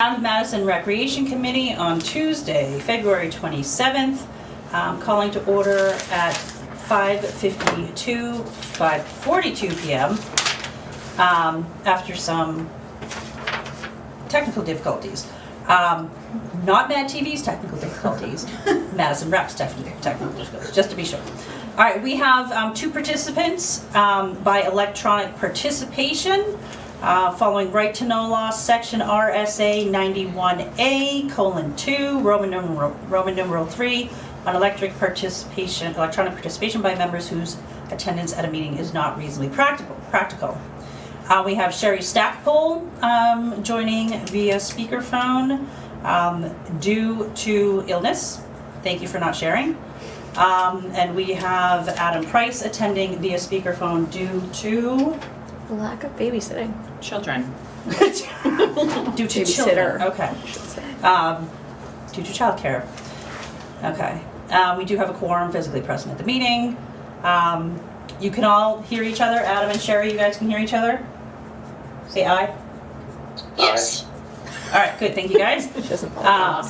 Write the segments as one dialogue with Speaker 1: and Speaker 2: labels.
Speaker 1: Madison Recreation Committee on Tuesday, February 27th, calling to order at 5:42 p.m. After some technical difficulties. Not Mad TV's technical difficulties, Madison Rec's technical difficulties, just to be sure. All right, we have 2 participants by electronic participation. Following right to know law, section RSA 91A:2, Roman numeral 3, on electronic participation by members whose attendance at a meeting is not reasonably practical. We have Sherry Stackpole joining via speakerphone due to illness. Thank you for not sharing. And we have Adam Price attending via speakerphone due to
Speaker 2: lack of babysitting.
Speaker 3: Children.
Speaker 1: due to children. Okay. Due to childcare. Okay. We do have a quorum physically present at the meeting. You can all hear each other. Adam and Sherry, you guys can hear each other? Say aye.
Speaker 4: Yes.
Speaker 1: All right, good. Thank you, guys.
Speaker 2: She doesn't follow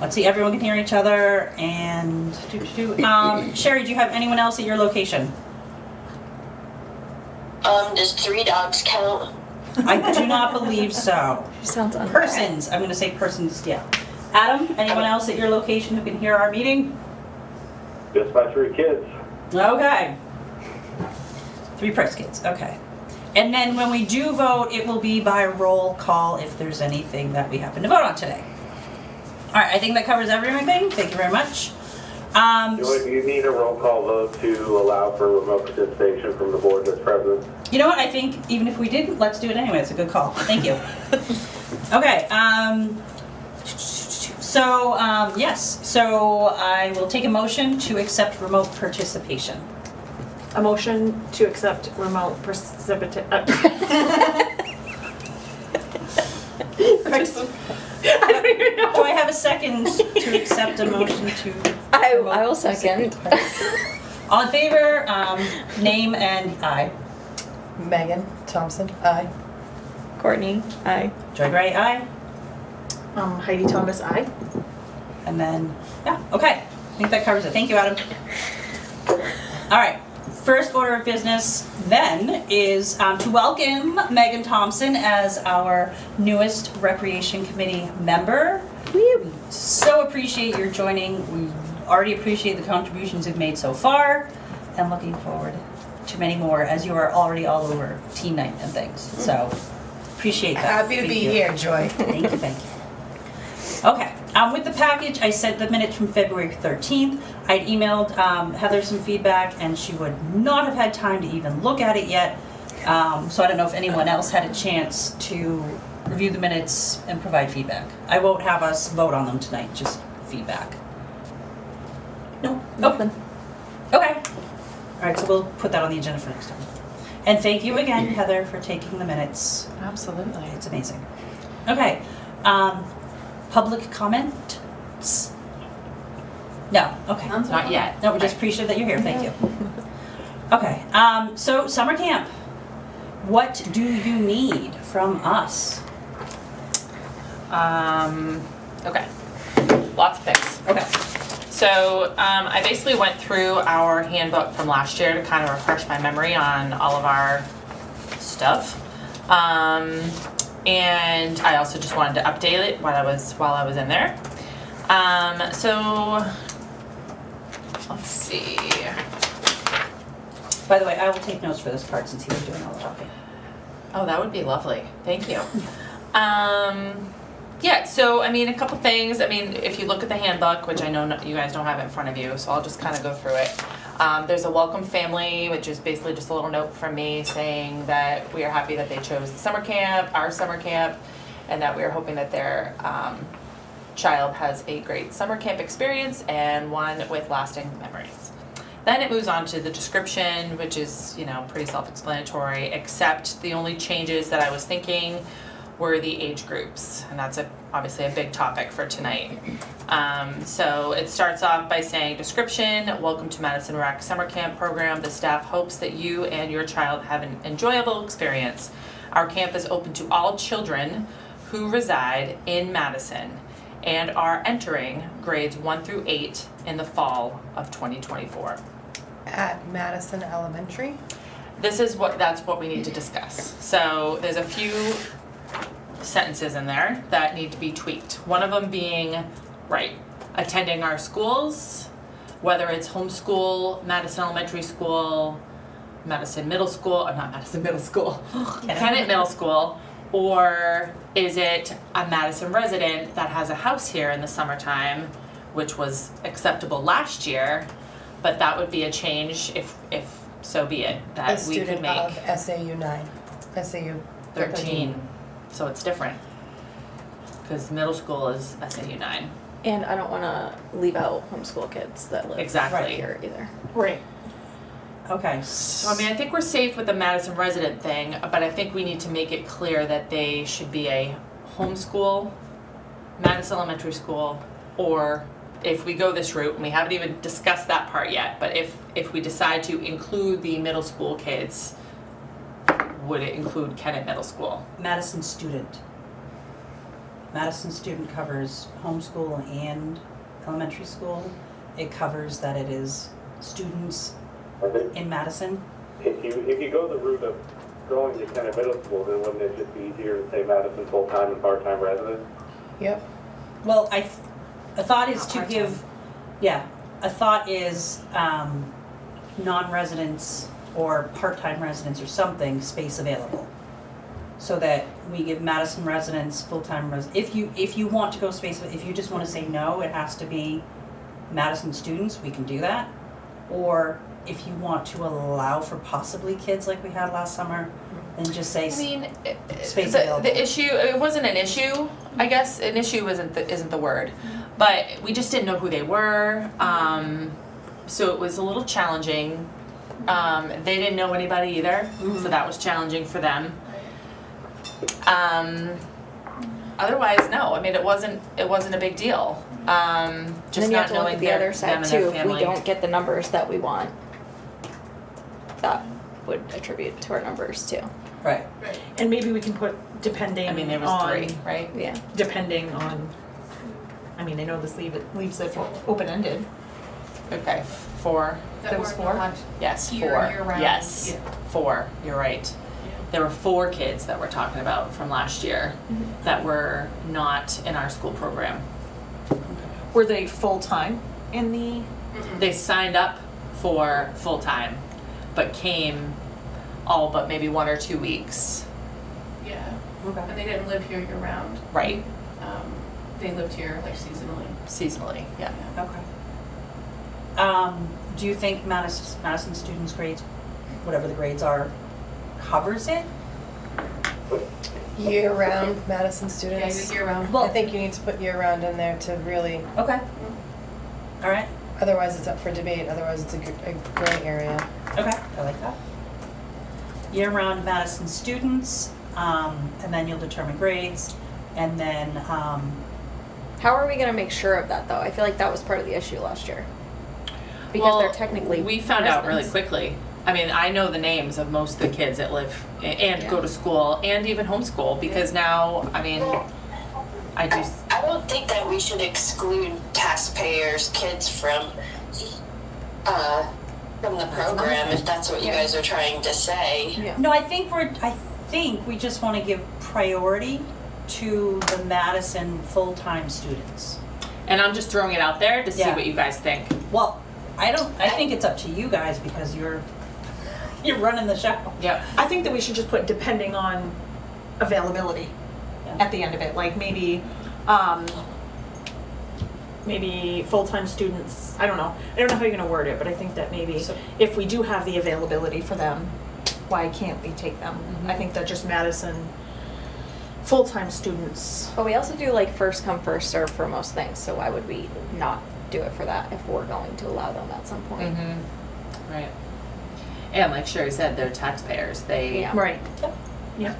Speaker 1: Let's see. Everyone can hear each other. And Sherry, do you have anyone else at your location?
Speaker 4: Does 3 dogs count?
Speaker 1: I do not believe so.
Speaker 2: She sounds unfair.
Speaker 1: Persons. I'm going to say persons. Yeah. Adam, anyone else at your location who can hear our meeting?
Speaker 5: Just my 3 kids.
Speaker 1: Okay. 3 Price kids. Okay. And then when we do vote, it will be by roll call if there's anything that we happen to vote on today. All right, I think that covers everything. Thank you very much.
Speaker 5: You need a roll call vote to allow for remote participation from the board that's present.
Speaker 1: You know what? I think even if we didn't, let's do it anyway. It's a good call. Thank you. Okay. Yes. So I will take a motion to accept remote participation.
Speaker 6: A motion to accept remote precipitation.
Speaker 1: I don't even know. Do I have a second to accept a motion to?
Speaker 2: I will second.
Speaker 1: All in favor? Name and aye.
Speaker 7: Megan Thompson, aye.
Speaker 2: Courtney, aye.
Speaker 1: Joy Gray, aye.
Speaker 6: Heidi Thomas, aye.
Speaker 1: And then, yeah, okay. I think that covers it. Thank you, Adam. All right. First order of business then is to welcome Megan Thompson as our newest Recreation Committee member. We so appreciate your joining. We already appreciate the contributions you've made so far and looking forward to many more as you are already all over team night and things. So appreciate that.
Speaker 7: Happy to be here, Joy.
Speaker 1: Thank you, thank you. Okay, with the package, I sent the minutes from February 13th. I'd emailed Heather some feedback, and she would not have had time to even look at it yet. So I don't know if anyone else had a chance to review the minutes and provide feedback. I won't have us vote on them tonight, just feedback.
Speaker 2: No, nothing.
Speaker 1: Okay. All right, so we'll put that on the agenda for next time. And thank you again, Heather, for taking the minutes.
Speaker 7: Absolutely.
Speaker 1: It's amazing. Okay. Public comment? No. Okay.
Speaker 3: Not yet.
Speaker 1: No, we just appreciate that you're here. Thank you. Okay. So summer camp. What do you need from us?
Speaker 3: Okay. Lots of things.
Speaker 1: Okay.
Speaker 3: So I basically went through our handbook from last year to kind of refresh my memory on all of our stuff. And I also just wanted to update it while I was in there. So let's see.
Speaker 1: By the way, I will take notes for this part since he was doing all the talking.
Speaker 3: Oh, that would be lovely. Thank you. Yeah, so I mean, a couple things. I mean, if you look at the handbook, which I know you guys don't have it in front of you, so I'll just kind of go through it. There's a welcome family, which is basically just a little note from me saying that we are happy that they chose the summer camp, our summer camp, and that we are hoping that their child has a great summer camp experience and one with lasting memories. Then it moves on to the description, which is, you know, pretty self-explanatory, except the only changes that I was thinking were the age groups, and that's obviously a big topic for tonight. So it starts off by saying, description, welcome to Madison Rec Summer Camp Program. The staff hopes that you and your child have an enjoyable experience. Our camp is open to all children who reside in Madison and are entering grades 1 through 8 in the fall of 2024.
Speaker 7: At Madison Elementary.
Speaker 3: That's what we need to discuss. So there's a few sentences in there that need to be tweaked. One of them being, attending our schools, whether it's homeschool, Madison Elementary School, Madison Middle School, not Madison Middle School, Kennett Middle School, or is it a Madison resident that has a house here in the summertime, which was acceptable last year, but that would be a change if so be it,
Speaker 7: A
Speaker 3: that we could
Speaker 7: student
Speaker 3: make
Speaker 7: of SAU 9, SAU
Speaker 3: 13. So it's different. Because middle school is SAU 9.
Speaker 2: And I don't want to leave out homeschool kids that live
Speaker 3: Exactly.
Speaker 2: right here either.
Speaker 6: Right.
Speaker 1: Okay.
Speaker 3: So I mean, I think we're safe with the Madison resident thing, but I think we need to make it clear that they should be a homeschool, Madison Elementary School, or if we go this route, and we haven't even discussed that part yet, but if we decide to include the middle school kids, would it include Kennett Middle School?
Speaker 1: Madison student. Madison student covers homeschool and elementary school. It covers that it is students
Speaker 5: Okay.
Speaker 1: in Madison.
Speaker 5: If you go the route of going to Kennett Middle School, then wouldn't it just be easier to say Madison full-time and part-time residents?
Speaker 7: Yep.
Speaker 1: Well, a thought is
Speaker 3: Not
Speaker 1: to
Speaker 3: part-time.
Speaker 1: give, a thought is non-residents or part-time residents or something, space available. So that we give Madison residents, full-time if you want to go space, if you just want to say no, it has to be Madison students, we can do that. Or if you want to allow for possibly kids like we had last summer, then just say
Speaker 3: I mean,
Speaker 1: space available.
Speaker 3: the issue, it wasn't an issue, I guess, an issue isn't the word, but we just didn't know who they were, so it was a little challenging. They didn't know anybody either, so that was challenging for them. Otherwise, no, I mean, it wasn't a big deal, just
Speaker 2: And then you have
Speaker 3: not
Speaker 2: to look
Speaker 3: knowing
Speaker 2: at the other
Speaker 3: them
Speaker 2: side
Speaker 3: and
Speaker 2: too.
Speaker 3: their
Speaker 2: If we
Speaker 3: family.
Speaker 2: don't get the numbers that we want, that would attribute to our numbers too.
Speaker 1: Right.
Speaker 6: And maybe we can put depending
Speaker 3: I mean, there was
Speaker 6: on,
Speaker 3: 3, right?
Speaker 2: Yeah.
Speaker 6: depending on, I mean, I know this leaves it open-ended.
Speaker 3: Okay, 4,
Speaker 6: That was 4?
Speaker 3: yes, 4,
Speaker 8: Year-round.
Speaker 3: yes,
Speaker 8: Yeah.
Speaker 3: 4, you're right. There were 4 kids that we're talking about from last year that were not in our school program.
Speaker 6: Were they full-time in the?
Speaker 3: They signed up for full-time, but came all but maybe 1 or 2 weeks.
Speaker 8: Yeah,
Speaker 1: Okay.
Speaker 8: and they didn't live here year round.
Speaker 3: Right,
Speaker 8: They lived here like seasonally.
Speaker 3: seasonally, yeah.
Speaker 1: Okay. Do you think Madison students' grades, whatever the grades are, covers it?
Speaker 7: Year-round Madison
Speaker 8: Yeah,
Speaker 7: students.
Speaker 8: year round.
Speaker 7: I think you need to put year-round in there to really,
Speaker 1: Okay. All right.
Speaker 7: otherwise it's up for debate, otherwise it's a gray area.
Speaker 1: Okay. I like that. Year-round Madison students, and then you'll determine grades, and then
Speaker 2: How are we gonna make sure of that though? I feel like that was part of the issue last year. Because
Speaker 3: Well,
Speaker 2: they're technically
Speaker 3: we found out really
Speaker 2: residents.
Speaker 3: quickly. I mean, I know the names of most of the kids that live and go to school and even homeschool because now, I mean, I do.
Speaker 4: I don't think that we should exclude taxpayers' kids from the program, if that's what you
Speaker 2: Yeah.
Speaker 4: guys are trying to say.
Speaker 2: Yeah.
Speaker 1: no, I think we just want to give priority to the Madison full-time students.
Speaker 3: And I'm just throwing it out there to see
Speaker 1: Yeah.
Speaker 3: what you guys think.
Speaker 1: Well, I think it's up to you guys because you're running the show.
Speaker 3: Yep.
Speaker 6: I think that we should just put depending on availability
Speaker 1: Yeah.
Speaker 6: at the end of it, like maybe full-time students, I don't know how you're gonna word it, but I think that maybe
Speaker 1: So-
Speaker 6: if we do have the availability for them, why can't we take them? I think that just Madison full-time students,
Speaker 2: But we also do like first come, first serve for most things, so why would we not do it for that if we're going to allow them at some point?
Speaker 3: Right. And like Sherry said, they're taxpayers. They.
Speaker 2: Yeah.
Speaker 6: right?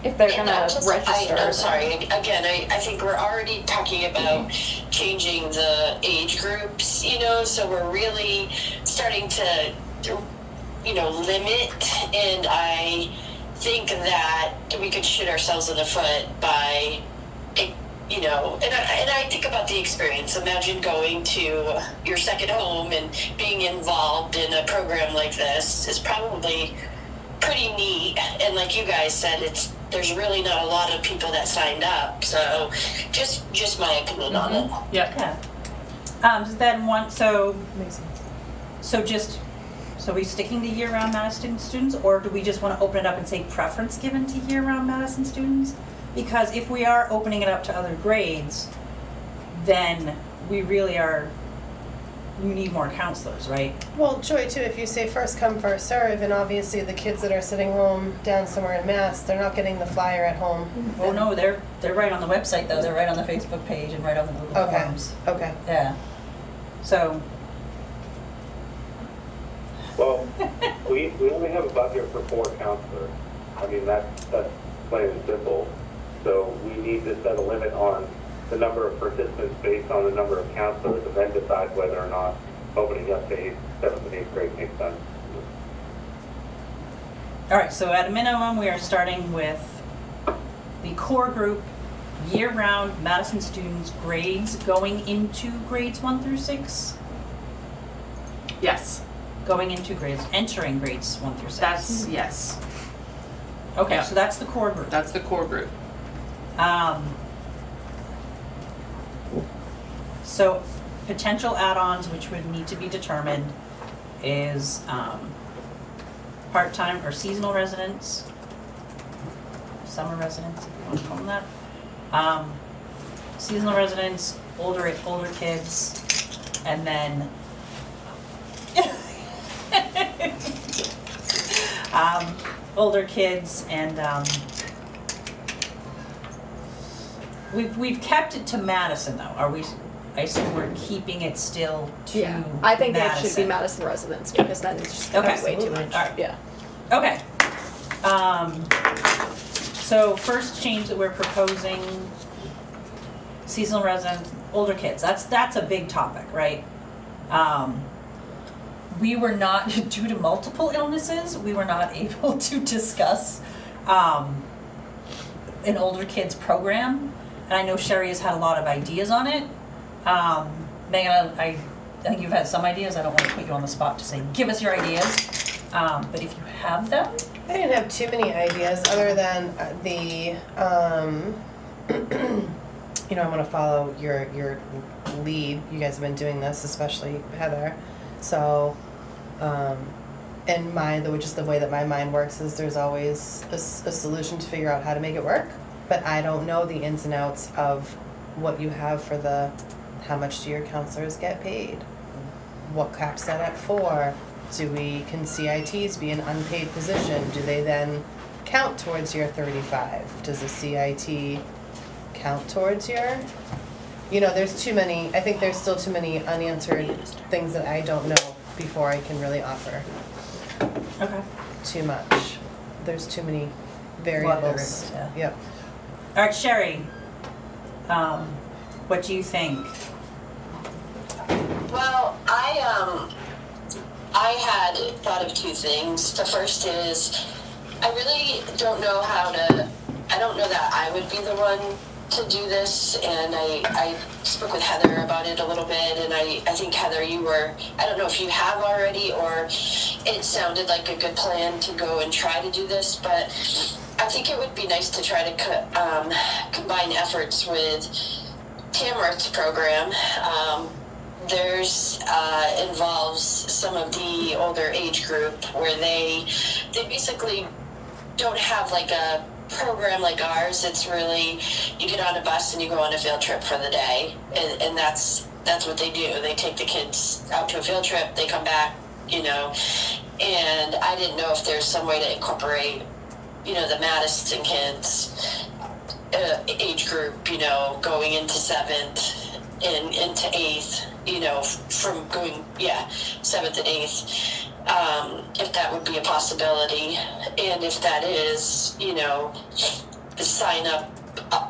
Speaker 2: If they're
Speaker 4: And
Speaker 2: gonna
Speaker 4: not just-
Speaker 2: register.
Speaker 4: I'm sorry, again, I think we're already talking about changing the age groups, so we're really starting to, limit, and I think that we could shoot ourselves in the foot by you know, and I think about the experience. Imagine going to your second home and being involved in a program like this is probably pretty neat. And like you guys said, there's really not a lot of people that signed up. So just my opinion on it.
Speaker 3: Yep.
Speaker 1: Yeah. Then one, so
Speaker 7: Makes sense.
Speaker 1: so are we sticking to year-round Madison students, or do we just want to open it up and say preference given to year-round Madison students? Because if we are opening it up to other grades, then we really need more counselors, right?
Speaker 7: Well, Joy, too, if you say first come, first serve, and obviously the kids that are sitting home down somewhere in Mass, they're not getting the flyer at home.
Speaker 1: Oh no, they're right on the website though. They're right on the Facebook page and right on the Google
Speaker 7: Okay.
Speaker 1: Forms.
Speaker 7: Okay.
Speaker 1: Yeah. So.
Speaker 5: Well, we only have a budget for 4 counselors. I mean, that's plain and simple. So we need to set a limit on the number of participants based on the number of counselors and then decide whether or not opening up to 7th and 8th grade makes sense.
Speaker 1: All right, so at a minimum, we are starting with the core group, year-round Madison students, grades going into grades 1 through 6?
Speaker 3: Yes,
Speaker 1: Entering grades 1 through 6.
Speaker 3: that's, yes,
Speaker 1: Okay,
Speaker 3: yeah.
Speaker 1: so that's the core group.
Speaker 3: that's the core group.
Speaker 1: So potential add-ons which would need to be determined is part-time or seasonal residents, summer residents, if you want to call them that. Seasonal residents, older kids, and then older kids and we've kept it to Madison though. Are we? I assume we're keeping it still to
Speaker 2: Yeah, I think
Speaker 1: Madison.
Speaker 2: it should be Madison residents because then it's just
Speaker 1: Okay.
Speaker 2: way too much.
Speaker 1: All right.
Speaker 2: Yeah.
Speaker 1: Okay. So first change that we're proposing, seasonal residents, older kids. That's a big topic, right? We were not, due to multiple illnesses, we were not able to discuss an older kids program. And I know Sherry has had a lot of ideas on it. Megan, I think you've had some ideas. I don't want to put you on the spot to say, give us your ideas. But if you have them.
Speaker 7: I didn't have too many ideas other than you know, I'm gonna follow your lead. You guys have been doing this, especially Heather. So, just the way that my mind works is there's always a solution to figure out how to make it work. But I don't know the ins and outs of what you have for how much do your counselors get paid? What cap's that at for? Can CITs be an unpaid position? Do they then count towards your 35? Does a CIT count towards your, there's too many, I think there's still too many unanswered things that I don't know before I can really offer
Speaker 1: Okay.
Speaker 7: too much. There's too many variables.
Speaker 1: Variables, yeah.
Speaker 7: Yep.
Speaker 1: All right, Sherry, what do you think?
Speaker 4: Well, I had thought of 2 things. The first is I really don't know I don't know that I would be the one to do this, and I spoke with Heather about it a little bit, and I think Heather, I don't know if you have already, or it sounded like a good plan to go and try to do this, but I think it would be nice to try to combine efforts with Tamworth's program. Theirs involves some of the older age group where they basically don't have like a program like ours. It's really, you get on a bus and you go on a field trip for the day, and that's what they do. They take the kids out to a field trip, they come back, and I didn't know if there's some way to incorporate, the Madison kids age group, going into 7th and into 8th, from going, 7th and 8th. If that would be a possibility, and if that is, the sign up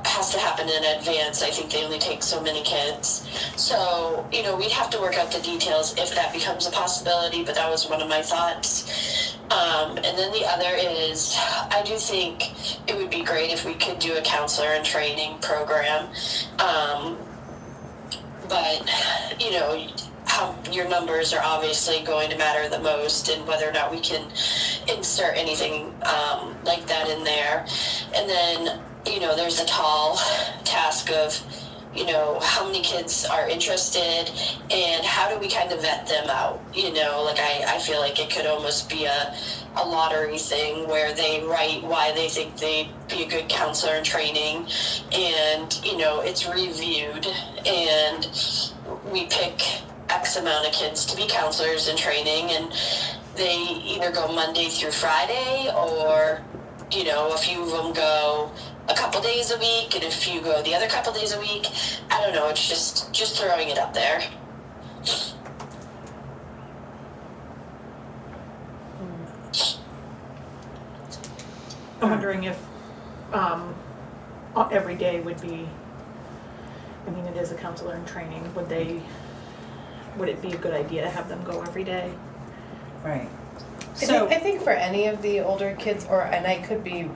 Speaker 4: has to happen in advance. I think they only take so many kids, so we'd have to work out the details if that becomes a possibility. But that was one of my thoughts. And then the other is, I do think it would be great if we could do a counselor and training program. But, you know, how your numbers are obviously going to matter the most, and whether or not we can insert anything like that in there. And then, you know, there's a tall task of, you know, how many kids are interested and how do we kind of vet them out? You know, like I feel like it could almost be a lottery thing where they write why they think they'd be a good counselor in training, and, you know, it's reviewed and we pick X amount of kids to be counselors in training, and they either go Monday through Friday, or, you know, a few of them go a couple days a week, and a few go the other couple days a week. I don't know, it's just throwing it up there.
Speaker 6: I'm wondering if every day would be, I mean, it is a counselor in training, would it be a good idea to have them go every day?
Speaker 1: Right.
Speaker 7: I think for any of the older kids, and I could be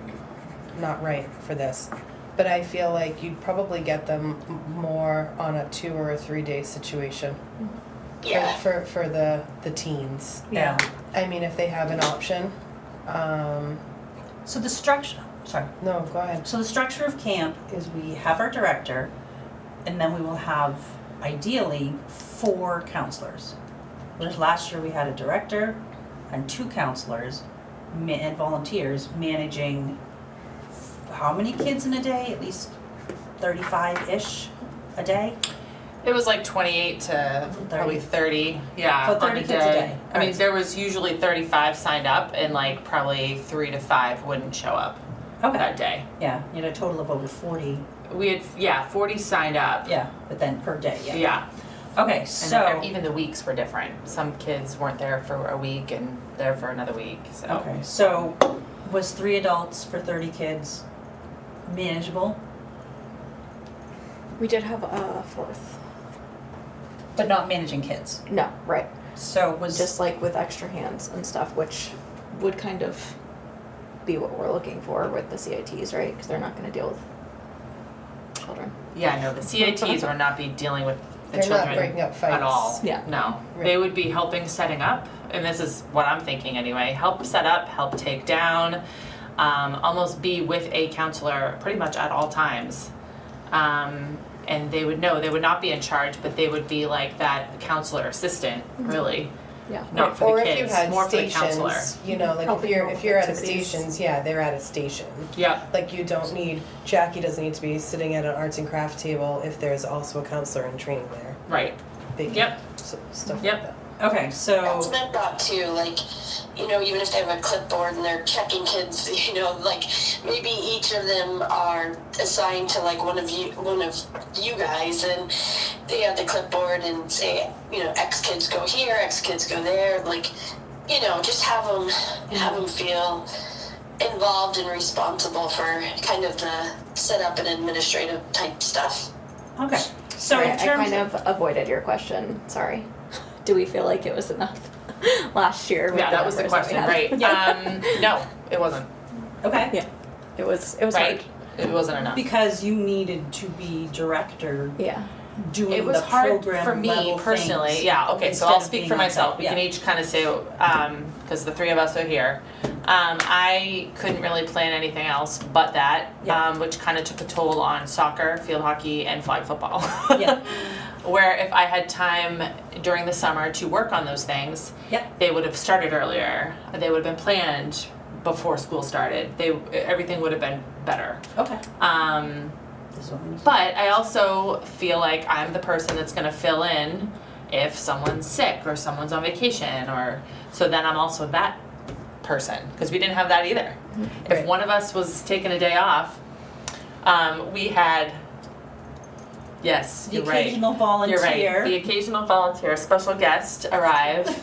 Speaker 7: not right for this, but I feel like you'd probably get them more on a 2 or a 3 day situation.
Speaker 4: Yeah.
Speaker 7: For the teens.
Speaker 1: Yeah.
Speaker 7: I mean, if they have an option,
Speaker 1: So the structure, sorry.
Speaker 7: no, go ahead.
Speaker 1: So the structure of camp is we have our director, and then we will have ideally 4 counselors. Whereas last year we had a director and 2 counselors and volunteers managing how many kids in a day? At least 35-ish a day?
Speaker 3: It was like 28 to probably 30, yeah,
Speaker 1: So
Speaker 3: on
Speaker 1: 30
Speaker 3: a
Speaker 1: kids a day.
Speaker 3: I mean,
Speaker 1: Right.
Speaker 3: there was usually 35 signed up, and like probably 3 to 5 wouldn't show up that day.
Speaker 1: Yeah, you had a total of over 40.
Speaker 3: We had 40 signed up.
Speaker 1: Yeah, but then per day, yeah.
Speaker 3: Yeah.
Speaker 1: Okay,
Speaker 3: And
Speaker 1: so.
Speaker 3: then even the weeks were different. Some kids weren't there for a week and there for another week. So
Speaker 1: Okay, so was 3 adults for 30 kids manageable?
Speaker 2: We did have a 4th.
Speaker 1: But not managing kids.
Speaker 2: No, right.
Speaker 1: So was
Speaker 2: Just like with extra hands and stuff, which would kind of be what we're looking for with the CITs, right? Because they're not going to deal with children.
Speaker 3: yeah, no, the CITs will not be dealing with the
Speaker 7: They're not
Speaker 3: children
Speaker 7: breaking up fights.
Speaker 3: at all.
Speaker 2: Yeah.
Speaker 3: No,
Speaker 7: Right.
Speaker 3: they would be helping setting up, and this is what I'm thinking anyway. Help set up, help take down, almost be with a counselor pretty much at all times. And they would know, they would not be in charge, but they would be like that counselor assistant, really.
Speaker 2: Yeah.
Speaker 3: Not for
Speaker 7: Or
Speaker 3: the
Speaker 7: if you
Speaker 3: kids,
Speaker 7: had
Speaker 3: more for the counselor.
Speaker 7: stations, you know, like
Speaker 2: Helping
Speaker 7: if you're at a
Speaker 2: activities.
Speaker 7: stations, yeah, they're at a station.
Speaker 3: Yep.
Speaker 7: Like you don't need, Jackie doesn't need to be sitting at an arts and craft table if there's also a counselor in training there.
Speaker 3: Right.
Speaker 7: They can-
Speaker 3: Yep.
Speaker 7: Stuff
Speaker 3: Yep.
Speaker 7: like that.
Speaker 1: okay, so
Speaker 4: That's my thought too, like, you know, even if they have a clipboard and they're checking kids, you know, like, maybe each of them are assigned to like one of you guys, and they have the clipboard and say, you know, X kids go here, X kids go there, like, you know, just have them feel involved and responsible for kind of the setup and administrative type stuff.
Speaker 1: okay. So
Speaker 2: Sorry,
Speaker 1: in
Speaker 2: I
Speaker 1: terms
Speaker 2: kind of avoided your question. Sorry. Do we feel like it was enough last year? With
Speaker 3: Yeah, that was the
Speaker 2: numbers that we
Speaker 3: question,
Speaker 2: had?
Speaker 3: right? No, it wasn't.
Speaker 1: okay.
Speaker 2: Yeah. It was
Speaker 3: Right.
Speaker 2: hard.
Speaker 3: It wasn't enough.
Speaker 1: Because you needed to be director
Speaker 2: Yeah.
Speaker 1: doing
Speaker 3: It was
Speaker 1: the
Speaker 3: hard
Speaker 1: program
Speaker 3: for me
Speaker 1: level
Speaker 3: personally.
Speaker 1: things
Speaker 3: Yeah, okay, so
Speaker 1: instead
Speaker 3: I'll
Speaker 1: of
Speaker 3: speak
Speaker 1: being
Speaker 3: for
Speaker 1: on
Speaker 3: myself.
Speaker 1: site.
Speaker 3: We can
Speaker 1: Yeah.
Speaker 3: each kind of say, because the 3 of us are here. I couldn't really plan anything else but that,
Speaker 1: Yeah.
Speaker 3: which kind of took a toll on soccer, field hockey, and flag football.
Speaker 1: Yeah.
Speaker 3: Where if I had time during the summer to work on those things,
Speaker 1: Yep.
Speaker 3: they would have started earlier. They would have been planned before school started. Everything would have been better.
Speaker 1: Okay. This is what we need to
Speaker 3: But I also feel like I'm the person that's gonna fill in if someone's sick or someone's on vacation, or, so then I'm also that person, because we didn't have that either. If
Speaker 7: Right.
Speaker 3: one of us was taking a day off, we had, yes,
Speaker 1: The
Speaker 3: you're right.
Speaker 1: occasional
Speaker 3: You're
Speaker 1: volunteer.
Speaker 3: right, the occasional volunteer, special guest arrived.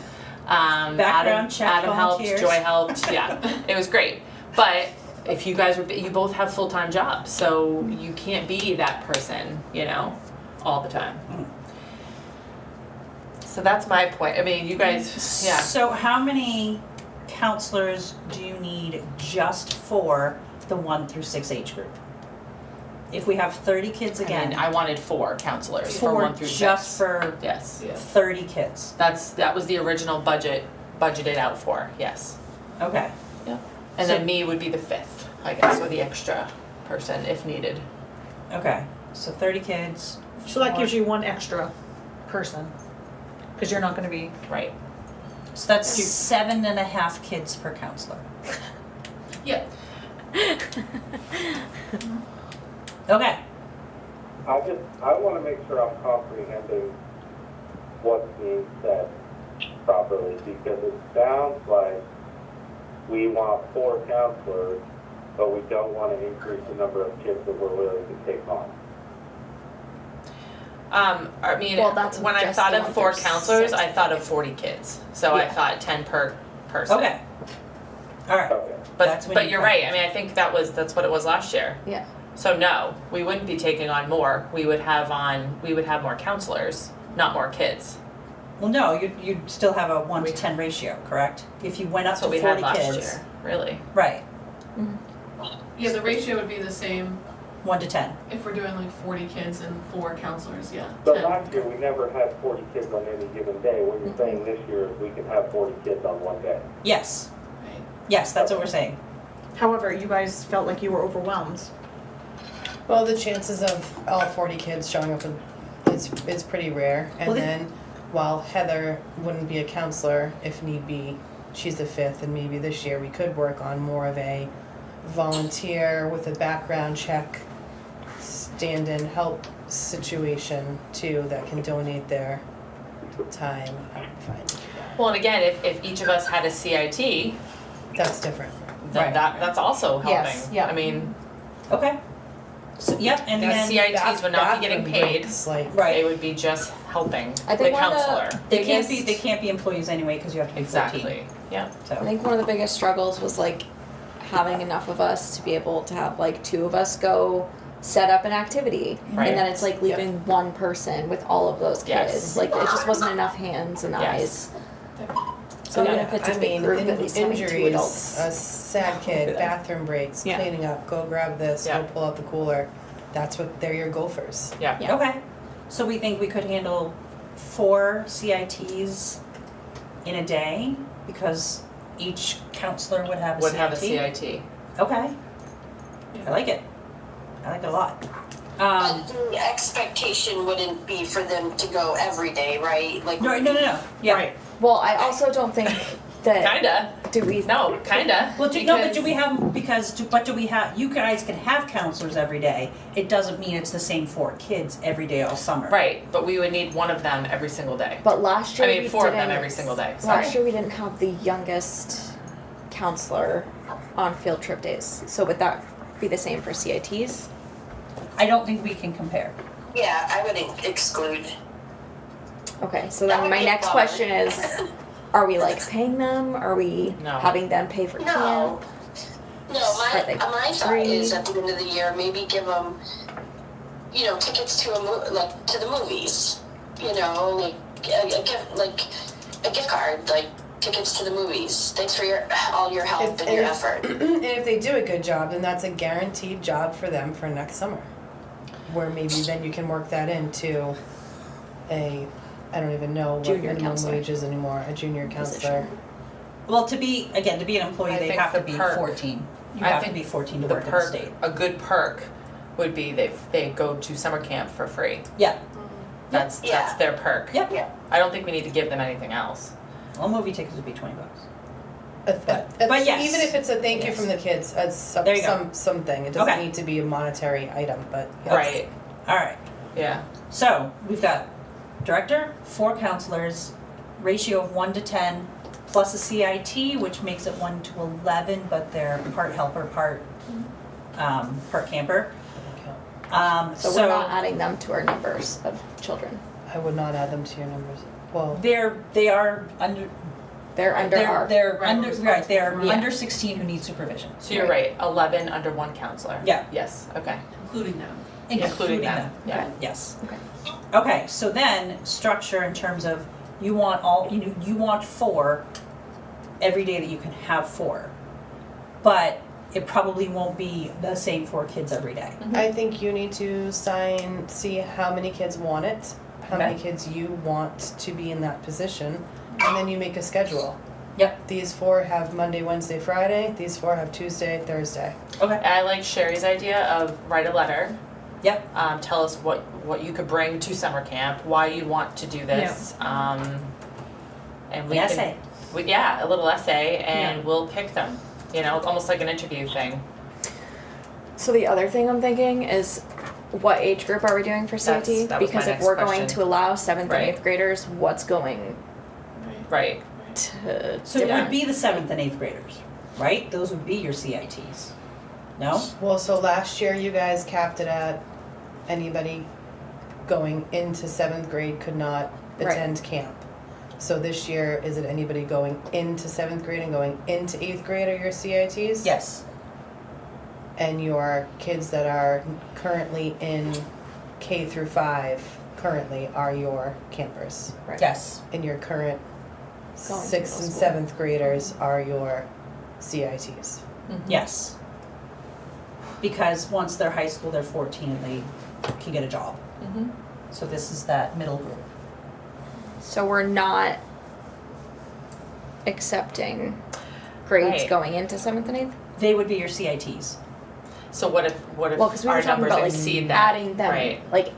Speaker 1: Background check
Speaker 3: Adam
Speaker 1: volunteers.
Speaker 3: helped, Joy helped, yeah, it was great. But if you guys were, you both have full-time jobs, so you can't be that person, you know, all the time. So that's my point. I mean, you guys, yeah.
Speaker 1: So how many counselors do you need just for the 1 through 6 age group? If we have 30 kids again,
Speaker 3: I wanted 4 counselors for 1 through 6.
Speaker 1: just for
Speaker 3: Yes.
Speaker 8: Yeah.
Speaker 1: 30 kids.
Speaker 3: That was the original budgeted out for, yes.
Speaker 1: Okay.
Speaker 3: Yep. And then me would be the 5th, I guess, or the extra person if needed.
Speaker 1: Okay. So 30 kids.
Speaker 6: So that gives you one extra person, because you're not gonna be,
Speaker 3: Right.
Speaker 1: So that's 7.5 kids per counselor.
Speaker 8: Yeah.
Speaker 1: Okay.
Speaker 5: I want to make sure I'm comprehending what's being said properly, because it sounds like we want 4 counselors, but we don't want to increase the number of kids that we're willing to take on.
Speaker 3: I mean,
Speaker 2: Well, that's
Speaker 3: when I
Speaker 2: just
Speaker 3: thought
Speaker 2: the
Speaker 3: of
Speaker 2: one
Speaker 3: 4
Speaker 2: through
Speaker 3: counselors,
Speaker 2: 6.
Speaker 3: I thought of 40 kids. So I
Speaker 1: Yeah.
Speaker 3: thought 10 per person.
Speaker 1: Okay. All right.
Speaker 5: Okay.
Speaker 1: That's when
Speaker 3: But
Speaker 1: you
Speaker 3: you're
Speaker 1: come-
Speaker 3: right, I mean, I think that's what it was last year.
Speaker 2: Yeah.
Speaker 3: So no, we wouldn't be taking on more, we would have more counselors, not more kids.
Speaker 1: Well, no, you'd still have a 1 to 10 ratio, correct? If you went up
Speaker 3: That's
Speaker 1: to
Speaker 3: what we
Speaker 1: 40
Speaker 3: had last
Speaker 1: kids.
Speaker 3: year, really.
Speaker 1: Right.
Speaker 8: Yeah, the ratio would be the same
Speaker 1: 1 to 10.
Speaker 8: if we're doing like 40 kids and 4 counselors, yeah.
Speaker 5: So
Speaker 8: 10.
Speaker 5: last year, we never had 40 kids on any given day. What you're saying this year is we can have 40 kids on one day.
Speaker 1: Yes.
Speaker 8: Right.
Speaker 1: Yes, that's what we're saying.
Speaker 6: however, you guys felt like you were overwhelmed.
Speaker 7: Well, the chances of all 40 kids showing up is pretty rare. And
Speaker 1: Well,
Speaker 7: then while Heather wouldn't be a counselor, if need be, she's the 5th, and maybe this year we could work on more of a volunteer with a background check, stand-in help situation too, that can donate their time. I'm fine with that.
Speaker 3: Well, and again, if each of us had a CIT,
Speaker 7: That's different.
Speaker 3: then
Speaker 1: Right.
Speaker 3: that's also helping.
Speaker 6: Yes, yeah.
Speaker 3: I mean,
Speaker 1: Okay. So, yep, and
Speaker 3: the
Speaker 1: then
Speaker 3: CITs would not be getting
Speaker 7: Bathroom
Speaker 3: paid,
Speaker 7: breaks, like,
Speaker 3: they
Speaker 1: right.
Speaker 3: would be just helping
Speaker 2: I
Speaker 3: the
Speaker 2: think one of the
Speaker 3: counselor.
Speaker 1: They can't be employees anyway because you have to be 14.
Speaker 3: Exactly, yeah.
Speaker 2: I
Speaker 1: So,
Speaker 2: think one of the biggest struggles was like having enough of us to be able to have like 2 of us go set up an activity.
Speaker 3: Right.
Speaker 2: And then it's like leaving one person with all of those kids.
Speaker 3: Yes.
Speaker 2: Like it just wasn't enough hands and
Speaker 3: Yes.
Speaker 2: eyes. So even if it's a
Speaker 7: I
Speaker 2: big
Speaker 7: mean,
Speaker 2: group, at least having 2
Speaker 7: injuries,
Speaker 2: adults.
Speaker 7: a sad kid, bathroom breaks,
Speaker 6: Yeah.
Speaker 7: cleaning up, go grab this,
Speaker 3: Yeah.
Speaker 7: go pull out the cooler. That's what, they're your gophers.
Speaker 3: Yeah.
Speaker 2: Yeah.
Speaker 1: okay. So we think we could handle 4 CITs in a day because each counselor would have a
Speaker 3: Would
Speaker 1: CIT?
Speaker 3: have a CIT.
Speaker 1: Okay. I like it. I like it a lot.
Speaker 4: But the expectation wouldn't be for them to go every day, right? Like,
Speaker 1: No. Yeah.
Speaker 6: Right.
Speaker 2: Well, I also don't think that
Speaker 3: Kinda,
Speaker 2: do we
Speaker 3: no, kinda.
Speaker 1: Well, do we
Speaker 3: because-
Speaker 1: have, you guys can have counselors every day. It doesn't mean it's the same 4 kids every day all summer.
Speaker 3: Right, but we would need one of them every single day.
Speaker 2: But last year
Speaker 3: I mean,
Speaker 2: we
Speaker 3: 4 of them
Speaker 2: didn't-
Speaker 3: every single day, sorry.
Speaker 2: Last year we didn't have the youngest counselor on field trip days. So would that be the same for CITs?
Speaker 1: I don't think we can compare.
Speaker 4: yeah, I would exclude.
Speaker 2: Okay, so
Speaker 4: That
Speaker 2: then
Speaker 4: would
Speaker 2: my
Speaker 4: be a
Speaker 2: next
Speaker 4: bummer.
Speaker 2: question is, are we like paying them? Are we
Speaker 3: No.
Speaker 2: having them pay for
Speaker 4: No.
Speaker 2: camp?
Speaker 4: No,
Speaker 2: Are they
Speaker 4: my thought
Speaker 2: free?
Speaker 4: is at the end of the year, maybe give them, tickets to to the movies. Like a gift card, like tickets to the movies. Thanks for all your help and your effort.
Speaker 7: And if they do a good job, then that's a guaranteed job for them for next summer. Where maybe then you can work that into I don't even know what
Speaker 2: Junior
Speaker 7: minimum
Speaker 2: counselor.
Speaker 7: wage is anymore, a junior counselor.
Speaker 2: Position.
Speaker 1: Well, to be an employee,
Speaker 3: I
Speaker 1: they
Speaker 3: think
Speaker 1: have to
Speaker 3: the
Speaker 1: be
Speaker 3: perk-
Speaker 1: 14. You
Speaker 3: I
Speaker 1: have to
Speaker 3: think
Speaker 1: be 14 to
Speaker 3: The
Speaker 1: work in the
Speaker 3: perk,
Speaker 1: state.
Speaker 3: a good perk would be they go to summer camp for free.
Speaker 1: Yeah.
Speaker 3: That's
Speaker 4: Yeah.
Speaker 3: their perk.
Speaker 1: Yep.
Speaker 4: Yeah.
Speaker 3: I don't think we need to give them anything else.
Speaker 1: Well, movie tickets would be $20.
Speaker 7: But
Speaker 1: yes.
Speaker 7: even if it's a thank you
Speaker 1: Yes.
Speaker 7: from the kids,
Speaker 1: There you go.
Speaker 7: something, it doesn't
Speaker 1: Okay.
Speaker 7: need to be a monetary item, but yes.
Speaker 3: Right,
Speaker 1: All right.
Speaker 3: yeah.
Speaker 1: So we've got director, 4 counselors, ratio of 1 to 10, plus a CIT, which makes it 1 to 11, but they're part helper, part camper.
Speaker 2: So we're not adding them to our numbers of children.
Speaker 7: I would not add them to your numbers. Well,
Speaker 1: They are under.
Speaker 2: They're under our.
Speaker 1: They're
Speaker 8: Right,
Speaker 1: under
Speaker 8: responsible
Speaker 1: they're
Speaker 8: for-
Speaker 2: Yeah.
Speaker 1: under 16 who need supervision,
Speaker 3: So you're right, 11 under 1 counselor.
Speaker 1: Yeah.
Speaker 3: Yes, okay.
Speaker 8: Including them.
Speaker 3: Including them, yeah.
Speaker 2: Okay.
Speaker 1: Yes.
Speaker 2: Okay.
Speaker 1: Okay, so then structure in terms of you want 4 every day that you can have 4. But it probably won't be the same 4 kids every day.
Speaker 7: I think you need to see how many kids want it, how many kids you want to be in that position, and then you make a schedule.
Speaker 1: Yep.
Speaker 7: These 4 have Monday, Wednesday, Friday, these 4 have Tuesday, Thursday.
Speaker 1: Okay.
Speaker 3: I like Sherry's idea of write a letter.
Speaker 1: Yep.
Speaker 3: Tell us what you could bring to summer camp, why you want to do this. And we
Speaker 1: An
Speaker 3: can,
Speaker 1: essay.
Speaker 3: a little essay, and
Speaker 6: Yeah.
Speaker 3: we'll pick them. You know, almost like an interview thing.
Speaker 2: So the other thing I'm thinking is, what age group are we doing for CIT?
Speaker 3: That was my
Speaker 2: Because if
Speaker 3: next
Speaker 2: we're going
Speaker 3: question.
Speaker 2: to allow 7th
Speaker 3: Right.
Speaker 2: and 8th graders, what's going
Speaker 3: Right.
Speaker 2: to
Speaker 1: So it
Speaker 2: yeah.
Speaker 1: would be the 7th and 8th graders, right? Those would be your CITs. No?
Speaker 7: Well, so last year you guys capped it at anybody going into 7th grade could not
Speaker 2: Right.
Speaker 7: attend camp. So this year, is it anybody going into 7th grade and going into 8th grade are your CITs?
Speaker 1: Yes.
Speaker 7: And your kids that are currently in K through 5 currently are your campers.
Speaker 2: Right.
Speaker 1: Yes.
Speaker 7: And your current
Speaker 2: Going to
Speaker 7: 6th and
Speaker 2: middle school.
Speaker 7: 7th graders are your CITs.
Speaker 1: Yes. Because once they're high school, they're 14 and they can get a job.
Speaker 3: Mm-hmm.
Speaker 1: So this is that middle group.
Speaker 2: So we're not accepting grades
Speaker 3: Right.
Speaker 2: going into 7th and 8th?
Speaker 1: They would be your CITs.
Speaker 3: So what if
Speaker 2: Well, because we
Speaker 3: our
Speaker 2: were talking
Speaker 3: numbers
Speaker 2: about like
Speaker 3: exceed that?
Speaker 2: adding them,
Speaker 3: Right.
Speaker 2: like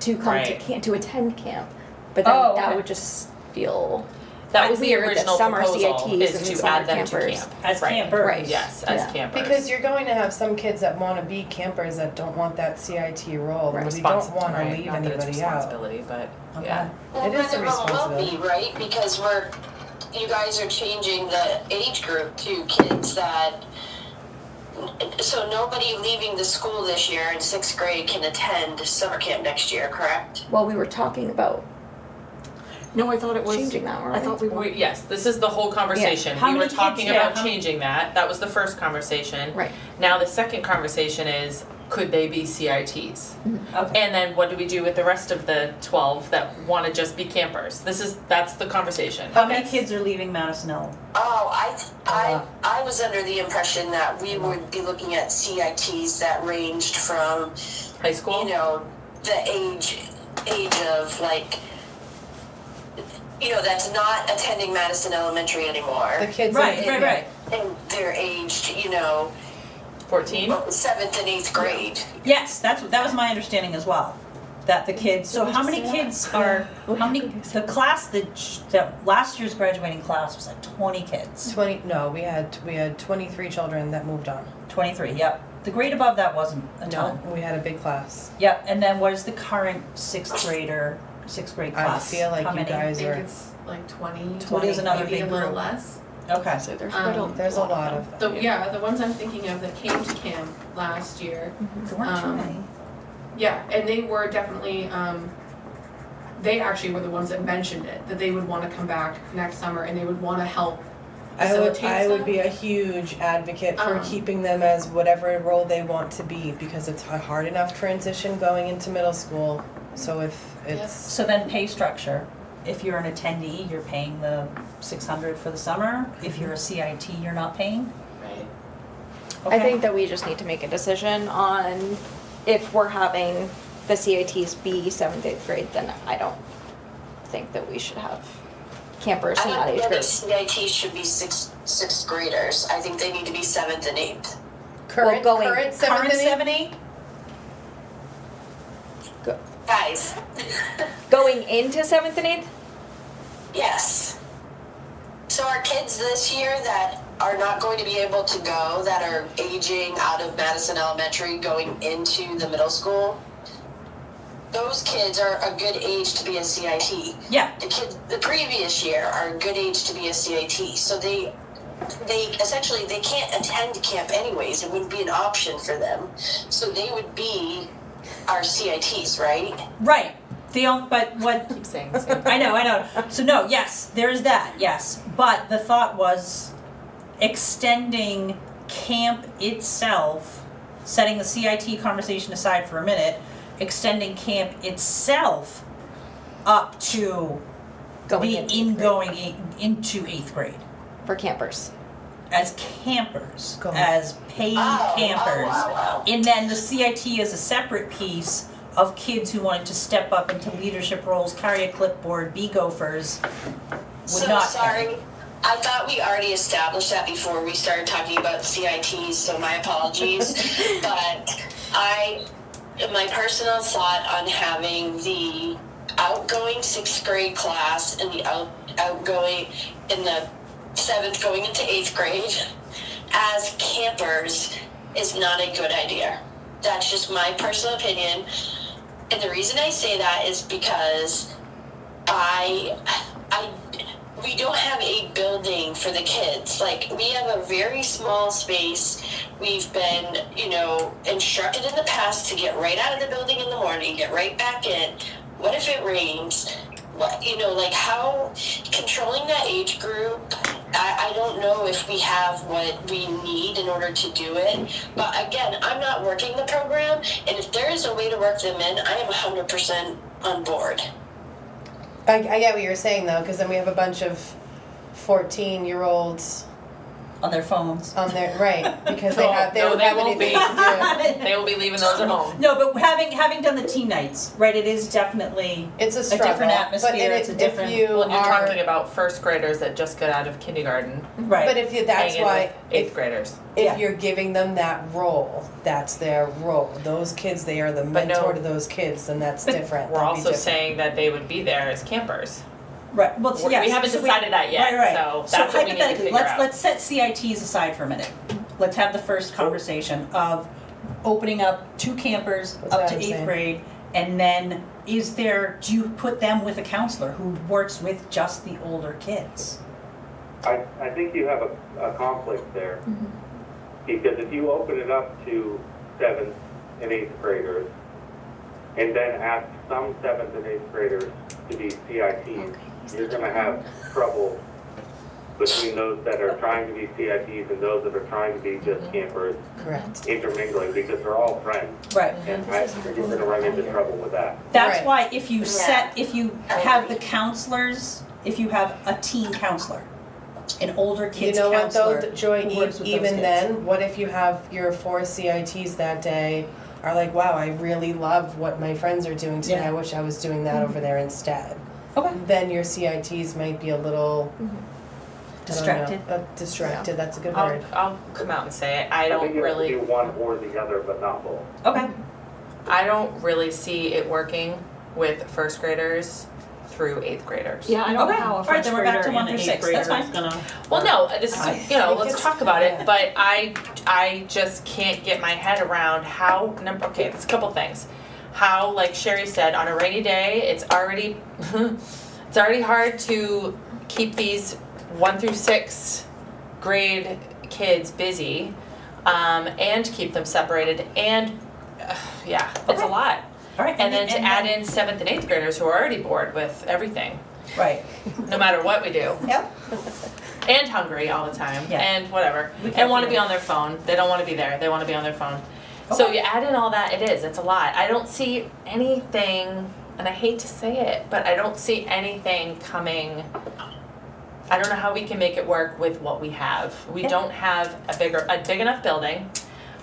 Speaker 2: to come
Speaker 3: Right.
Speaker 2: to attend camp, but then
Speaker 1: Oh,
Speaker 2: that
Speaker 1: okay.
Speaker 2: would just feel
Speaker 3: That was the
Speaker 2: weird that
Speaker 3: original
Speaker 2: summer
Speaker 3: proposal,
Speaker 2: CITs
Speaker 3: is
Speaker 2: and
Speaker 3: to
Speaker 2: summer
Speaker 3: add them
Speaker 2: campers.
Speaker 3: to camp.
Speaker 1: As
Speaker 3: Right.
Speaker 1: campers.
Speaker 2: Right.
Speaker 3: Yes, as
Speaker 2: Yeah.
Speaker 3: campers.
Speaker 7: Because you're going to have some kids that want to be campers that don't want that CIT role,
Speaker 2: Right.
Speaker 7: and we don't want to
Speaker 3: Right,
Speaker 7: leave
Speaker 3: not that it's
Speaker 7: anybody out.
Speaker 3: responsibility, but
Speaker 1: Okay.
Speaker 3: yeah.
Speaker 4: Well,
Speaker 7: It is a
Speaker 4: but will
Speaker 7: responsibility.
Speaker 4: be, right? Because you guys are changing the age group to kids that, so nobody leaving the school this year in 6th grade can attend summer camp next year, correct?
Speaker 2: well, we were talking about
Speaker 6: No, I thought it was.
Speaker 2: changing that, weren't
Speaker 6: I thought we were.
Speaker 3: Yes, this is the whole conversation.
Speaker 1: How
Speaker 3: We were
Speaker 1: many kids-
Speaker 3: talking
Speaker 1: yeah,
Speaker 3: about
Speaker 1: how many-
Speaker 3: changing that. That was the first conversation.
Speaker 2: Right.
Speaker 3: Now the second conversation is, could they be CITs?
Speaker 1: Okay.
Speaker 3: And then what do we do with the rest of the 12 that want to just be campers? That's the conversation.
Speaker 1: How many kids are leaving Madison Hill?
Speaker 4: Oh,
Speaker 7: lot.
Speaker 4: I was under the impression that we would be looking at CITs that ranged from,
Speaker 3: High school?
Speaker 4: you know, the age of like, you know, that's not attending Madison Elementary anymore.
Speaker 7: The kids
Speaker 1: Right,
Speaker 7: in,
Speaker 1: right, right.
Speaker 4: And they're aged, you know,
Speaker 3: 14?
Speaker 4: 7th and 8th grade.
Speaker 1: Yes, that was my understanding as well. That the kids, so how many kids are, how many, the class that last year's graduating class was like 20 kids.
Speaker 7: 20. No, we had 23 children that moved on.
Speaker 1: 23, yep. The grade above that wasn't a ton.
Speaker 7: No, we had a big class.
Speaker 1: Yep, and then what is the current 6th grade
Speaker 7: I
Speaker 1: class?
Speaker 7: feel like
Speaker 1: How
Speaker 7: you
Speaker 1: many?
Speaker 8: I
Speaker 7: guys
Speaker 8: think
Speaker 7: are.
Speaker 8: it's like 20,
Speaker 1: What is another
Speaker 8: maybe
Speaker 1: big
Speaker 8: a little
Speaker 1: group?
Speaker 8: less.
Speaker 1: Okay.
Speaker 2: so there's
Speaker 7: There's a lot of them.
Speaker 8: The ones I'm thinking of that came to camp last year,
Speaker 1: There weren't too
Speaker 8: Um,
Speaker 1: many.
Speaker 8: yeah, and they were definitely, they actually were the ones that mentioned it, that they would wanna come back next summer and they would wanna help facilitate
Speaker 7: I would
Speaker 8: stuff.
Speaker 7: be a huge advocate for
Speaker 8: Um,
Speaker 7: keeping them as whatever role they want to be because it's a hard enough transition going into middle school. So if it's
Speaker 1: So then pay structure. If you're an attendee, you're paying the 600 for the summer. If you're a CIT, you're not paying.
Speaker 8: Right.
Speaker 2: I
Speaker 1: Okay.
Speaker 2: think that we just need to make a decision on if we're having the CITs be 7th, 8th grade, then I don't think that we should have campers in that
Speaker 4: I
Speaker 2: age
Speaker 4: don't
Speaker 2: group.
Speaker 4: think CITs should be sixth graders. I think they need to be 7th and 8th.
Speaker 7: current
Speaker 2: going-
Speaker 7: current 7th
Speaker 1: Current
Speaker 7: and 8th?
Speaker 1: 7-8?
Speaker 4: Guys,
Speaker 2: Going into 7th and 8th?
Speaker 4: yes. So our kids this year that are not going to be able to go, that are aging out of Madison Elementary going into the middle school, those kids are a good age to be a CIT.
Speaker 1: Yeah.
Speaker 4: The kids the previous year are a good age to be a CIT. So they essentially they can't attend camp anyways. It wouldn't be an option for them. So they would be our CITs, right?
Speaker 1: Right. But what,
Speaker 3: Keep saying the same.
Speaker 1: I know. So no, yes, there is that, yes. But the thought was extending camp itself, setting the CIT conversation aside for a minute, extending camp itself up to
Speaker 2: Going
Speaker 1: the
Speaker 2: into 8th grade.
Speaker 1: into 8th grade.
Speaker 2: For campers.
Speaker 1: as campers,
Speaker 7: Go ahead.
Speaker 1: as paid
Speaker 4: Oh,
Speaker 1: campers.
Speaker 4: wow.
Speaker 1: And then the CIT is a separate piece of kids who wanted to step up into leadership roles, carry a clipboard, be gophers, would
Speaker 4: So
Speaker 1: not
Speaker 4: sorry,
Speaker 1: pay.
Speaker 4: I thought we already established that before we started talking about CITs, so my apologies. But my personal thought on having the outgoing 6th grade class and the outgoing in the 7th going into 8th grade as campers is not a good idea. That's just my personal opinion. And the reason I say that is because we don't have a building for the kids. Like, we have a very small space. We've been, instructed in the past to get right out of the building in the morning, get right back in. What if it rains? What, how controlling that age group, I don't know if we have what we need in order to do it. But again, I'm not working the program, and if there is a way to work them in, I am 100% on board.
Speaker 7: I get what you're saying though, because then we have a bunch of 14-year-olds
Speaker 1: On their phones.
Speaker 7: on their, right, because they
Speaker 3: No,
Speaker 7: don't
Speaker 3: they
Speaker 7: have
Speaker 3: won't
Speaker 7: anything
Speaker 3: be.
Speaker 7: to do.
Speaker 3: They will be leaving those at home.
Speaker 1: No, but having done the teen nights, right, it is definitely
Speaker 7: It's a
Speaker 1: a
Speaker 7: struggle.
Speaker 1: different
Speaker 7: but
Speaker 1: atmosphere,
Speaker 7: then
Speaker 1: it's a
Speaker 7: if
Speaker 1: different,
Speaker 7: you
Speaker 3: Well, you're
Speaker 7: are,
Speaker 3: talking about first graders that just got out of kindergarten,
Speaker 1: right.
Speaker 7: but if you, that's
Speaker 3: hanging
Speaker 7: why,
Speaker 3: with eighth
Speaker 7: if
Speaker 3: graders.
Speaker 1: Yeah.
Speaker 7: you're giving them that role, that's their role. Those kids, they are the
Speaker 3: But no-
Speaker 7: mentor to those kids, then that's
Speaker 1: But
Speaker 7: different.
Speaker 3: We're
Speaker 7: That'd be
Speaker 3: also
Speaker 7: different.
Speaker 3: saying that they would be there as campers.
Speaker 1: Right, well,
Speaker 3: We
Speaker 1: yes.
Speaker 3: haven't
Speaker 1: so
Speaker 3: decided that yet,
Speaker 1: right, right.
Speaker 3: so that's what we need to
Speaker 1: hypothetically,
Speaker 3: figure out.
Speaker 1: let's set CITs aside for a minute. Let's have the first conversation of opening up 2 campers
Speaker 7: That's
Speaker 1: up
Speaker 7: what
Speaker 1: to
Speaker 7: I'm
Speaker 1: 8th
Speaker 7: saying.
Speaker 1: grade, and then do you put them with a counselor who works with just the older kids?
Speaker 5: I think you have a conflict there. Because if you open it up to 7th and 8th graders, and then ask some 7th and 8th graders to be CITs, you're gonna have trouble between those that are trying to be CITs and those that are trying to be just campers
Speaker 7: Correct.
Speaker 5: intermingling, because they're all friends.
Speaker 1: Right.
Speaker 5: And you're gonna run into trouble with that.
Speaker 1: That's
Speaker 7: Right.
Speaker 1: why if you have the counselors, if you have a teen counselor, an older
Speaker 7: You
Speaker 1: kids
Speaker 7: know what though,
Speaker 1: counselor
Speaker 7: Joy,
Speaker 1: who works with those
Speaker 7: even
Speaker 1: kids.
Speaker 7: then, what if you have your 4 CITs that day are like, wow, I really love what my friends are doing today,
Speaker 1: Yeah.
Speaker 7: I wish I was doing that over there instead.
Speaker 1: Okay.
Speaker 7: Then your CITs might be a little I don't know,
Speaker 1: Distracted.
Speaker 7: Distracted, that's a good
Speaker 3: I'll,
Speaker 7: word.
Speaker 3: I'll come out and say it. I
Speaker 5: think
Speaker 3: don't
Speaker 5: you have to
Speaker 3: really,
Speaker 5: do one or the other, but not both.
Speaker 1: Okay.
Speaker 3: I don't really see it working with first graders through 8th graders.
Speaker 6: Yeah, I don't know
Speaker 1: Okay.
Speaker 6: how a
Speaker 1: All right,
Speaker 6: first
Speaker 1: then we're back
Speaker 6: grader
Speaker 1: to 1
Speaker 6: and an
Speaker 1: through 6.
Speaker 6: eighth grader
Speaker 1: That's
Speaker 6: is
Speaker 1: fine.
Speaker 6: gonna.
Speaker 3: Well, no, this
Speaker 7: I
Speaker 3: is,
Speaker 7: think
Speaker 3: let's
Speaker 7: it's-
Speaker 3: talk about
Speaker 7: yeah.
Speaker 3: it, but I just can't get my head around how, okay, there's a couple things. How, like Sherry said, on a rainy day, it's already hard to keep these 1 through 6 grade kids busy, and keep them separated, and, it's
Speaker 1: Okay.
Speaker 3: a lot.
Speaker 1: All right.
Speaker 3: And then to add in 7th and 8th graders who are already bored with everything,
Speaker 1: Right.
Speaker 3: no matter what we do.
Speaker 1: Yep.
Speaker 3: And hungry all the time,
Speaker 1: Yeah.
Speaker 3: and whatever,
Speaker 1: We can't
Speaker 3: and want to
Speaker 1: feel
Speaker 3: be
Speaker 1: it.
Speaker 3: on their phone. They don't want to be there. They want to be on their phone. So
Speaker 1: Okay.
Speaker 3: you add in all that. It's a lot. I don't see anything, and I hate to say it, but I don't see anything coming. I don't know how we can make it work with what we have. We
Speaker 1: Yeah.
Speaker 3: don't have a big enough building.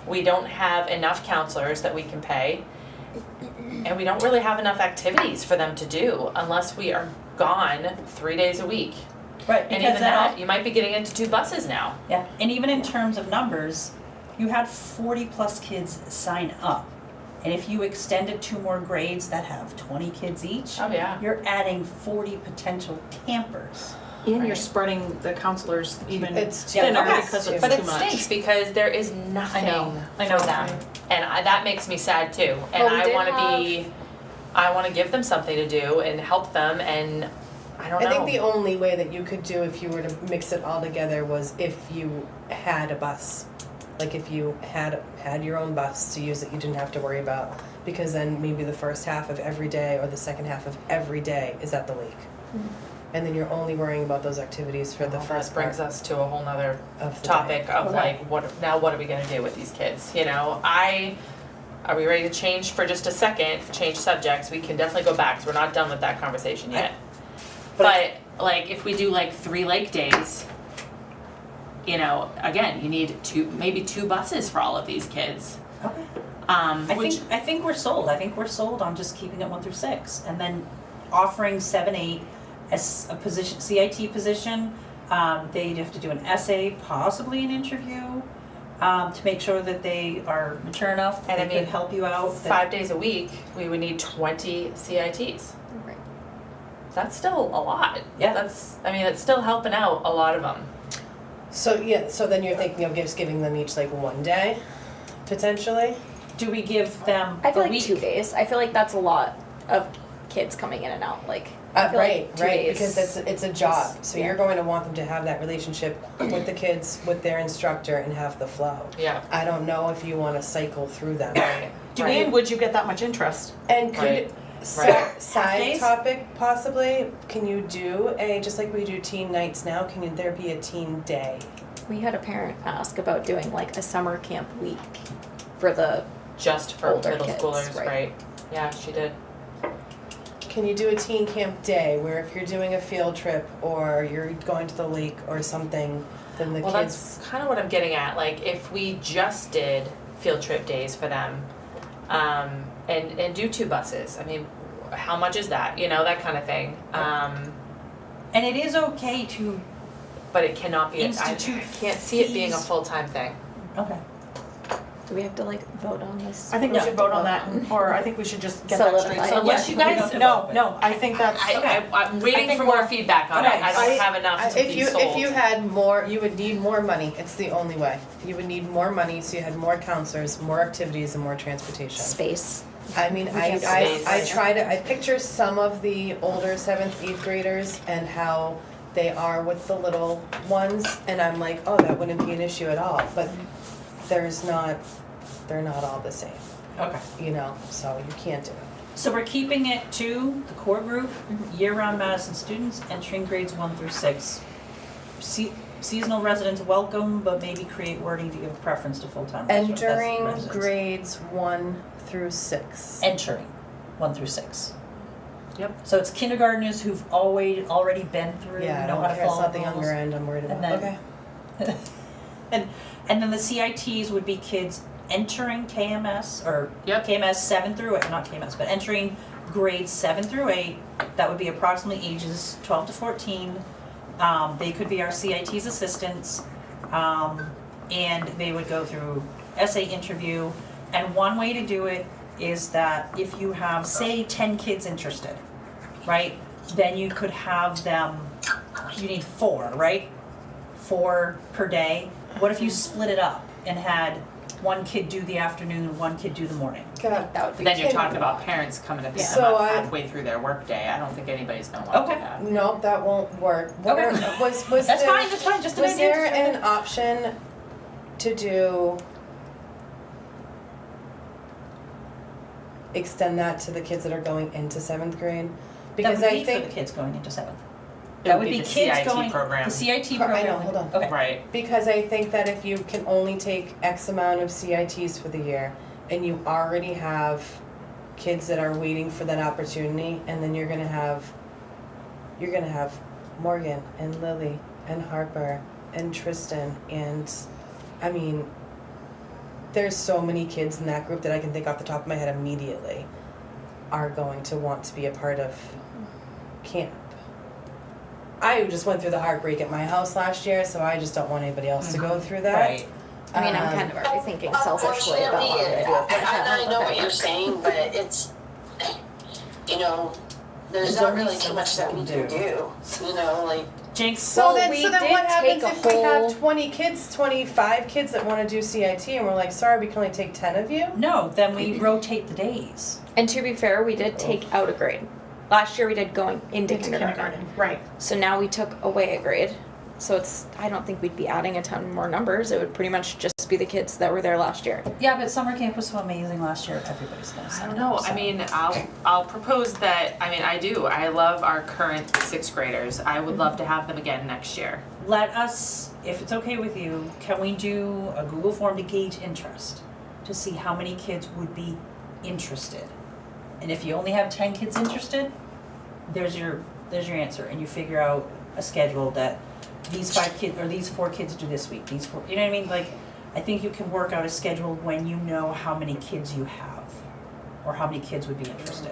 Speaker 3: We don't have enough counselors that we can pay. And we don't really have enough activities for them to do unless we are gone 3 days a week.
Speaker 1: Right.
Speaker 3: And
Speaker 1: Because
Speaker 3: even
Speaker 1: that
Speaker 3: that, you might be getting into 2 buses now.
Speaker 1: Yeah, and even in terms of numbers, you had 40 plus kids sign up. And if you extended 2 more grades that have 20 kids each,
Speaker 3: Oh, yeah.
Speaker 1: you're adding 40 potential campers.
Speaker 6: And you're
Speaker 3: Right.
Speaker 6: spreading the counselors even
Speaker 7: It's too
Speaker 6: thinner
Speaker 1: much.
Speaker 6: because it's
Speaker 3: But
Speaker 6: too
Speaker 3: it
Speaker 6: much.
Speaker 3: stinks because there is nothing
Speaker 6: I know.
Speaker 3: for them. And that makes me sad too. And
Speaker 2: Well, we
Speaker 3: I
Speaker 2: did
Speaker 3: wanna give them something to do and help them, and I don't know.
Speaker 7: I think the only way that you could do if you were to mix it all together was if you had a bus. Like if you had your own bus to use that you didn't have to worry about, because then maybe the first half of every day or the second half of every day is at the lake. And then you're only worrying about those activities for the
Speaker 3: Well,
Speaker 7: first
Speaker 3: that brings
Speaker 7: part
Speaker 3: us to a whole nother
Speaker 7: of the
Speaker 3: topic
Speaker 7: day.
Speaker 3: of
Speaker 1: Okay.
Speaker 3: like, what are we gonna do with these kids? Are we ready to change for just a second, change subjects? We can definitely go back, 'cause we're not done with that conversation yet. But like, if we do like 3 lake days, you know, again, you need maybe two buses for all of these kids.
Speaker 1: Okay.
Speaker 3: Which,
Speaker 1: I think we're sold. I think we're sold on just keeping it 1 through 6, and then offering 7, 8 as a position, CIT position. They'd have to do an essay, possibly an interview, to make sure that they are mature enough
Speaker 3: And
Speaker 1: that
Speaker 3: I
Speaker 1: they
Speaker 3: mean,
Speaker 1: could help you out.
Speaker 3: 5 days a week, we would need 20 CITs.
Speaker 2: Right.
Speaker 3: That's still a lot.
Speaker 1: Yeah.
Speaker 3: That's still helping out a lot of them.
Speaker 7: So, yeah, so then you're thinking of just giving them each like 1 day, potentially?
Speaker 1: Do we give them
Speaker 2: I feel
Speaker 1: a
Speaker 2: like
Speaker 1: week?
Speaker 2: 2 days. I feel like that's a lot of kids coming in and out. Like I feel
Speaker 7: Right,
Speaker 2: like 2
Speaker 7: right,
Speaker 2: days.
Speaker 7: because it's a job, so
Speaker 2: yeah.
Speaker 7: you're going to want them to have that relationship with the kids, with their instructor, and have the flow.
Speaker 3: Yeah.
Speaker 7: I don't know if you wanna cycle through them.
Speaker 6: And would you get that much interest?
Speaker 7: And could,
Speaker 3: Right.
Speaker 7: side
Speaker 1: days?
Speaker 7: topic possibly, can you do just like we do teen nights now, can there be a teen day?
Speaker 2: We had a parent ask about doing like a summer camp week for the
Speaker 3: Just for
Speaker 2: Older
Speaker 3: middle
Speaker 2: kids,
Speaker 3: schoolers,
Speaker 2: right.
Speaker 3: right? Yeah, she did.
Speaker 7: Can you do a teen camp day where if you're doing a field trip or you're going to the lake or something, then the
Speaker 3: Well,
Speaker 7: kids.
Speaker 3: that's kind of what I'm getting at. Like, if we just did field trip days for them, and do 2 buses, I mean, how much is that? You know, that kind of thing.
Speaker 1: And it is okay to,
Speaker 3: But it cannot be. I
Speaker 1: Institute
Speaker 3: can't see it being a
Speaker 1: fees.
Speaker 3: full-time thing.
Speaker 1: okay.
Speaker 2: do we have to like vote on this?
Speaker 6: I think we
Speaker 1: Yeah.
Speaker 6: should vote on that, or I think we should just get that straight.
Speaker 2: Solidify.
Speaker 6: So
Speaker 3: Unless you guys,
Speaker 6: No, I think that's,
Speaker 3: I'm
Speaker 1: I
Speaker 3: waiting
Speaker 1: think
Speaker 3: for more
Speaker 1: we're-
Speaker 3: feedback on it.
Speaker 1: okay,
Speaker 3: I don't have enough to
Speaker 7: If
Speaker 3: be
Speaker 7: you
Speaker 3: sold.
Speaker 7: if you had more, you would need more money. It's the only way. You would need more money, so you had more counselors, more activities, and more transportation.
Speaker 2: Space.
Speaker 7: I mean, I
Speaker 2: have space.
Speaker 7: I picture some of the older 7th, 8th graders and how they are with the little ones, and I'm like, oh, that wouldn't be an issue at all. But they're not all the same,
Speaker 1: Okay.
Speaker 7: you know. So you can't do it.
Speaker 1: So we're keeping it to the core group, year-round Madison students entering grades 1 through 6. Seasonal residents welcome, but maybe create wording to give preference to full-time residents. That's
Speaker 7: Entering
Speaker 1: residents.
Speaker 7: grades 1 through 6.
Speaker 1: Entering 1 through 6.
Speaker 3: Yep.
Speaker 1: So it's kindergartners who've already been through,
Speaker 7: Yeah, I
Speaker 1: know
Speaker 7: don't
Speaker 1: how to
Speaker 7: care. It's
Speaker 1: follow
Speaker 7: not the
Speaker 1: rules.
Speaker 7: younger end I'm worried about.
Speaker 1: And then-
Speaker 7: Okay.
Speaker 1: And then the CITs would be kids entering KMS or
Speaker 3: Yep.
Speaker 1: KMS 7 through 8, not KMS, but entering grades 7 through 8. That would be approximately ages 12 to 14. They could be our CITs assistants, and they would go through essay interview. And one way to do it is that if you have, say, 10 kids interested, right? Then you could have them, you need 4, right? 4 per day. What if you split it up and had one kid do the afternoon, one kid do the morning?
Speaker 7: God,
Speaker 2: That would
Speaker 3: But
Speaker 2: be
Speaker 3: then you're
Speaker 7: Kid-
Speaker 3: talking about parents coming to pick
Speaker 7: So
Speaker 3: them up
Speaker 7: I-
Speaker 3: halfway through their workday. I don't think anybody's gonna want to
Speaker 1: Okay.
Speaker 3: do that.
Speaker 7: No, that won't work.
Speaker 1: Okay.
Speaker 7: Was
Speaker 1: That's
Speaker 7: there,
Speaker 1: fine, just an
Speaker 7: was
Speaker 1: idea.
Speaker 7: there
Speaker 1: just trying
Speaker 7: an option to do extend that to the kids that are going into 7th grade? Because
Speaker 1: that would
Speaker 7: I
Speaker 1: be for the
Speaker 7: think
Speaker 1: kids going into 7th.
Speaker 3: It
Speaker 1: That
Speaker 3: would
Speaker 1: would be
Speaker 3: the
Speaker 1: kids
Speaker 3: CIT
Speaker 1: going,
Speaker 3: program.
Speaker 1: the CIT
Speaker 7: I
Speaker 1: program.
Speaker 7: know, hold on.
Speaker 1: Okay.
Speaker 3: Right.
Speaker 7: because I think that if you can only take X amount of CITs for the year and you already have kids that are waiting for that opportunity, and then you're gonna have Morgan and Lily and Harper and Tristan, and I mean, there's so many kids in that group that I can think off the top of my head immediately are going to want to be a part of camp. I just went through the heartbreak at my house last year, so I just don't want anybody else to go through that.
Speaker 1: Right.
Speaker 2: I mean, I'm kind of already thinking selfishly about what I'm gonna do with my
Speaker 4: and
Speaker 2: child.
Speaker 4: I know
Speaker 2: but
Speaker 4: what
Speaker 2: that
Speaker 4: you're
Speaker 2: works.
Speaker 4: saying, but it's, you know, there's
Speaker 1: There's
Speaker 4: not
Speaker 1: only
Speaker 4: really
Speaker 1: so
Speaker 4: too
Speaker 1: much
Speaker 4: much that
Speaker 1: we
Speaker 4: we
Speaker 1: can
Speaker 4: can do, you know, like,
Speaker 1: Jinx.
Speaker 7: So
Speaker 2: Well,
Speaker 7: then,
Speaker 2: we
Speaker 7: so then
Speaker 2: did
Speaker 7: what happens
Speaker 2: take a
Speaker 7: if we have
Speaker 2: whole-
Speaker 7: 20 kids, 25 kids that want to do CIT, and we're like, sorry, we can only take 10 of you?
Speaker 1: No, then we rotate the days.
Speaker 2: And to be fair, we did take out a grade. Last year we did going into kindergarten.
Speaker 6: right.
Speaker 2: So now we took away a grade. So it's, I don't think we'd be adding a ton more numbers. It would pretty much just be the kids that were there last year.
Speaker 1: Yeah, but summer camp was so amazing last year. Everybody's gonna
Speaker 3: I
Speaker 1: sign
Speaker 3: don't know.
Speaker 1: up, so.
Speaker 3: I mean, I'll propose that. I mean, I do. I love our current 6th graders. I would love to have them again next year.
Speaker 1: Let us, if it's okay with you, can we do a Google form to gauge interest? To see how many kids would be interested. And if you only have 10 kids interested, there's your answer, and you figure out a schedule that these 5 kids, or these 4 kids do this week, these 4, you know what I mean? Like, I think you can work out a schedule when you know how many kids you have, or how many kids would be interested.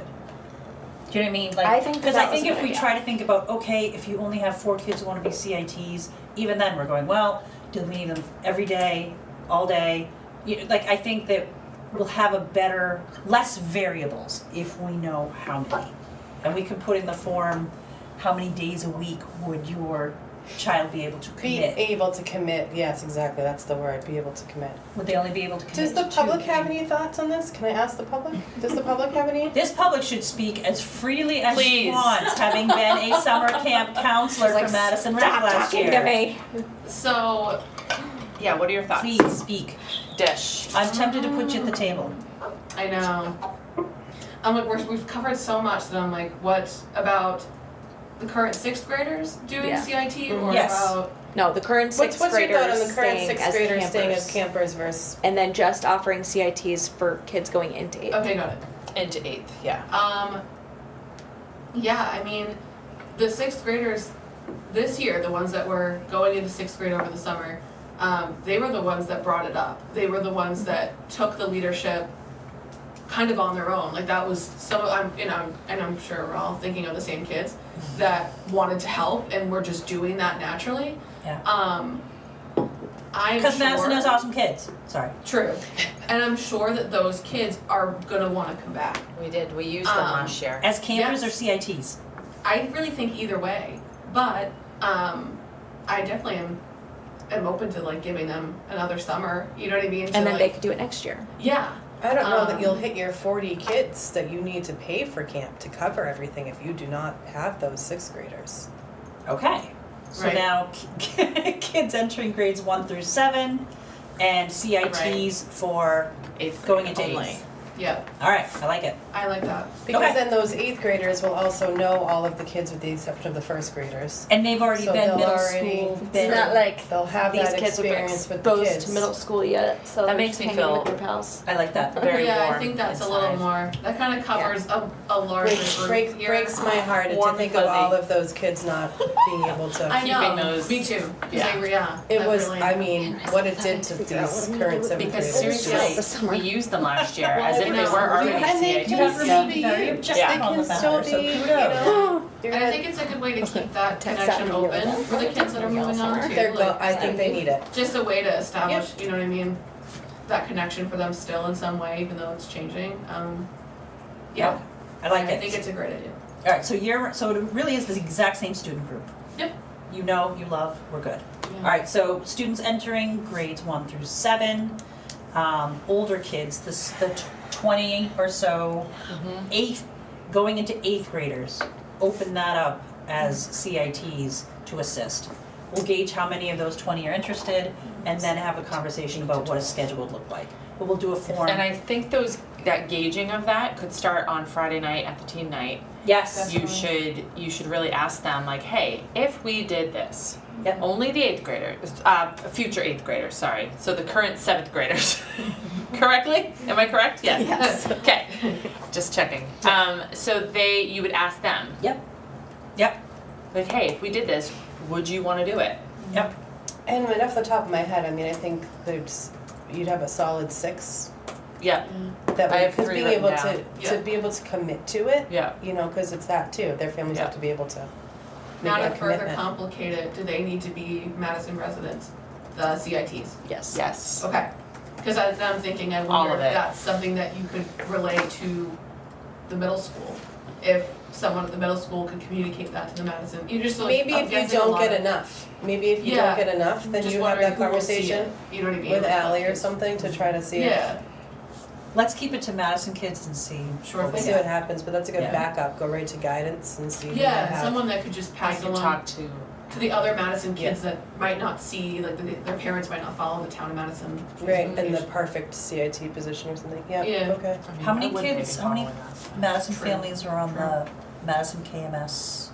Speaker 1: Do you know what I mean? Like,
Speaker 2: I think
Speaker 1: because
Speaker 2: that
Speaker 1: I
Speaker 2: was
Speaker 1: think
Speaker 2: a
Speaker 1: if
Speaker 2: good
Speaker 1: we
Speaker 2: idea.
Speaker 1: try to think about, okay, if you only have 4 kids who want to be CITs, even then we're going, well, do we need them every day, all day? Like, I think that we'll have a better, less variables if we know how many. And we can put in the form, how many days a week would your child be able to
Speaker 7: Be
Speaker 1: commit?
Speaker 7: able to commit, yes, exactly, that's the word, be able to commit.
Speaker 1: Would they only be able to commit
Speaker 7: Does the
Speaker 1: to 2,
Speaker 7: public
Speaker 1: 3?
Speaker 7: have any thoughts on this? Can I ask the public? Does the public have any?
Speaker 1: This public should speak as freely as she
Speaker 3: Please.
Speaker 1: wants, having been a summer camp counselor
Speaker 2: She's like,
Speaker 1: for Madison Rec
Speaker 2: Stop
Speaker 1: last
Speaker 2: talking
Speaker 1: year.
Speaker 2: to me.
Speaker 3: So, yeah, what are your thoughts?
Speaker 1: Please speak.
Speaker 3: Dish.
Speaker 1: I'm tempted to put you at the table.
Speaker 8: I know. I'm like, we've covered so much that I'm like, what about the current 6th graders doing
Speaker 2: Yeah.
Speaker 8: CIT or
Speaker 1: Yes.
Speaker 8: about,
Speaker 2: No, the current
Speaker 7: What's
Speaker 2: 6th
Speaker 7: your
Speaker 2: graders
Speaker 7: thought on the current
Speaker 2: staying
Speaker 7: 6th
Speaker 2: as
Speaker 7: graders staying
Speaker 2: campers.
Speaker 7: as campers versus?
Speaker 2: And then just offering CITs for kids going into 8th.
Speaker 8: okay, got it.
Speaker 3: Into 8th, yeah.
Speaker 8: Yeah, I mean, the 6th graders this year, the ones that were going into 6th grade over the summer, they were the ones that brought it up. They were the ones that took the leadership kind of on their own. Like that was some of, I'm sure we're all thinking of the same kids that wanted to help and were just doing that naturally.
Speaker 1: Yeah.
Speaker 8: I'm
Speaker 1: Because Madison
Speaker 8: sure-
Speaker 1: has awesome kids. Sorry.
Speaker 8: True. And I'm sure that those kids are gonna wanna come back.
Speaker 3: We did, we used them last year.
Speaker 1: As campers
Speaker 8: Yes.
Speaker 1: or CITs?
Speaker 8: I really think either way, but I definitely am open to like giving them another summer. You know what I mean? To,
Speaker 2: And then they
Speaker 8: like,
Speaker 2: could do it next year.
Speaker 8: yeah,
Speaker 7: I don't know that you'll
Speaker 8: Um,
Speaker 7: hit your 40 kids that you need to pay for camp to cover everything if you do not have those 6th graders.
Speaker 1: Okay. So
Speaker 8: Right.
Speaker 1: now kids entering grades 1 through 7 and CITs for
Speaker 3: 8th
Speaker 1: going into
Speaker 3: only.
Speaker 1: 8th.
Speaker 8: yeah,
Speaker 1: All right, I like it.
Speaker 8: I like that.
Speaker 7: Because
Speaker 1: Okay.
Speaker 7: then those 8th graders will also know all of the kids with the exception of the 1st graders.
Speaker 1: And they've already
Speaker 7: So
Speaker 1: been
Speaker 7: they'll
Speaker 1: middle
Speaker 7: already-
Speaker 1: school.
Speaker 7: It's
Speaker 1: been-
Speaker 2: not like
Speaker 7: They'll have
Speaker 2: these
Speaker 7: that
Speaker 2: kids would be
Speaker 7: experience with the
Speaker 2: exposed
Speaker 7: kids.
Speaker 2: to middle school yet, so
Speaker 3: That
Speaker 2: they're
Speaker 3: makes
Speaker 2: just
Speaker 3: me
Speaker 2: hanging
Speaker 3: feel-
Speaker 2: with their pals.
Speaker 1: I like that.
Speaker 3: Very
Speaker 8: yeah, I
Speaker 3: warm
Speaker 8: think that's a
Speaker 3: inside.
Speaker 8: little more. That kind of covers a larger group here.
Speaker 7: Breaks my heart to
Speaker 3: Warm
Speaker 7: think
Speaker 3: and
Speaker 7: of all
Speaker 3: fuzzy.
Speaker 7: of those kids not being able to.
Speaker 8: I know.
Speaker 3: keeping those-
Speaker 8: Me too. 'Cause
Speaker 3: yeah.
Speaker 8: they were, yeah.
Speaker 7: It
Speaker 8: that
Speaker 7: was,
Speaker 8: really-
Speaker 7: I mean, what it did to
Speaker 2: Figure out
Speaker 7: these
Speaker 2: what I'm gonna
Speaker 7: current
Speaker 2: do with
Speaker 7: 7th
Speaker 3: Because
Speaker 7: graders.
Speaker 3: seriously,
Speaker 2: the summer.
Speaker 3: we used them last year
Speaker 8: Well,
Speaker 3: as if
Speaker 8: I
Speaker 3: they
Speaker 8: know.
Speaker 3: were already
Speaker 7: And they
Speaker 3: CITs.
Speaker 7: can still be
Speaker 1: very
Speaker 7: you.
Speaker 1: objective
Speaker 7: They
Speaker 1: on
Speaker 7: can
Speaker 1: the
Speaker 7: still
Speaker 1: matter, so
Speaker 7: be, you
Speaker 1: kudos.
Speaker 7: know, you're
Speaker 8: And I
Speaker 7: gonna-
Speaker 8: think it's a good way to keep that
Speaker 2: Text
Speaker 8: connection
Speaker 2: out of here.
Speaker 8: open for the kids that are moving on too.
Speaker 7: they're go,
Speaker 8: like,
Speaker 7: I think they need it.
Speaker 8: just a way to establish, you know what I mean, that connection for them still in some way, even though it's changing. Yeah,
Speaker 1: I like
Speaker 8: I
Speaker 1: it.
Speaker 8: think it's a great idea.
Speaker 1: All right, so it really is the exact same student group.
Speaker 8: Yep.
Speaker 1: You know, you love, we're good.
Speaker 8: Yeah.
Speaker 1: All right, so students entering grades 1 through 7, older kids, the 20 or so, going into 8th graders, open that up as CITs to assist. We'll gauge how many of those 20 are interested and then have a conversation about what a schedule would look like. But we'll do a form.
Speaker 3: And I think that gauging of that could start on Friday night at the teen night.
Speaker 1: Yes.
Speaker 3: You should really ask them like, hey, if we did this,
Speaker 1: Yep.
Speaker 3: only the 8th graders, future 8th graders, sorry, so the current 7th graders, correctly? Am I correct? Yes.
Speaker 2: Yes.
Speaker 3: Okay, just checking. So you would ask them,
Speaker 1: Yep. Yep.
Speaker 3: like, hey, if we did this, would you want to do it?
Speaker 1: Yep.
Speaker 7: And off the top of my head, I mean, I think you'd have a solid 6
Speaker 3: Yeah,
Speaker 7: that
Speaker 3: I
Speaker 7: would,
Speaker 3: have
Speaker 7: because
Speaker 3: 3
Speaker 7: being
Speaker 3: written
Speaker 7: able
Speaker 3: down.
Speaker 7: to
Speaker 8: Yeah.
Speaker 7: be able to commit to it,
Speaker 3: yeah.
Speaker 7: you know, because it's that too. Their families
Speaker 3: Yeah.
Speaker 7: have to be able to make
Speaker 8: Now to
Speaker 7: that
Speaker 8: further
Speaker 7: commitment.
Speaker 8: complicate it, do they need to be Madison residents, the CITs?
Speaker 2: Yes.
Speaker 3: Yes.
Speaker 8: Okay, because I'm thinking, I
Speaker 3: All
Speaker 8: wonder
Speaker 3: of
Speaker 8: if
Speaker 3: it.
Speaker 8: that's something that you could relay to the middle school. If someone at the middle school could communicate that to the Madison, you just like,
Speaker 7: Maybe
Speaker 8: I'm
Speaker 7: if you
Speaker 8: guessing a
Speaker 7: don't
Speaker 8: lot
Speaker 7: get
Speaker 8: of-
Speaker 7: enough, maybe if you
Speaker 8: Yeah.
Speaker 7: don't get enough, then
Speaker 8: just
Speaker 7: you have
Speaker 8: wondering
Speaker 7: that
Speaker 8: who will see
Speaker 7: conversation
Speaker 8: it, you know what I mean?
Speaker 7: with
Speaker 8: Like,
Speaker 7: Ally or
Speaker 8: kids.
Speaker 7: something to try to see it.
Speaker 8: Yeah,
Speaker 1: Let's keep it to Madison kids and see.
Speaker 8: Sure
Speaker 1: what
Speaker 8: thing.
Speaker 1: we
Speaker 7: See
Speaker 1: get.
Speaker 7: what happens, but that's a good
Speaker 1: Yeah.
Speaker 7: backup. Go right to guidance and see who you
Speaker 8: yeah,
Speaker 7: have.
Speaker 8: someone that could just
Speaker 3: I
Speaker 8: pass it
Speaker 3: can
Speaker 8: along
Speaker 3: talk to,
Speaker 8: to the other Madison kids that might not see, like their parents might not follow the town of Madison.
Speaker 7: Right, in the
Speaker 8: communication.
Speaker 7: perfect CIT position or something. Yeah.
Speaker 8: Yeah.
Speaker 7: Okay.
Speaker 3: I mean,
Speaker 1: How many
Speaker 3: I wouldn't
Speaker 1: kids-
Speaker 3: maybe
Speaker 1: how many-
Speaker 3: follow that.
Speaker 1: Madison
Speaker 8: True.
Speaker 1: families are on
Speaker 8: True.
Speaker 1: the Madison KMS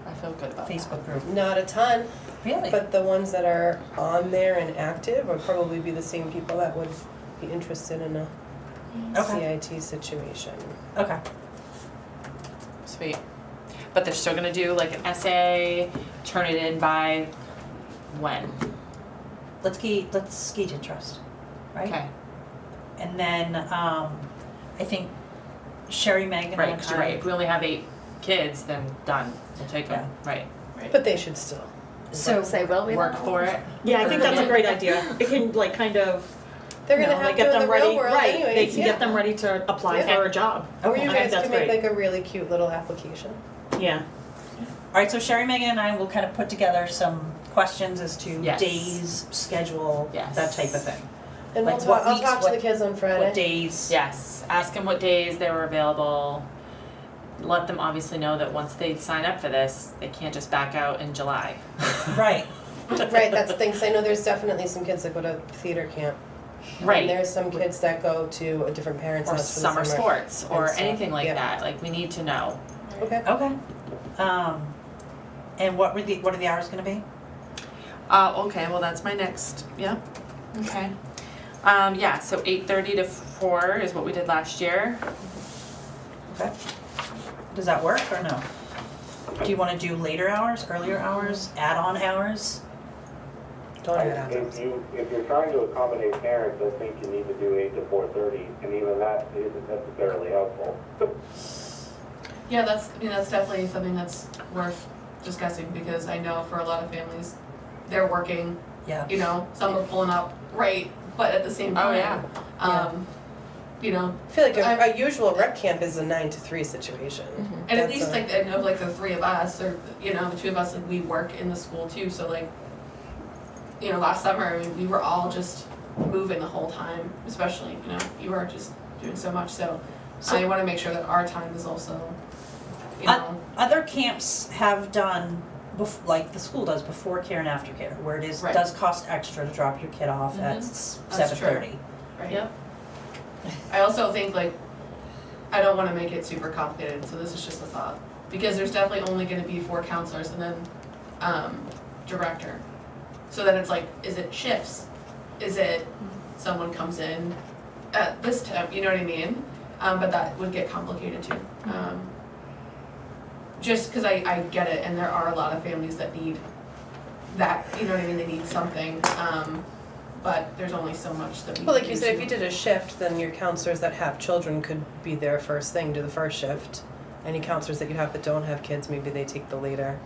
Speaker 3: I feel good about that.
Speaker 1: Facebook group.
Speaker 7: Not a ton,
Speaker 1: Really?
Speaker 7: but the ones that are on there and active would probably be the same people that would be interested in a
Speaker 1: Okay.
Speaker 7: CIT situation.
Speaker 1: Okay.
Speaker 3: Sweet. but they're still gonna do like an essay, turn it in by when?
Speaker 1: Let's gauge interest, right?
Speaker 3: Okay,
Speaker 1: And then, I think Sherry, Megan,
Speaker 3: right,
Speaker 1: and
Speaker 3: 'cause you're right, if we only have 8 kids, then done, we'll take them, right.
Speaker 7: But they should still.
Speaker 1: So,
Speaker 2: Say, will we
Speaker 3: Work
Speaker 2: though?
Speaker 3: for it.
Speaker 6: Yeah, I think that's a great idea. It can like kind of,
Speaker 7: They're
Speaker 6: you
Speaker 7: gonna
Speaker 6: know,
Speaker 7: have
Speaker 6: like
Speaker 7: to
Speaker 6: get
Speaker 7: in
Speaker 6: them
Speaker 7: the
Speaker 6: ready,
Speaker 7: real world
Speaker 6: right,
Speaker 7: anyways,
Speaker 6: they can
Speaker 7: yeah.
Speaker 6: get them ready to apply
Speaker 7: Yeah.
Speaker 6: for a job.
Speaker 7: Or
Speaker 1: Okay.
Speaker 7: you
Speaker 6: I
Speaker 7: guys
Speaker 6: think that's
Speaker 7: can make
Speaker 6: great.
Speaker 7: like a really cute little application.
Speaker 6: Yeah.
Speaker 1: alright, so Sherry, Megan, and I will kind of put together some questions as to
Speaker 3: Yes.
Speaker 1: days, schedule,
Speaker 3: Yes.
Speaker 1: that type of thing.
Speaker 7: And
Speaker 1: Like
Speaker 7: we'll
Speaker 1: what
Speaker 7: talk, I'll
Speaker 1: weeks,
Speaker 7: talk to
Speaker 1: what-
Speaker 7: the kids on Friday.
Speaker 1: What days?
Speaker 3: Yes, ask them what days they were available. Let them obviously know that once they sign up for this, they can't just back out in July.
Speaker 1: Right.
Speaker 7: Right, that's the thing, 'cause I know there's definitely some kids that go to theater camp.
Speaker 3: Right.
Speaker 7: And there's some kids that go to a different parent's
Speaker 3: Or
Speaker 7: house for
Speaker 3: summer
Speaker 7: the summer.
Speaker 3: sports or
Speaker 7: and stuff,
Speaker 3: anything like
Speaker 7: yeah.
Speaker 3: that, like we need to know.
Speaker 7: Okay.
Speaker 1: Okay. And what are the hours gonna be?
Speaker 3: Okay, well, that's my next, yeah, okay. Yeah, so 8:30 to 4 is what we did last year.
Speaker 1: Okay. Does that work or no? Do you wanna do later hours, earlier hours, add-on hours?
Speaker 7: Don't add on.
Speaker 5: If you're trying to accommodate parents, I think you need to do 8 to 4:30, and even that isn't necessarily helpful.
Speaker 8: Yeah, that's definitely something that's worth discussing, because I know for a lot of families, they're working,
Speaker 1: Yeah.
Speaker 8: you know, some are pulling up, right, but at the same
Speaker 3: Oh,
Speaker 8: time,
Speaker 3: yeah.
Speaker 8: you know,
Speaker 7: I feel like
Speaker 8: I-
Speaker 7: a usual rec camp is a 9 to 3 situation.
Speaker 8: and at
Speaker 7: That's
Speaker 8: least
Speaker 7: a-
Speaker 8: like, I know like the 3 of us, or, you know, the 2 of us, like, we work in the school too, so like, you know, last summer, I mean, we were all just moving the whole time, especially, you know, you are just doing so much, so I wanna make sure that our time is also, you know.
Speaker 1: Other camps have done, like the school does, before care and after care, where it is,
Speaker 8: Right.
Speaker 1: does cost extra to drop your kid off at
Speaker 8: That's
Speaker 1: 7:30.
Speaker 8: Right.
Speaker 3: Yep.
Speaker 8: I also think like, I don't wanna make it super complicated, so this is just a thought. Because there's definitely only gonna be 4 counselors and then, director. So then it's like, is it shifts? Is it someone comes in at this time, you know what I mean? But that would get complicated too. Just cause I get it, and there are a lot of families that need that, you know what I mean, they need something, but there's only so much that we
Speaker 7: Well, like
Speaker 8: can
Speaker 7: you
Speaker 8: do
Speaker 7: said, if
Speaker 8: to-
Speaker 7: you did a shift, then your counselors that have children could be there first thing, do the first shift. Any counselors that you have that don't have kids, maybe they take the later.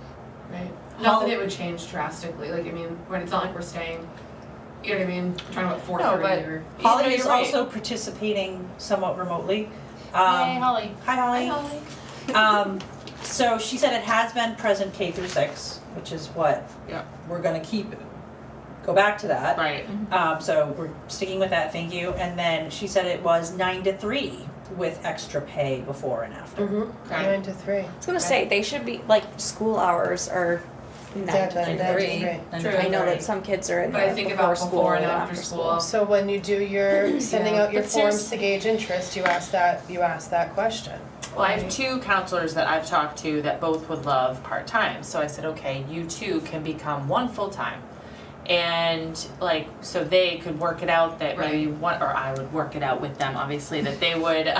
Speaker 8: Right. Not that it would change drastically, like, I mean, when it's not like we're staying, you know what I mean, trying to 4:30
Speaker 3: but-
Speaker 8: or.
Speaker 1: Holly
Speaker 3: You're
Speaker 1: is
Speaker 3: right.
Speaker 1: also participating somewhat remotely.
Speaker 3: Hey, Holly.
Speaker 1: Hi, Holly. So she said it has been present K through 6, which is what
Speaker 3: Yeah.
Speaker 1: we're gonna keep, go back to that.
Speaker 3: Right.
Speaker 1: So we're sticking with that, thank you. And then she said it was 9 to 3 with extra pay before and after.
Speaker 3: Okay.
Speaker 7: 9 to 3.
Speaker 2: I was gonna say, they should be, like, school hours are 9 to 3.
Speaker 1: And
Speaker 8: True.
Speaker 2: I know
Speaker 1: right.
Speaker 2: that some kids are in
Speaker 8: But I
Speaker 2: there
Speaker 8: think
Speaker 2: before
Speaker 8: about
Speaker 2: school
Speaker 8: before and
Speaker 2: or
Speaker 8: after school.
Speaker 7: So when you do your, sending
Speaker 2: Yeah.
Speaker 7: out your
Speaker 3: But
Speaker 7: forms
Speaker 3: seriously-
Speaker 7: to gauge interest, you ask that question.
Speaker 3: Well, I have 2 counselors that I've talked to that both would love part-time, so I said, okay, you 2 can become 1 full-time. And like, so they could work it out that maybe one, or I would work it out with them, obviously, that they would,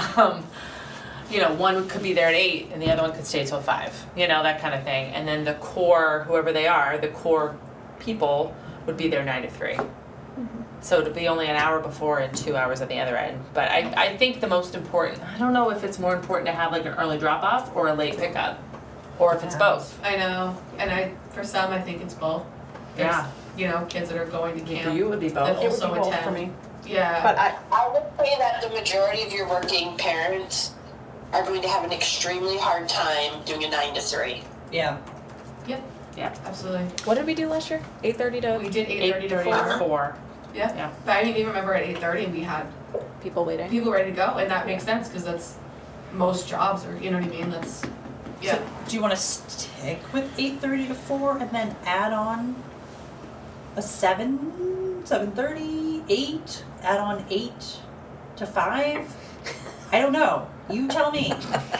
Speaker 3: you know, one could be there at 8 and the other one could stay till 5, you know, that kind of thing. And then the core, whoever they are, the core people would be there 9 to 3. So it'd be only an hour before and 2 hours at the other end. But I think the most important, I don't know if it's more important to have like an early drop off or a late pickup, or if it's both.
Speaker 8: I know, and for some, I think it's both. There's,
Speaker 3: Yeah.
Speaker 8: you know, kids that are going to camp.
Speaker 3: For you, it would be
Speaker 8: that
Speaker 3: both.
Speaker 8: also attend. Yeah.
Speaker 6: But
Speaker 4: I would say that the majority of your working parents are going to have an extremely hard time doing a 9 to 3.
Speaker 1: Yeah.
Speaker 8: Absolutely.
Speaker 2: What did we do last year? 8:30 to
Speaker 8: We did 8:30 to
Speaker 3: 8:30
Speaker 8: 4.
Speaker 3: to 4.
Speaker 8: Yeah.
Speaker 3: Yeah.
Speaker 8: But I mean, even remember at 8:30 we had
Speaker 2: people waiting.
Speaker 8: people ready to go, and that makes sense because that's most jobs, or you know what I mean. That's yeah.
Speaker 1: So do you wanna stick with 8:30 to 4 and then add on a 7:30, 8, add on 8 to 5? I don't know. You tell me.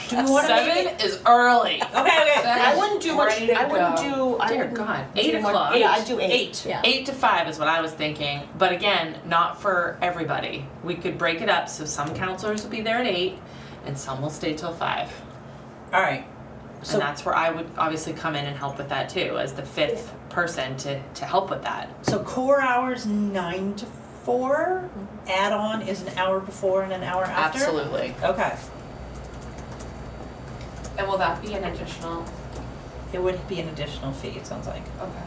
Speaker 1: Do we wanna make
Speaker 3: 7
Speaker 1: it?
Speaker 3: is early.
Speaker 1: Okay.
Speaker 6: I wouldn't do much,
Speaker 8: Ready to
Speaker 6: I wouldn't
Speaker 8: go.
Speaker 6: do, I
Speaker 3: Dear
Speaker 6: wouldn't
Speaker 3: God,
Speaker 6: do
Speaker 3: 8
Speaker 6: much-
Speaker 3: o'clock.
Speaker 6: Yeah, I'd do 8.
Speaker 1: 8.
Speaker 6: Yeah.
Speaker 3: 8 to 5 is what I was thinking, but again, not for everybody. We could break it up, so some counselors will be there at 8 and some will stay till 5.
Speaker 1: Alright. So-
Speaker 3: And that's where I would obviously come in and help with that too, as the fifth person to help with that.
Speaker 1: So core hours 9 to 4, add-on is an hour before and an hour after?
Speaker 3: Absolutely.
Speaker 1: Okay,
Speaker 8: And will that be an additional?
Speaker 1: it would be an additional fee, it sounds like.
Speaker 8: Okay.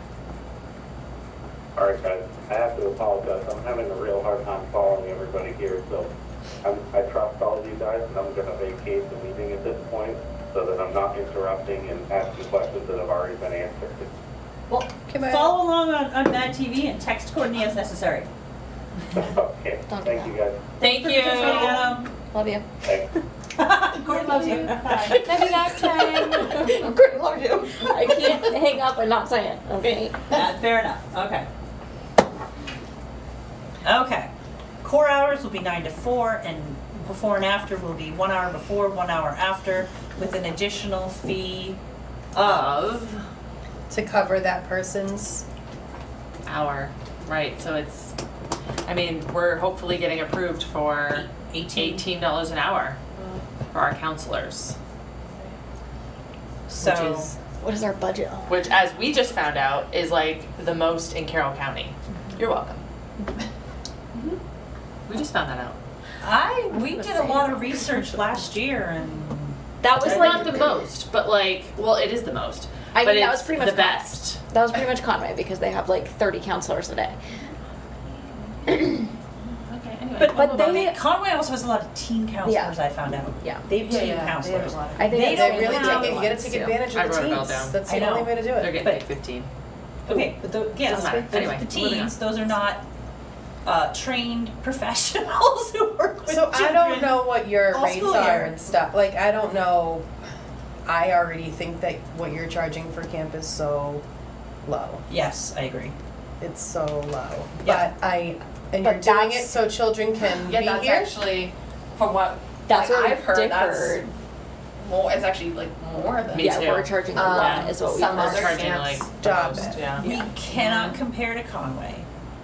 Speaker 5: All right, guys, I have to apologize. I'm having a real hard time following everybody here, so I trust all of you guys, and I'm gonna vacate the meeting at this point so that I'm not interrupting and asking questions that have already been answered.
Speaker 1: Well,
Speaker 7: Okay, bye.
Speaker 1: follow along on Mad TV and text Courtney as necessary.
Speaker 5: Okay,
Speaker 2: Don't do
Speaker 5: thank you guys.
Speaker 3: Thank you.
Speaker 2: Love you.
Speaker 5: Thanks.
Speaker 1: Courtney loves you.
Speaker 2: Maybe nap time.
Speaker 6: Courtney loves you.
Speaker 2: I can't hang up and not say it, okay?
Speaker 1: Fair enough, okay. Okay, core hours will be 9 to 4, and before and after will be 1 hour before, 1 hour after, with an additional fee of,
Speaker 7: To cover that person's,
Speaker 3: Hour, right, so it's, I mean, we're hopefully getting approved for $18 an hour for our counselors,
Speaker 1: so.
Speaker 3: which is,
Speaker 2: What is our budget on?
Speaker 3: which as we just found out, is like the most in Carroll County. You're welcome. We just found that out.
Speaker 1: We did a lot of research last year and.
Speaker 2: That was
Speaker 3: It's
Speaker 2: like,
Speaker 3: not the most, but like, well, it is the most.
Speaker 2: I
Speaker 3: but
Speaker 2: mean, that
Speaker 3: it's
Speaker 2: was pretty much
Speaker 3: the best.
Speaker 2: that was pretty much Conway because they have like 30 counselors a day.
Speaker 3: Okay, anyway.
Speaker 2: But they,
Speaker 1: Conway also has a lot of teen counselors, I found out.
Speaker 2: yeah,
Speaker 1: They have teen
Speaker 3: Yeah, yeah,
Speaker 1: counselors.
Speaker 2: I think
Speaker 1: They
Speaker 2: it's
Speaker 1: don't
Speaker 7: they really
Speaker 1: have-
Speaker 7: take advantage
Speaker 3: I
Speaker 7: of the
Speaker 3: wrote it all
Speaker 7: teens.
Speaker 3: down.
Speaker 7: That's
Speaker 1: I
Speaker 7: the only
Speaker 1: know.
Speaker 7: way to do
Speaker 3: They're
Speaker 7: it.
Speaker 3: getting
Speaker 1: But-
Speaker 3: paid 15.
Speaker 1: Okay, but yeah,
Speaker 3: Doesn't matter.
Speaker 1: those
Speaker 3: Anyway,
Speaker 1: the
Speaker 3: moving
Speaker 1: teens, those are not trained professionals who work with
Speaker 7: So
Speaker 1: children.
Speaker 7: I don't know what your
Speaker 1: all
Speaker 7: rates
Speaker 1: school
Speaker 7: are
Speaker 1: year.
Speaker 7: and stuff, like, I don't know, I already think that what you're charging for camp is so low.
Speaker 1: Yes, I agree.
Speaker 7: It's so low.
Speaker 1: Yeah.
Speaker 7: But and
Speaker 2: But
Speaker 7: you're doing
Speaker 2: that's-
Speaker 7: it so children can
Speaker 8: Yeah,
Speaker 7: be
Speaker 8: that's
Speaker 7: here?
Speaker 8: actually, from what
Speaker 2: that's
Speaker 8: like,
Speaker 2: what
Speaker 8: I've heard,
Speaker 2: Dick
Speaker 8: that's
Speaker 2: heard.
Speaker 8: more, it's actually like more than.
Speaker 3: Me
Speaker 2: Yeah,
Speaker 3: too.
Speaker 2: we're charging a lot,
Speaker 8: Um,
Speaker 2: is what we
Speaker 8: some
Speaker 2: heard.
Speaker 8: other
Speaker 3: Charging
Speaker 8: camps
Speaker 3: like the
Speaker 7: drop
Speaker 3: most,
Speaker 7: it.
Speaker 3: yeah.
Speaker 1: We cannot compare to Conway.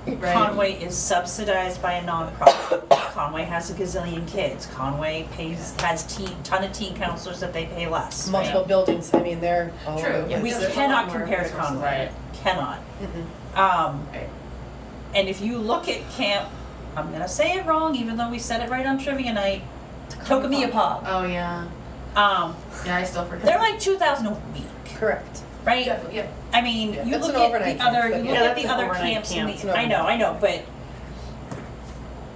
Speaker 8: Right.
Speaker 1: Conway is subsidized by a nonprofit. Conway has a gazillion kids. Conway has ton of teen counselors that they pay less. right?
Speaker 7: Multiple buildings, I mean, they're all
Speaker 8: True,
Speaker 7: over the
Speaker 8: yeah,
Speaker 1: We
Speaker 7: place.
Speaker 8: there's a
Speaker 1: cannot
Speaker 8: lot more
Speaker 1: compare to
Speaker 8: resources.
Speaker 1: Conway. Cannot.
Speaker 7: Mm-mm.
Speaker 8: Right.
Speaker 1: And if you look at camp, I'm gonna say it wrong, even though we said it right on trivia night, Tokamiapog.
Speaker 8: Oh, yeah. Yeah, I still forget.
Speaker 1: They're like 2,000 a week,
Speaker 7: Correct.
Speaker 1: right?
Speaker 8: Definitely, yeah.
Speaker 1: I mean,
Speaker 7: Yeah,
Speaker 1: you
Speaker 7: that's
Speaker 1: look
Speaker 7: an
Speaker 1: at
Speaker 7: overnight
Speaker 1: the
Speaker 7: camp,
Speaker 1: other,
Speaker 7: but
Speaker 1: you
Speaker 7: yeah,
Speaker 1: look at
Speaker 6: that's
Speaker 1: the
Speaker 6: an
Speaker 1: other
Speaker 6: overnight
Speaker 1: camps in
Speaker 6: camp.
Speaker 7: It's an
Speaker 1: the, I know, but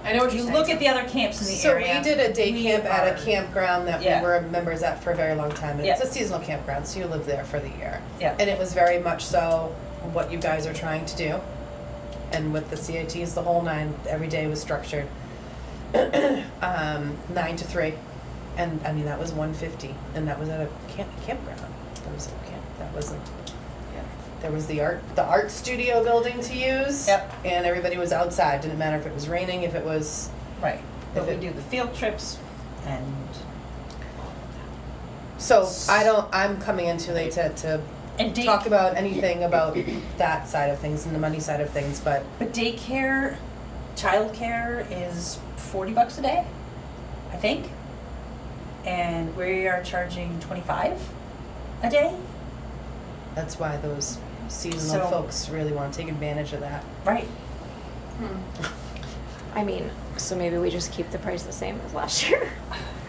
Speaker 8: I know what
Speaker 1: you
Speaker 8: you're
Speaker 1: look
Speaker 8: saying.
Speaker 1: at the other camps in the
Speaker 7: So
Speaker 1: area.
Speaker 7: we did a day
Speaker 1: we
Speaker 7: camp at
Speaker 1: are-
Speaker 7: a campground that
Speaker 1: Yeah.
Speaker 7: we were members at for a very long time, and
Speaker 1: Yeah.
Speaker 7: it's a seasonal campground, so you live there for the year.
Speaker 1: Yeah.
Speaker 7: And it was very much so what you guys are trying to do. And with the CITs, the whole nine, every day was structured. 9 to 3. And I mean, that was 150, and that was at a campground. That was a camp, that wasn't, there was the art studio building to use.
Speaker 1: Yep.
Speaker 7: And everybody was outside, didn't matter if it was raining, if it was,
Speaker 1: Right, but
Speaker 7: If
Speaker 1: we
Speaker 7: it-
Speaker 1: do the field trips and,
Speaker 7: so I'm coming in too late to
Speaker 1: and
Speaker 7: talk about anything about that side of things and the money side of things, but
Speaker 1: but daycare, childcare is $40 a day, I think. And we are charging 25 a day,
Speaker 7: that's why those seasonal
Speaker 1: So-
Speaker 7: folks really want to take advantage of that.
Speaker 1: right?
Speaker 2: I mean, so maybe we just keep the price the same as last year.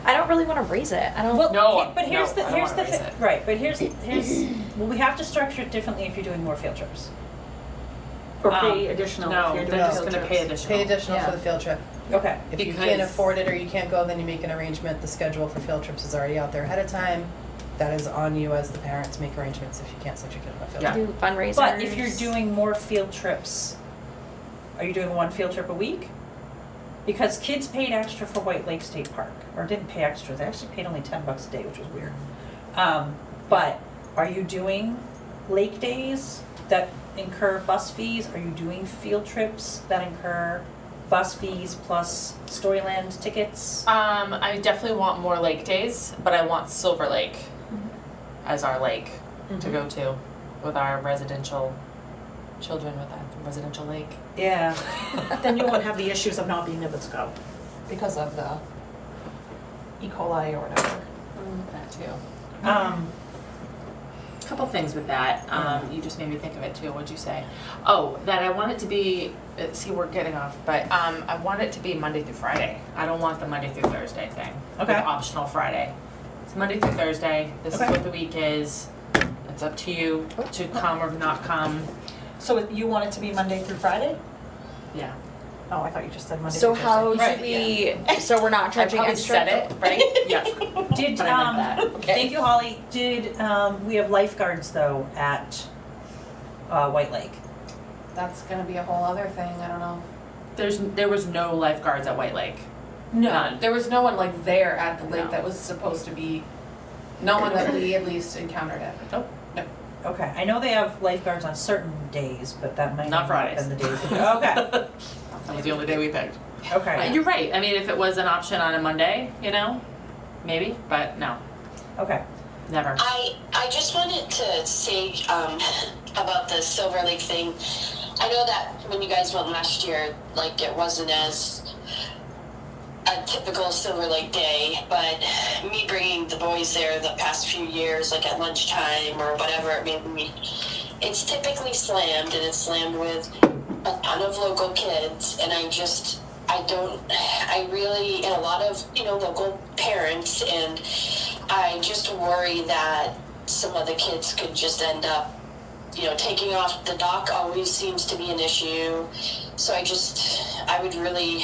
Speaker 2: I don't really want to raise it. I don't.
Speaker 1: Well,
Speaker 3: No,
Speaker 1: but here's
Speaker 3: no,
Speaker 1: the
Speaker 3: I don't
Speaker 1: here's
Speaker 3: wanna
Speaker 1: the
Speaker 3: raise
Speaker 1: thi-
Speaker 3: it.
Speaker 1: right, but here's well, we have to structure it differently if you're doing more field trips.
Speaker 6: Or pay additional
Speaker 3: No,
Speaker 6: if you're
Speaker 3: they're
Speaker 6: doing
Speaker 3: just
Speaker 6: field
Speaker 3: gonna
Speaker 6: trips.
Speaker 3: pay additional.
Speaker 7: Pay additional for
Speaker 8: Yeah.
Speaker 7: the field trip.
Speaker 1: Okay.
Speaker 7: If you can't
Speaker 3: Because-
Speaker 7: afford it or you can't go, then you make an arrangement. The schedule for field trips is already out there ahead of time. That is on you as the parent to make arrangements if you can't send your kid on a field
Speaker 3: Yeah.
Speaker 7: trip.
Speaker 2: Do fundraisers.
Speaker 1: But if you're doing more field trips, are you doing one field trip a week? Because kids paid extra for White Lake State Park, or didn't pay extra, they actually paid only $10 a day, which was weird. But are you doing lake days that incur bus fees? Are you doing field trips that incur bus fees plus Storyland tickets?
Speaker 3: I definitely want more lake days, but I want Silver Lake as our lake to go to with our residential children with that residential lake.
Speaker 1: Yeah.
Speaker 6: Then you won't have the issues of not being able to go because of the E. coli or whatever.
Speaker 3: That too. couple things with that. You just made me think of it too. What'd you say? Oh, that I want it to be, see, we're getting off, but I want it to be Monday through Friday. I don't want the Monday through Thursday thing.
Speaker 1: Okay.
Speaker 3: With optional Friday. It's Monday through Thursday. This is
Speaker 1: Okay.
Speaker 3: what the week is. It's up to you to come or not come.
Speaker 6: So you want it to be Monday through Friday?
Speaker 3: Yeah.
Speaker 6: Oh, I thought you just said Monday
Speaker 2: So
Speaker 6: through
Speaker 2: how
Speaker 6: Thursday.
Speaker 2: should we, so we're not
Speaker 3: I
Speaker 2: charging
Speaker 3: probably
Speaker 2: extra?
Speaker 3: said it, right? Yeah.
Speaker 1: Did,
Speaker 3: But I meant that.
Speaker 1: thank you, Holly. Did, we have lifeguards though at, White Lake?
Speaker 8: That's gonna be a whole other thing, I don't know.
Speaker 3: There was no lifeguards at White Lake.
Speaker 8: No,
Speaker 3: None.
Speaker 8: there was no one like there at the lake
Speaker 3: No.
Speaker 8: that was supposed to be, no one that we at least encountered it.
Speaker 3: Nope.
Speaker 1: Okay, I know they have lifeguards on certain days, but that might
Speaker 3: Not
Speaker 1: not
Speaker 3: Fridays.
Speaker 1: have been the days. Okay,
Speaker 3: That was the only day we picked.
Speaker 1: okay,
Speaker 3: You're right. I mean, if it was an option on a Monday, you know, maybe, but no,
Speaker 1: okay.
Speaker 3: never.
Speaker 4: I just wanted to say about the Silver Lake thing. I know that when you guys went last year, like it wasn't as a typical Silver Lake day, but me bringing the boys there the past few years, like at lunchtime or whatever it may be, it's typically slammed, and it's slammed with a ton of local kids, and I really, and a lot of, local parents, and I just worry that some of the kids could just end up, taking off the dock always seems to be an issue. So I would really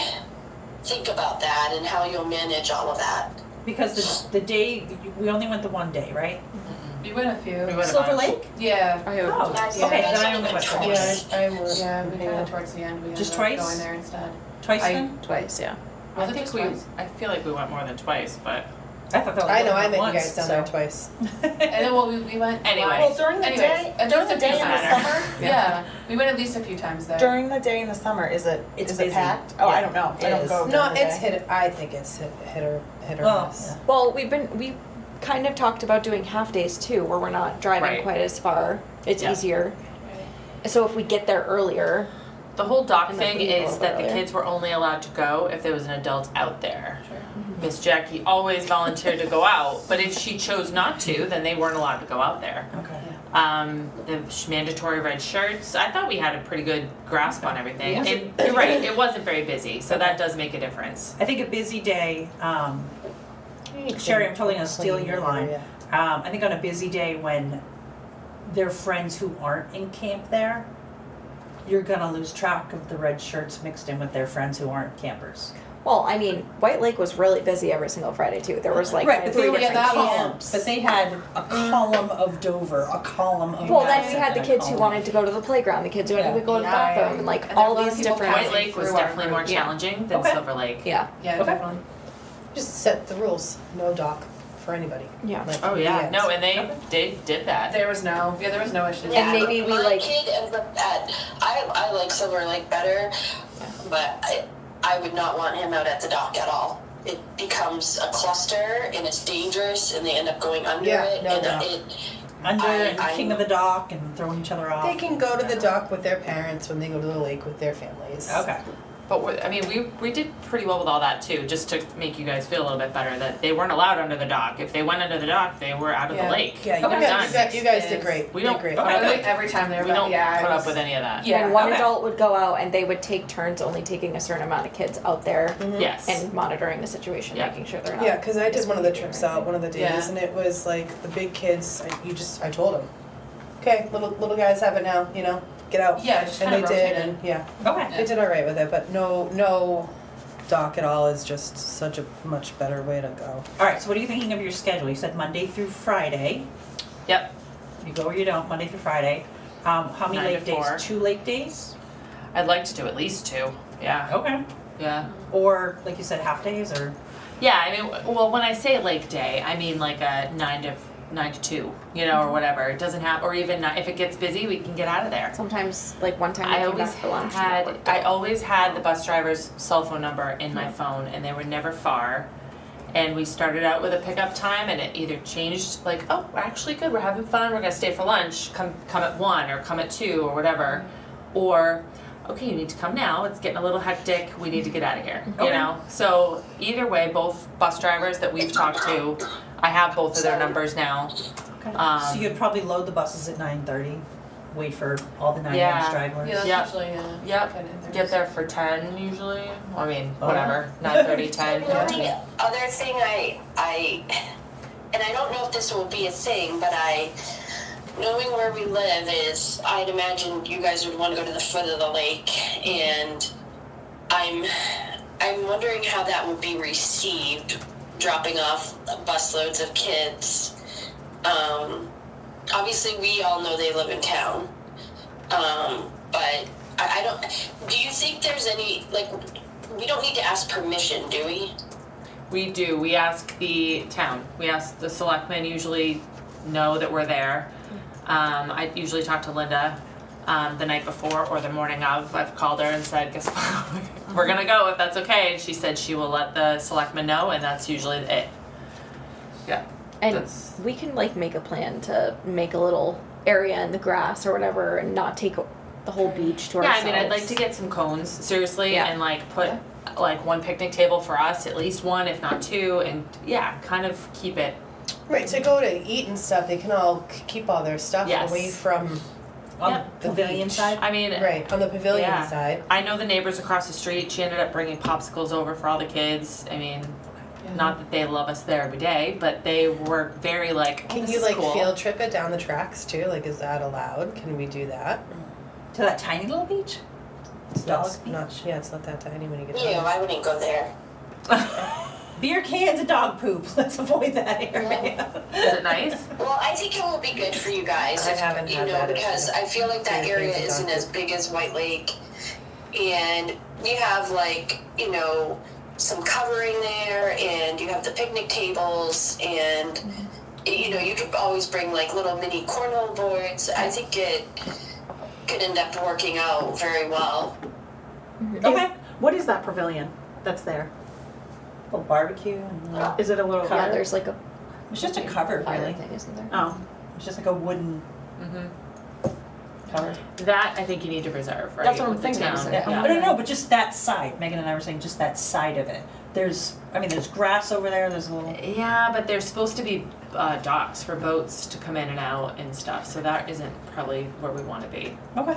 Speaker 4: think about that and how you'll manage all of that.
Speaker 1: Because the day, we only went the one day, right?
Speaker 8: We went a few.
Speaker 3: We went a
Speaker 1: Silver
Speaker 3: bunch.
Speaker 1: Lake?
Speaker 8: Yeah.
Speaker 1: Oh,
Speaker 4: Yeah,
Speaker 1: okay,
Speaker 4: that's
Speaker 1: then I
Speaker 4: only
Speaker 1: only went
Speaker 4: twice.
Speaker 1: twice.
Speaker 7: Yeah, I was.
Speaker 8: Yeah, we kind of towards the end, we ended
Speaker 1: Just
Speaker 8: up
Speaker 1: twice?
Speaker 8: going there instead.
Speaker 1: Twice
Speaker 2: I-
Speaker 1: then?
Speaker 2: Twice, yeah.
Speaker 8: Was
Speaker 3: I
Speaker 8: it
Speaker 3: think
Speaker 8: just
Speaker 3: we.
Speaker 8: twice?
Speaker 3: I feel like we went more than twice, but
Speaker 1: I thought that was
Speaker 7: I know,
Speaker 1: only
Speaker 7: I met
Speaker 1: once,
Speaker 7: you guys down
Speaker 1: so.
Speaker 7: there twice.
Speaker 8: And then, well, we went.
Speaker 3: Anyway.
Speaker 6: Well, during the
Speaker 8: Anyways,
Speaker 6: day,
Speaker 8: at
Speaker 6: during
Speaker 8: least
Speaker 6: the
Speaker 8: a few
Speaker 6: day in the
Speaker 8: times.
Speaker 6: summer,
Speaker 8: Yeah, we went at least a few times there.
Speaker 6: during the day in the summer, is it
Speaker 1: It's
Speaker 6: is it
Speaker 1: busy.
Speaker 6: packed? Oh,
Speaker 1: Yeah,
Speaker 6: I don't know. I
Speaker 1: it
Speaker 6: don't
Speaker 1: is.
Speaker 6: go during
Speaker 7: No,
Speaker 6: the
Speaker 7: it's
Speaker 6: day.
Speaker 7: I think it's hit or
Speaker 1: Well,
Speaker 7: miss.
Speaker 1: yeah.
Speaker 2: Well, we kind of talked about doing half days too, where we're not driving
Speaker 3: Right.
Speaker 2: quite as far. It's
Speaker 3: Yeah.
Speaker 2: easier. So if we get there earlier,
Speaker 3: the whole dock
Speaker 2: And then
Speaker 3: thing
Speaker 2: leave a
Speaker 3: is
Speaker 2: little
Speaker 3: that
Speaker 2: bit
Speaker 3: the
Speaker 2: earlier.
Speaker 3: kids were only allowed to go if there was an adult out there.
Speaker 8: Sure.
Speaker 3: Miss Jackie always volunteered to go out, but if she chose not to, then they weren't allowed to go out there.
Speaker 1: Okay.
Speaker 3: The mandatory red shirts, I thought we had a pretty good grasp on everything.
Speaker 1: Was
Speaker 3: And you're right, it wasn't very busy, so that does make a difference.
Speaker 1: I think a busy day, Sherry, I'm totally gonna steal your line. I think on a busy day when they're friends who aren't in camp there, you're gonna lose track of the red shirts mixed in with their friends who aren't campers.
Speaker 2: well, I mean, White Lake was really busy every single Friday too. There was like
Speaker 1: Right, but
Speaker 2: 3
Speaker 1: they were
Speaker 2: different
Speaker 8: that was-
Speaker 2: camps.
Speaker 1: But they had a column of Dover, a column of
Speaker 2: Well, then
Speaker 1: Madison,
Speaker 2: we had the
Speaker 1: and a
Speaker 2: kids who
Speaker 1: column.
Speaker 2: wanted to go to the playground, the kids who wanted to go to the
Speaker 8: Yeah.
Speaker 2: bathroom, and like
Speaker 8: And there
Speaker 2: all
Speaker 8: were a lot of
Speaker 2: these
Speaker 8: people
Speaker 2: different.
Speaker 3: White Lake was
Speaker 8: through our
Speaker 3: definitely more
Speaker 8: group.
Speaker 2: Yeah.
Speaker 3: challenging than
Speaker 1: Okay.
Speaker 3: Silver Lake.
Speaker 2: Yeah,
Speaker 8: Yeah,
Speaker 1: Okay.
Speaker 8: definitely.
Speaker 7: Just set the rules. No dock for anybody.
Speaker 2: yeah.
Speaker 7: Like,
Speaker 3: Oh yeah,
Speaker 7: the
Speaker 3: no,
Speaker 7: ends.
Speaker 3: and they did that.
Speaker 8: There was no issues.
Speaker 2: And maybe we,
Speaker 4: my
Speaker 2: like-
Speaker 4: kid ends up at, I like Silver Lake better, but I would not want him out at the dock at all. It becomes a cluster and it's dangerous, and they end up going under
Speaker 7: Yeah,
Speaker 4: it,
Speaker 7: no
Speaker 4: and
Speaker 7: doubt.
Speaker 1: Under and
Speaker 4: I-
Speaker 1: king of the dock and throwing each other off.
Speaker 7: They can go to the dock with their parents when they go to the lake with their families.
Speaker 1: Okay.
Speaker 3: But we did pretty well with all that too, just to make you guys feel a little bit better that they weren't allowed under the dock. If they went under the dock, they were out of the
Speaker 8: Yeah.
Speaker 3: lake.
Speaker 7: Yeah, you
Speaker 3: Okay.
Speaker 7: guys, you guys did great.
Speaker 3: We
Speaker 7: You
Speaker 3: don't-
Speaker 7: did great.
Speaker 3: okay.
Speaker 8: I think every time there,
Speaker 3: We
Speaker 8: but
Speaker 3: don't
Speaker 8: yeah,
Speaker 3: put
Speaker 8: it
Speaker 3: up
Speaker 8: was-
Speaker 3: with any of that.
Speaker 8: Yeah.
Speaker 2: And one
Speaker 1: Okay.
Speaker 2: adult would go out and they would take turns only taking a certain amount of kids out there
Speaker 3: Yes.
Speaker 2: and monitoring the situation,
Speaker 3: Yeah.
Speaker 2: making sure they're not.
Speaker 7: Yeah, because I did one of the trips
Speaker 2: misbehaving or
Speaker 7: out one of the days,
Speaker 8: Yeah.
Speaker 7: and it was like the big kids. I told them, okay, little guys have it now. Get out.
Speaker 8: Yeah, just
Speaker 7: and
Speaker 8: kind
Speaker 7: they
Speaker 8: of
Speaker 7: did,
Speaker 8: rotated.
Speaker 7: and yeah,
Speaker 1: Okay.
Speaker 7: they did all right with it. But no dock at all is just such a much better way to go.
Speaker 1: All right, so what are you thinking of your schedule? You said Monday through Friday.
Speaker 3: Yep.
Speaker 1: You go or you don't, Monday through Friday. How many
Speaker 3: 9 to
Speaker 1: lake days?
Speaker 3: 4.
Speaker 1: 2 lake days?
Speaker 3: I'd like to do at least 2. Yeah.
Speaker 1: Okay.
Speaker 3: Yeah.
Speaker 1: Or, like you said, half days or?
Speaker 3: Yeah, I mean, well, when I say lake day, I mean like a 9 to 2, or whatever. It doesn't have, or even if it gets busy, we can get out of there.
Speaker 2: Sometimes, like one time we
Speaker 3: I
Speaker 2: came
Speaker 3: always
Speaker 2: back for lunch. and that
Speaker 3: had
Speaker 2: worked
Speaker 3: I
Speaker 2: out.
Speaker 3: always had the bus driver's cell phone number in my phone, and they were never far. And we started out with a pickup time, and it either changed like, oh, we're actually good, we're having fun, we're gonna stay for lunch, come at 1 or come at 2 or whatever, or okay, you need to come now, it's getting a little hectic, we need to get out of here,
Speaker 1: Okay.
Speaker 3: So either way, both bus drivers that we've talked to, I have both of their numbers now,
Speaker 1: So you'd probably load the buses at 9:30, wait for all the 9
Speaker 3: Yeah.
Speaker 1: a.m. stragglers.
Speaker 8: Yeah, that's
Speaker 3: Yep.
Speaker 8: usually,
Speaker 3: Yep.
Speaker 8: kind of
Speaker 3: Get there for 10 usually. I mean,
Speaker 1: Oh,
Speaker 3: whatever. 9:30, 10.
Speaker 4: The only other thing and I don't know if this will be a thing, but knowing where we live is, I'd imagine you guys would want to go to the foot of the lake, and I'm wondering how that would be received, dropping off busloads of kids. Obviously, we all know they live in town, but I don't. Do you think there's any, like, we don't need to ask permission, do we?
Speaker 3: We do. We ask the town. We ask the selectmen usually know that we're there. I usually talk to Linda the night before or the morning of. I've called her and said, guess what? We're gonna go if that's okay. And she said she will let the selectmen know, and that's usually it. Yeah.
Speaker 2: And
Speaker 3: That's-
Speaker 2: we can like make a plan to make a little area in the grass or whatever and not take the whole beach to
Speaker 3: Yeah,
Speaker 2: ourselves.
Speaker 3: I mean, I'd like to get some cones, seriously,
Speaker 2: Yeah.
Speaker 3: and like put like one picnic table for us, at least one, if not two, and yeah, kind of keep it.
Speaker 7: Right, to go to eat and stuff, they can all keep all their stuff
Speaker 3: Yes.
Speaker 7: away from,
Speaker 1: On
Speaker 3: Yep.
Speaker 1: the pavilion
Speaker 7: beach.
Speaker 1: side?
Speaker 3: I mean,
Speaker 7: right, on the pavilion
Speaker 3: Yeah.
Speaker 7: side.
Speaker 3: I know the neighbors across the street. She ended up bringing popsicles over for all the kids. I mean, not that they love us there every day, but they were very like, oh,
Speaker 7: Can
Speaker 3: this
Speaker 7: you
Speaker 3: is
Speaker 7: like
Speaker 3: cool.
Speaker 7: field trip it down the tracks too? Like, is that allowed? Can we do that?
Speaker 1: To that tiny little beach? It's dog
Speaker 7: It's
Speaker 1: beach?
Speaker 7: not, yeah, it's not that tiny when you get
Speaker 4: Yeah,
Speaker 7: down.
Speaker 4: I wouldn't go there.
Speaker 1: Beer cans and dog poop. Let's avoid that area.
Speaker 3: Is it nice?
Speaker 4: Well, I think it will be good for you guys.
Speaker 7: I
Speaker 4: if-
Speaker 7: haven't
Speaker 4: you
Speaker 7: had
Speaker 4: know,
Speaker 7: that
Speaker 4: because
Speaker 7: issue.
Speaker 4: I feel like that
Speaker 7: Beer
Speaker 4: area
Speaker 7: cans and
Speaker 4: isn't
Speaker 7: dog
Speaker 4: as big as White Lake, and you have like, you know, some covering there, and you have the picnic tables, and you know, you could always bring like little mini cornhole boards. I think it could end up working out very well.
Speaker 1: Okay.
Speaker 6: What is that pavilion that's there?
Speaker 1: A barbecue and
Speaker 6: Is it a little
Speaker 2: Yeah,
Speaker 6: covered?
Speaker 2: there's like a
Speaker 1: it's just a cover,
Speaker 2: fire
Speaker 1: really.
Speaker 2: thing, isn't there?
Speaker 6: Oh,
Speaker 1: It's just like a wooden cover.
Speaker 3: That I think you need to reserve, right?
Speaker 6: That's what I'm
Speaker 3: with the
Speaker 6: thinking.
Speaker 3: town.
Speaker 1: Yeah.
Speaker 6: Yeah.
Speaker 1: No, but just that side. Megan and I were saying just that side of it. There's grass over there. There's a little.
Speaker 3: Yeah, but there's supposed to be docks for boats to come in and out and stuff, so that isn't probably where we want to be.
Speaker 1: Okay.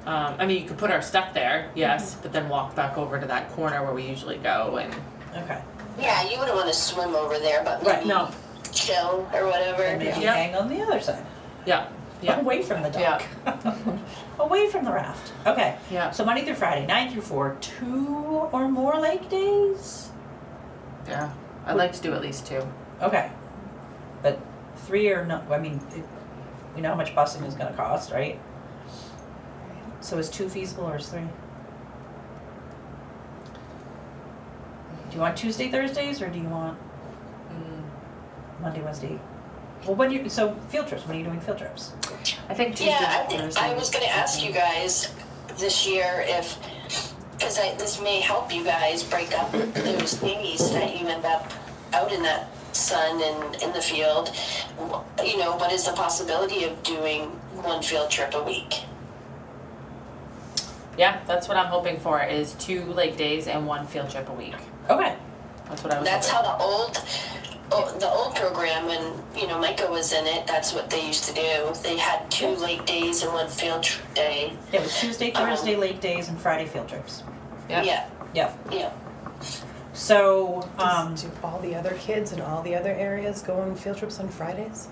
Speaker 3: I mean, you could put our stuff there, yes, but then walk back over to that corner where we usually go and.
Speaker 1: Okay.
Speaker 4: Yeah, you wouldn't want to swim over there, but
Speaker 1: Right,
Speaker 4: maybe
Speaker 6: no.
Speaker 4: chill or whatever.
Speaker 1: And maybe
Speaker 3: Yeah.
Speaker 1: hang on the other side.
Speaker 3: Yeah. Yeah.
Speaker 1: Away from the dock. Away from the raft. Okay.
Speaker 3: Yeah.
Speaker 1: So Monday through Friday, 9 through 4, 2 or more lake days?
Speaker 3: Yeah. I'd like to do at least 2.
Speaker 1: Okay. But 3 or no, I mean, we know how much busing is gonna cost, right? So is 2 feasible or is 3? Do you want Tuesday, Thursdays, or do you want Monday, Wednesday? Well, so field trips, when are you doing field trips?
Speaker 3: I think Tuesday,
Speaker 4: Yeah,
Speaker 3: Thursday.
Speaker 4: I was going to ask you guys this year if, because this may help you guys break up those days that you end up out in that sun and in the field. You know, what is the possibility of doing 1 field trip a week?
Speaker 3: Yeah, that's what I'm hoping for is 2 lake days and 1 field trip a week.
Speaker 1: Okay.
Speaker 3: That's what I was
Speaker 4: That's
Speaker 3: hoping.
Speaker 4: how the old program, when, you know, Micah was in it, that's what they used to do. They had 2 lake days and 1 field trip day.
Speaker 1: Yeah, it was Tuesday, Thursday lake days, and Friday field trips.
Speaker 3: Yeah.
Speaker 4: Yeah,
Speaker 1: Yep.
Speaker 4: yeah.
Speaker 1: So,
Speaker 7: Do all the other kids in all the other areas go on field trips on Fridays?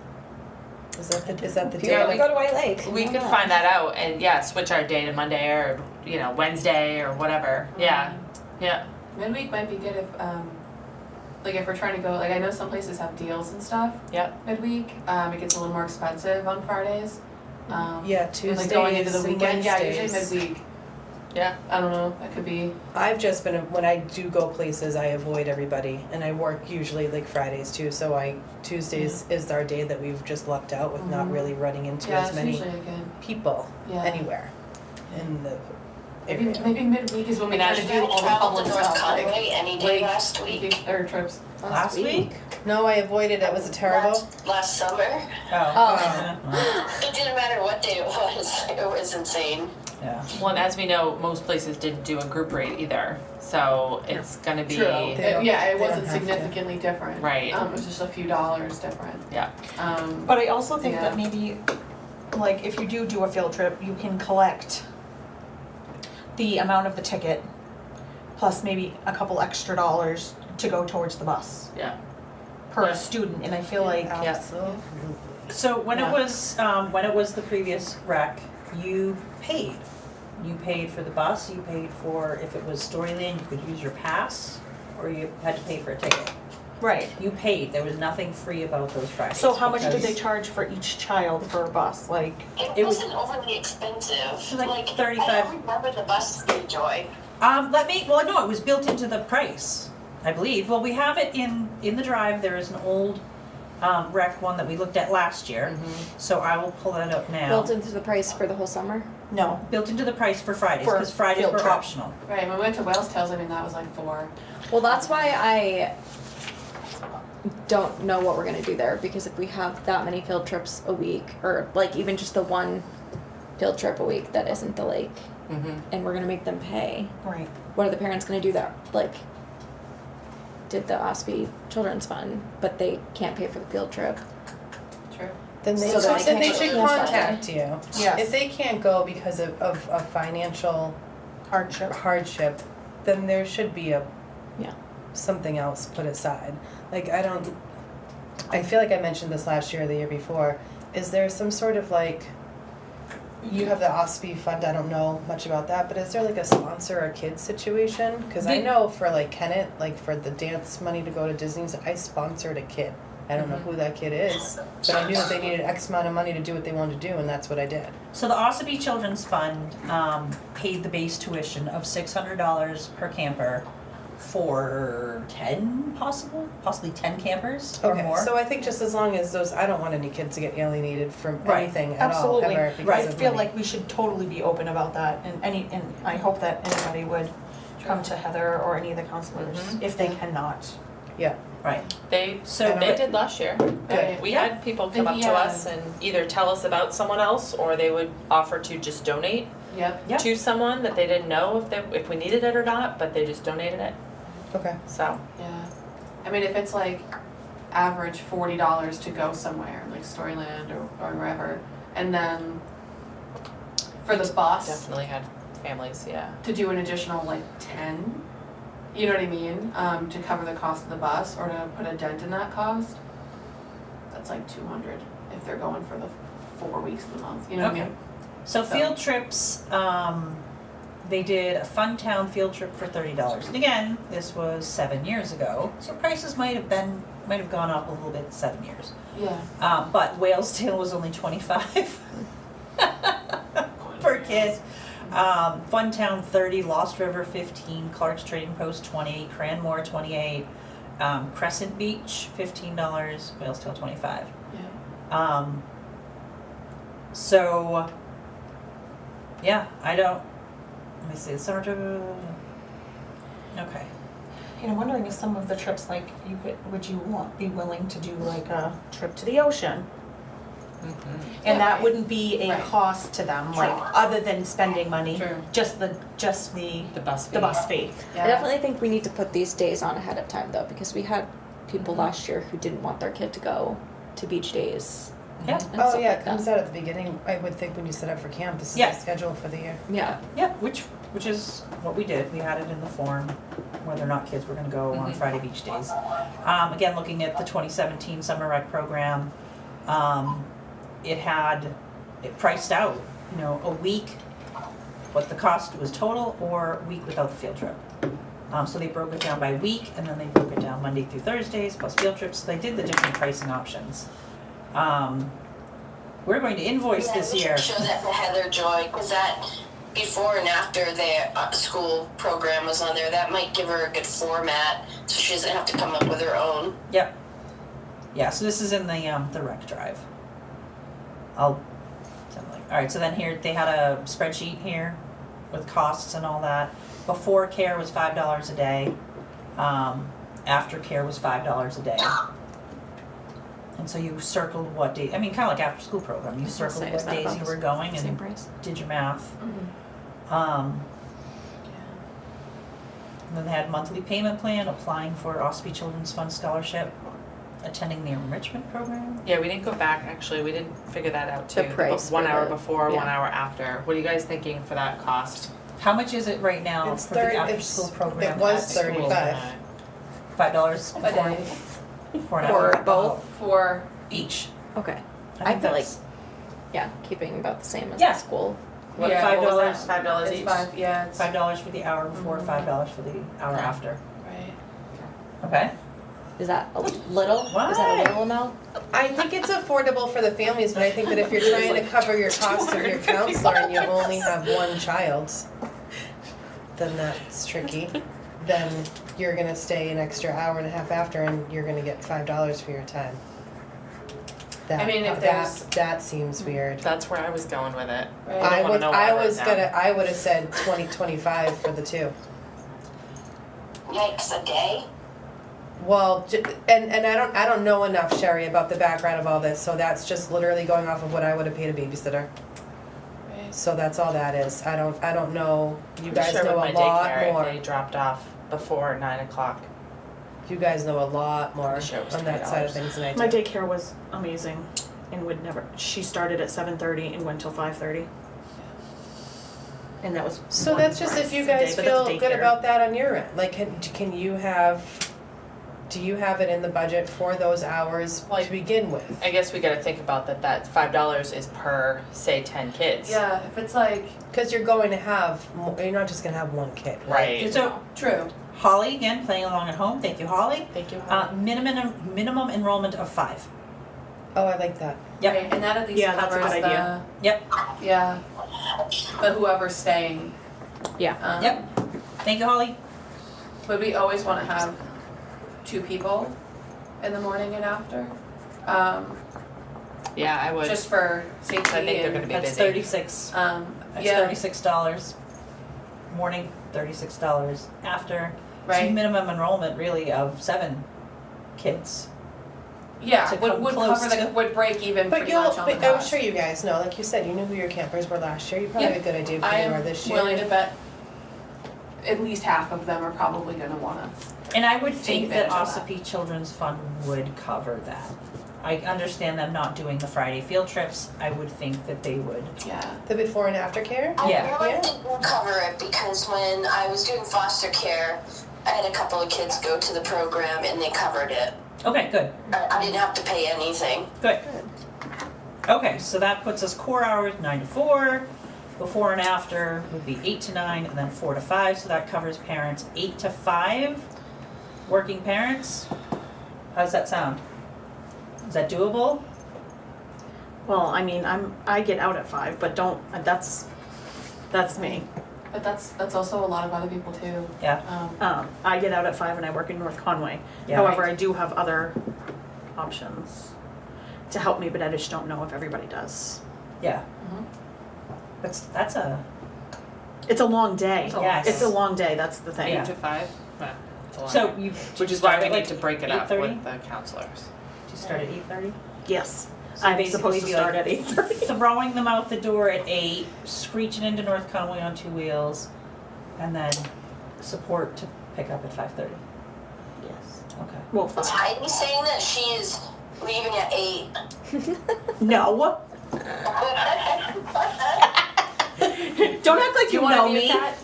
Speaker 7: Is that the
Speaker 3: Yeah,
Speaker 7: deal?
Speaker 3: we
Speaker 2: go to White Lake.
Speaker 3: We could find that out and yeah, switch our day to Monday or you know Wednesday or whatever. Yeah, yeah,
Speaker 8: Midweek might be good if, like if we're trying to go, like I know some places have deals and stuff
Speaker 3: yep.
Speaker 8: midweek. It gets a little more expensive on Fridays.
Speaker 7: Yeah,
Speaker 8: and,
Speaker 7: Tuesdays
Speaker 8: like going into the
Speaker 7: and
Speaker 8: weekend, yeah, usually
Speaker 7: Wednesdays.
Speaker 8: midweek.
Speaker 3: Yeah.
Speaker 8: I don't know, that could be,
Speaker 7: I've just been, when I do go places, I avoid everybody, and I work usually like Fridays too, so Tuesdays is our day that we've just lucked out with not really running into
Speaker 8: yeah,
Speaker 7: as
Speaker 8: it's
Speaker 7: many
Speaker 8: usually a good,
Speaker 7: people
Speaker 8: yeah.
Speaker 7: anywhere in the
Speaker 8: Maybe,
Speaker 7: area.
Speaker 8: maybe midweek is when we
Speaker 3: And
Speaker 8: try
Speaker 3: as
Speaker 8: to
Speaker 3: you
Speaker 8: do all the
Speaker 4: Traveled
Speaker 8: public
Speaker 4: to North
Speaker 8: stuff, like
Speaker 4: Conway any day
Speaker 8: lake,
Speaker 4: last week.
Speaker 8: or trips.
Speaker 1: last week?
Speaker 7: No, I avoided it. Was it terrible?
Speaker 4: Last summer.
Speaker 1: Oh.
Speaker 4: It didn't matter what day it was. It was insane.
Speaker 1: Yeah.
Speaker 3: Well, and as we know, most places didn't do a group rate either, so it's gonna be.
Speaker 8: True.
Speaker 7: They don't-
Speaker 8: Yeah, it
Speaker 7: they don't
Speaker 8: wasn't
Speaker 7: have to.
Speaker 8: significantly different.
Speaker 3: Right.
Speaker 8: It was just a few dollars different.
Speaker 3: Yeah.
Speaker 6: But I also think
Speaker 8: Yeah.
Speaker 6: that maybe, like, if you do a field trip, you can collect the amount of the ticket, plus maybe a couple extra dollars to go towards the bus
Speaker 3: Yeah.
Speaker 6: per
Speaker 3: Yeah.
Speaker 6: student, and I feel like,
Speaker 7: Absolutely.
Speaker 1: So when
Speaker 6: Yeah.
Speaker 1: when it was the previous rec, you paid. You paid for the bus, you paid for, if it was Storyland, you could use your pass, or you had to pay for a ticket.
Speaker 6: right.
Speaker 1: You paid, there was nothing free about those Fridays.
Speaker 6: So how much did they
Speaker 1: because-
Speaker 6: charge for each child for a bus, like?
Speaker 1: It
Speaker 4: It
Speaker 1: was-
Speaker 4: wasn't overly expensive.
Speaker 1: Like
Speaker 4: I
Speaker 1: 35.
Speaker 4: don't remember the bus Joy.
Speaker 1: No, it was built into the price, I believe. Well, we have it in the drive, there is an old, rec one that we looked at last year. So I will pull that up now.
Speaker 2: Built into the price for the whole summer?
Speaker 6: No.
Speaker 1: Built into the price for Fridays,
Speaker 6: For
Speaker 1: because Fridays
Speaker 6: field
Speaker 1: were
Speaker 6: trip.
Speaker 1: optional.
Speaker 8: Right, when we went to Wales Tales, I mean, that was like 4.
Speaker 2: Well, that's why I don't know what we're gonna do there, because if we have that many field trips a week, or like even just the one field trip a week that isn't the lake,
Speaker 3: Mm-hmm.
Speaker 2: and we're gonna make them pay,
Speaker 6: Right.
Speaker 2: what are the parents gonna do that, like, did the OSBI Children's Fund, but they can't pay for the field trip?
Speaker 8: True.
Speaker 7: Then they
Speaker 2: So
Speaker 7: should,
Speaker 2: they
Speaker 7: then they
Speaker 2: can't
Speaker 7: should
Speaker 2: go.
Speaker 7: contact you.
Speaker 6: Yes.
Speaker 7: If they can't go because of a financial
Speaker 6: Hardship.
Speaker 7: hardship, then there should be
Speaker 2: Yeah.
Speaker 7: something else put aside. Like, I feel like I mentioned this last year or the year before. Is there some sort of like, you have the OSBI fund, I don't know much about that, but is there like a sponsor a kid situation? Cause I
Speaker 1: The-
Speaker 7: know for like Kennett, like for the dance money to go to Disney's, I sponsored a kid. I don't know who that kid is, but I knew that they needed X amount of money to do what they wanted to do, and that's what I did.
Speaker 1: So the Ossipee Children's Fund paid the base tuition of $600 per camper for 10 possibly 10 campers or
Speaker 7: Okay,
Speaker 1: more.
Speaker 7: so I think just as long as those, I don't want any kids to get alienated from
Speaker 1: Right.
Speaker 7: anything at all,
Speaker 6: Absolutely.
Speaker 7: ever, because
Speaker 6: I
Speaker 7: of
Speaker 6: feel
Speaker 7: money.
Speaker 6: like we should totally be open about that, and I hope that anybody would come to Heather or any of the counselors if they cannot.
Speaker 7: Yeah,
Speaker 1: Right.
Speaker 3: They
Speaker 1: So
Speaker 3: they did last year.
Speaker 8: Good.
Speaker 3: We
Speaker 1: Yeah.
Speaker 3: had people come up to
Speaker 8: Yeah.
Speaker 3: us and either tell us about someone else, or they would offer to just donate
Speaker 8: Yep.
Speaker 1: Yeah.
Speaker 3: to someone that they didn't know if we needed it or not, but they just donated it.
Speaker 7: okay.
Speaker 3: So
Speaker 8: Yeah. I mean, if it's like average $40 to go somewhere, like Storyland or wherever, and then for the bus,
Speaker 3: definitely had families, yeah.
Speaker 8: to do an additional like 10, you know what I mean, to cover the cost of the bus or to put a dent in that cost, that's like 200 if they're going for the 4 weeks of the month, you know what I
Speaker 1: Okay.
Speaker 8: mean?
Speaker 1: So
Speaker 8: So-
Speaker 1: field trips, they did a Fun Town field trip for $30. And again, this was 7 years ago, so prices might have gone up a little bit 7 years.
Speaker 8: Yeah.
Speaker 1: But Wales Tale was only 25 per kid. Fun Town 30, Lost River 15, Clark's Trading Post 20, Cranmore 28, Crescent Beach $15, Wales Tale 25.
Speaker 8: Yeah.
Speaker 1: So, yeah, I don't. Let me see the summer trip. Okay.
Speaker 6: And I'm wondering if some of the trips, like, would you be willing to do like a trip to the ocean?
Speaker 3: Mm-hmm.
Speaker 6: And
Speaker 8: Yeah,
Speaker 6: that
Speaker 8: right.
Speaker 6: wouldn't be a
Speaker 8: Right.
Speaker 6: cost to them, like, other than spending money,
Speaker 8: True.
Speaker 6: just the
Speaker 3: The bus fee.
Speaker 6: the bus fee.
Speaker 8: Yeah.
Speaker 2: I definitely think we need to put these days on ahead of time though, because we had people last year who didn't want their kid to go to beach days
Speaker 1: Yeah.
Speaker 2: and
Speaker 7: Oh,
Speaker 2: stuff
Speaker 7: yeah,
Speaker 2: like
Speaker 7: it comes
Speaker 2: that.
Speaker 7: out at the beginning, I would think when you set up for camp, this is
Speaker 1: Yeah.
Speaker 7: the schedule for the year.
Speaker 2: Yeah,
Speaker 1: Yeah, which is what we did. We had it in the form whether or not kids were going to go on Friday beach days. Again, looking at the 2017 summer rec program, it priced out, a week, what the cost was total, or a week without the field trip. So they broke it down by week, and then they broke it down Monday through Thursdays plus field trips. So they did the different pricing options. We're going to invoice this
Speaker 4: we
Speaker 1: year.
Speaker 4: should show that to Heather Joy, because that before and after their school program was on there, that might give her a good format, so she doesn't have to come up with her own.
Speaker 1: Yep. Yeah, so this is in the rec drive. All right, so then here, they had a spreadsheet here with costs and all that. Before care was $5 a day. After care was $5 a day. And so you circled what day, kind of like after school program, you
Speaker 2: was gonna
Speaker 1: circled
Speaker 2: say, is
Speaker 1: what
Speaker 2: that
Speaker 1: days
Speaker 2: about
Speaker 1: you
Speaker 2: the
Speaker 1: were going
Speaker 2: same
Speaker 1: and
Speaker 2: price.
Speaker 1: did your math. And then they had monthly payment plan, applying for Ospey Children's Fund Scholarship, attending the enrichment program.
Speaker 3: Yeah, we didn't go back, actually, we didn't figure that out too.
Speaker 2: The price
Speaker 3: One
Speaker 2: for
Speaker 3: hour
Speaker 2: the-
Speaker 3: before, one
Speaker 2: yeah.
Speaker 3: hour after. What are you guys thinking for that cost?
Speaker 1: How much is it right now
Speaker 7: It's
Speaker 1: for the
Speaker 7: 30
Speaker 1: after-school program?
Speaker 7: it was
Speaker 1: at school?
Speaker 7: 35.
Speaker 1: $5
Speaker 8: A
Speaker 1: for,
Speaker 8: day
Speaker 1: for an
Speaker 2: For
Speaker 1: hour?
Speaker 2: both?
Speaker 8: for,
Speaker 1: Each.
Speaker 2: Okay.
Speaker 1: I
Speaker 2: I
Speaker 1: think
Speaker 2: feel like,
Speaker 1: that's-
Speaker 2: yeah, keeping about the same as
Speaker 1: Yeah.
Speaker 2: the school.
Speaker 3: What,
Speaker 8: Yeah,
Speaker 3: $5?
Speaker 8: what was that?
Speaker 3: $5
Speaker 8: it's
Speaker 3: each?
Speaker 8: five, yeah, it's, right.
Speaker 1: $5 for the hour before,
Speaker 8: Mhm.
Speaker 1: $5 for the hour
Speaker 3: Okay.
Speaker 1: after. Okay?
Speaker 2: Is that a little? Is that
Speaker 1: Why?
Speaker 2: a little amount?
Speaker 7: I think it's affordable for the families, but I think that if you're trying to cover your costs of your counselor and you only have one child, then that's tricky. Then you're gonna stay an extra hour and a half after and you're gonna get $5 for your time.
Speaker 8: I mean, if there's-
Speaker 7: that seems weird.
Speaker 3: That's where I was going with it.
Speaker 8: Right.
Speaker 3: I don't wanna know what I wrote down.
Speaker 7: I would have said 25 for the two.
Speaker 4: Yikes, a day?
Speaker 7: Well, and I don't know enough, Sherry, about the background of all this, so that's just literally going off of what I would have paid a babysitter.
Speaker 8: Right.
Speaker 7: So that's all that is. I don't know. You
Speaker 3: I'm
Speaker 7: guys
Speaker 3: sure
Speaker 7: know
Speaker 3: with
Speaker 7: a
Speaker 3: my
Speaker 7: lot
Speaker 3: daycare,
Speaker 7: more.
Speaker 3: if they dropped off before 9 o'clock.
Speaker 7: You guys know a lot more
Speaker 3: The show was
Speaker 7: on that side of
Speaker 3: $20.
Speaker 7: things than I do.
Speaker 6: My daycare was amazing and would never, she started at 7:30 and went till 5:30. And that was
Speaker 7: So
Speaker 6: one
Speaker 7: that's just if you
Speaker 6: day,
Speaker 7: guys
Speaker 6: but
Speaker 7: feel
Speaker 6: that's
Speaker 7: good
Speaker 6: daycare.
Speaker 7: about that on your end. Like, can you have, do you have it in the budget for those hours
Speaker 3: Well,
Speaker 7: to begin with?
Speaker 3: I guess we gotta think about that $5 is per, say, 10 kids.
Speaker 8: Yeah, if it's like,
Speaker 7: Because you're going to have, you're not just gonna have one kid, right?
Speaker 3: Right.
Speaker 1: So
Speaker 8: true,
Speaker 1: Holly, again, playing along at home, thank you, Holly.
Speaker 3: Thank you.
Speaker 1: Minimum enrollment of 5.
Speaker 7: Oh, I like that.
Speaker 1: Yep.
Speaker 8: right, and that at least
Speaker 6: Yeah, that's a
Speaker 8: covers
Speaker 6: good
Speaker 8: the,
Speaker 6: idea.
Speaker 1: Yep,
Speaker 8: yeah, but whoever's staying.
Speaker 2: Yeah.
Speaker 1: yep. Thank you, Holly.
Speaker 8: Would we always wanna have 2 people in the morning and after?
Speaker 3: Yeah, I would.
Speaker 8: Just for safety
Speaker 3: I think they're gonna
Speaker 8: and,
Speaker 3: be
Speaker 1: That's
Speaker 3: busy.
Speaker 1: 36. That's
Speaker 8: yeah,
Speaker 1: $36. Morning, $36. After, so
Speaker 8: right,
Speaker 1: minimum enrollment really of 7 kids.
Speaker 8: yeah,
Speaker 1: to
Speaker 8: would,
Speaker 1: come
Speaker 8: would
Speaker 1: close
Speaker 8: cover the,
Speaker 1: to-
Speaker 8: would break even
Speaker 7: But
Speaker 8: pretty much on the
Speaker 7: but I'm
Speaker 8: cost.
Speaker 7: sure you guys know, like you said, you knew who your campers were last year. You probably
Speaker 8: Yeah.
Speaker 7: have a good idea of
Speaker 8: I
Speaker 7: who you are
Speaker 8: am
Speaker 7: this year.
Speaker 8: willing to bet at least half of them are probably gonna wanna,
Speaker 1: And I would
Speaker 8: Take
Speaker 1: think that
Speaker 8: advantage of
Speaker 1: Ossipee Children's Fund would cover that. I understand them not doing the Friday field trips. I would think that they would.
Speaker 8: yeah.
Speaker 7: The before and after care?
Speaker 1: Yeah.
Speaker 4: I really didn't cover it because when I was doing foster care, I had a couple of kids go to the program and they covered it.
Speaker 1: Okay, good,
Speaker 4: I didn't have to pay anything.
Speaker 1: good. Okay, so that puts us core hours 9 to 4. Before and after would be 8 to 9, and then 4 to 5. So that covers parents 8 to 5. Working parents. How does that sound? Is that doable?
Speaker 6: Well, I mean, I get out at 5, but that's me.
Speaker 8: But that's also a lot of other people too.
Speaker 1: Yeah.
Speaker 6: I get out at 5 and I work in North Conway.
Speaker 1: Yeah.
Speaker 6: However, I do have other options to help me, but I just don't know if everybody does.
Speaker 1: Yeah.
Speaker 8: Mhm.
Speaker 1: That's a
Speaker 6: It's a long day.
Speaker 8: It's a long
Speaker 1: Yes.
Speaker 6: It's a long day, that's the thing.
Speaker 3: 8 to 5? Yeah, it's a lot.
Speaker 1: so you.
Speaker 3: Which is why we
Speaker 1: start at,
Speaker 3: need to break it up
Speaker 1: 8:30?
Speaker 3: with the counselors.
Speaker 1: Do you start at 8:30?
Speaker 6: Yes.
Speaker 1: So
Speaker 6: I'm
Speaker 1: basically
Speaker 6: supposed to
Speaker 1: be
Speaker 6: start
Speaker 1: like-
Speaker 6: at 8:30.
Speaker 1: Throwing them out the door at 8, screeching into North Conway on 2 wheels, and then support to pick up at 5:30.
Speaker 6: Yes.
Speaker 1: Okay.
Speaker 6: Well,
Speaker 4: Is
Speaker 6: 5.
Speaker 4: Heidi saying that she is leaving at 8?
Speaker 6: No. Don't act like you
Speaker 8: wanna
Speaker 6: know
Speaker 8: mute
Speaker 6: me.
Speaker 8: that?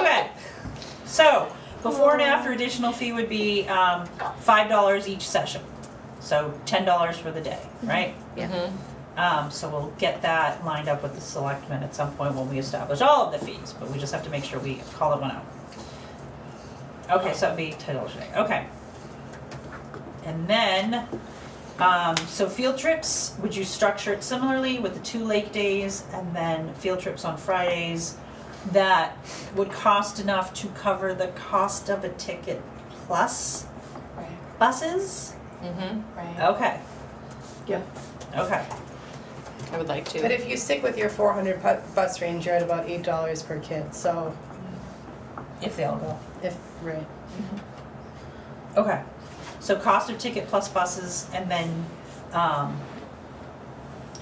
Speaker 1: Okay. So before and after additional fee would be $5 each session. So $10 for the day, right?
Speaker 2: Yeah.
Speaker 1: So we'll get that lined up with the selectmen at some point when we establish all of the fees, but we just have to make sure we call it one out. Okay, so it'd be $10 a day, okay. And then, so field trips, would you structure it similarly with the 2 lake days and then field trips on Fridays that would cost enough to cover the cost of a ticket plus
Speaker 8: Right,
Speaker 1: buses?
Speaker 3: Mm-hmm.
Speaker 8: right.
Speaker 1: Okay.
Speaker 6: Yeah.
Speaker 1: Okay,
Speaker 3: I would like to.
Speaker 7: But if you stick with your 400 bus range, you're at about $8 per kid, so
Speaker 1: if they all go.
Speaker 7: right.
Speaker 1: Okay, so cost of ticket plus buses and then,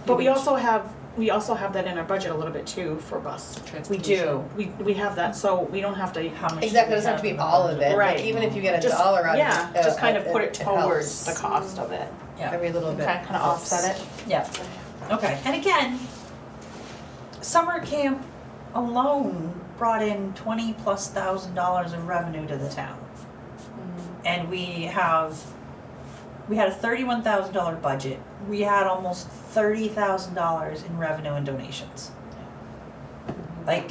Speaker 6: But we also have we also have that in our budget a little bit too for bus.
Speaker 1: We do.
Speaker 6: We have that, so we don't have to.
Speaker 1: How much?
Speaker 7: Exactly,
Speaker 1: do
Speaker 7: it doesn't have to be all of it,
Speaker 6: Right.
Speaker 7: like even if you get a
Speaker 6: Just-
Speaker 7: dollar out of it.
Speaker 6: Yeah, just kind of put it towards
Speaker 7: helps.
Speaker 6: the cost of it,
Speaker 1: Yeah.
Speaker 7: Every little bit.
Speaker 3: Okay.
Speaker 6: kind of offset it.
Speaker 1: Yeah. Okay. And again, summer camp alone brought in $20,000+ of revenue to the town. And we had a $31,000 budget. We had almost $30,000 in revenue and donations. Like,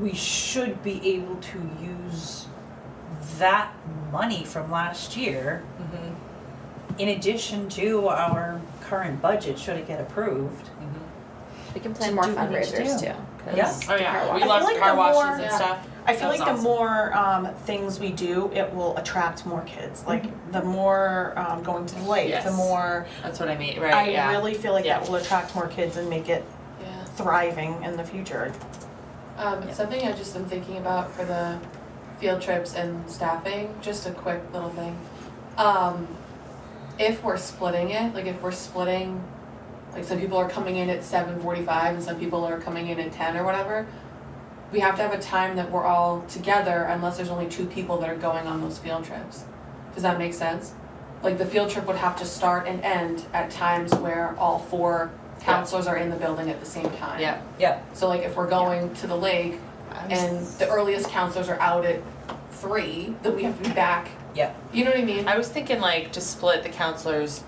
Speaker 1: we should be able to use that money from last year in addition to our current budget, should it get approved.
Speaker 2: We can plan
Speaker 1: To
Speaker 2: more
Speaker 1: do what we need to
Speaker 2: fundraisers
Speaker 1: do.
Speaker 2: too. 'Cause
Speaker 1: Yeah.
Speaker 3: Oh yeah,
Speaker 2: car
Speaker 3: we
Speaker 2: wash-
Speaker 6: I
Speaker 3: love
Speaker 6: feel like
Speaker 3: car
Speaker 6: the
Speaker 3: washes
Speaker 6: more-
Speaker 3: and
Speaker 6: yeah.
Speaker 3: stuff.
Speaker 6: I feel
Speaker 3: Sounds
Speaker 6: like the
Speaker 3: awesome.
Speaker 6: more things we do, it will attract more kids. Like the more going to the lake,
Speaker 3: Yes.
Speaker 6: the more.
Speaker 3: That's what I mean, right,
Speaker 6: I
Speaker 3: yeah.
Speaker 6: really feel like
Speaker 3: Yeah.
Speaker 6: that will attract more kids and make it
Speaker 8: Yeah.
Speaker 6: thriving in the future.
Speaker 8: Something I just am thinking about for the field trips and staffing, just a quick little thing. If we're splitting it, like if we're splitting, like some people are coming in at 7:45 and some people are coming in at 10 or whatever, we have to have a time that we're all together unless there's only 2 people that are going on those field trips. Does that make sense? Like the field trip would have to start and end at times where all 4 counselors are in the building at the same time.
Speaker 3: Yeah.
Speaker 1: Yeah.
Speaker 8: So like if we're going to the lake and the earliest counselors are out at 3, then we have to be back.
Speaker 1: Yeah.
Speaker 8: You know what I mean?
Speaker 3: I was thinking like to split the counselors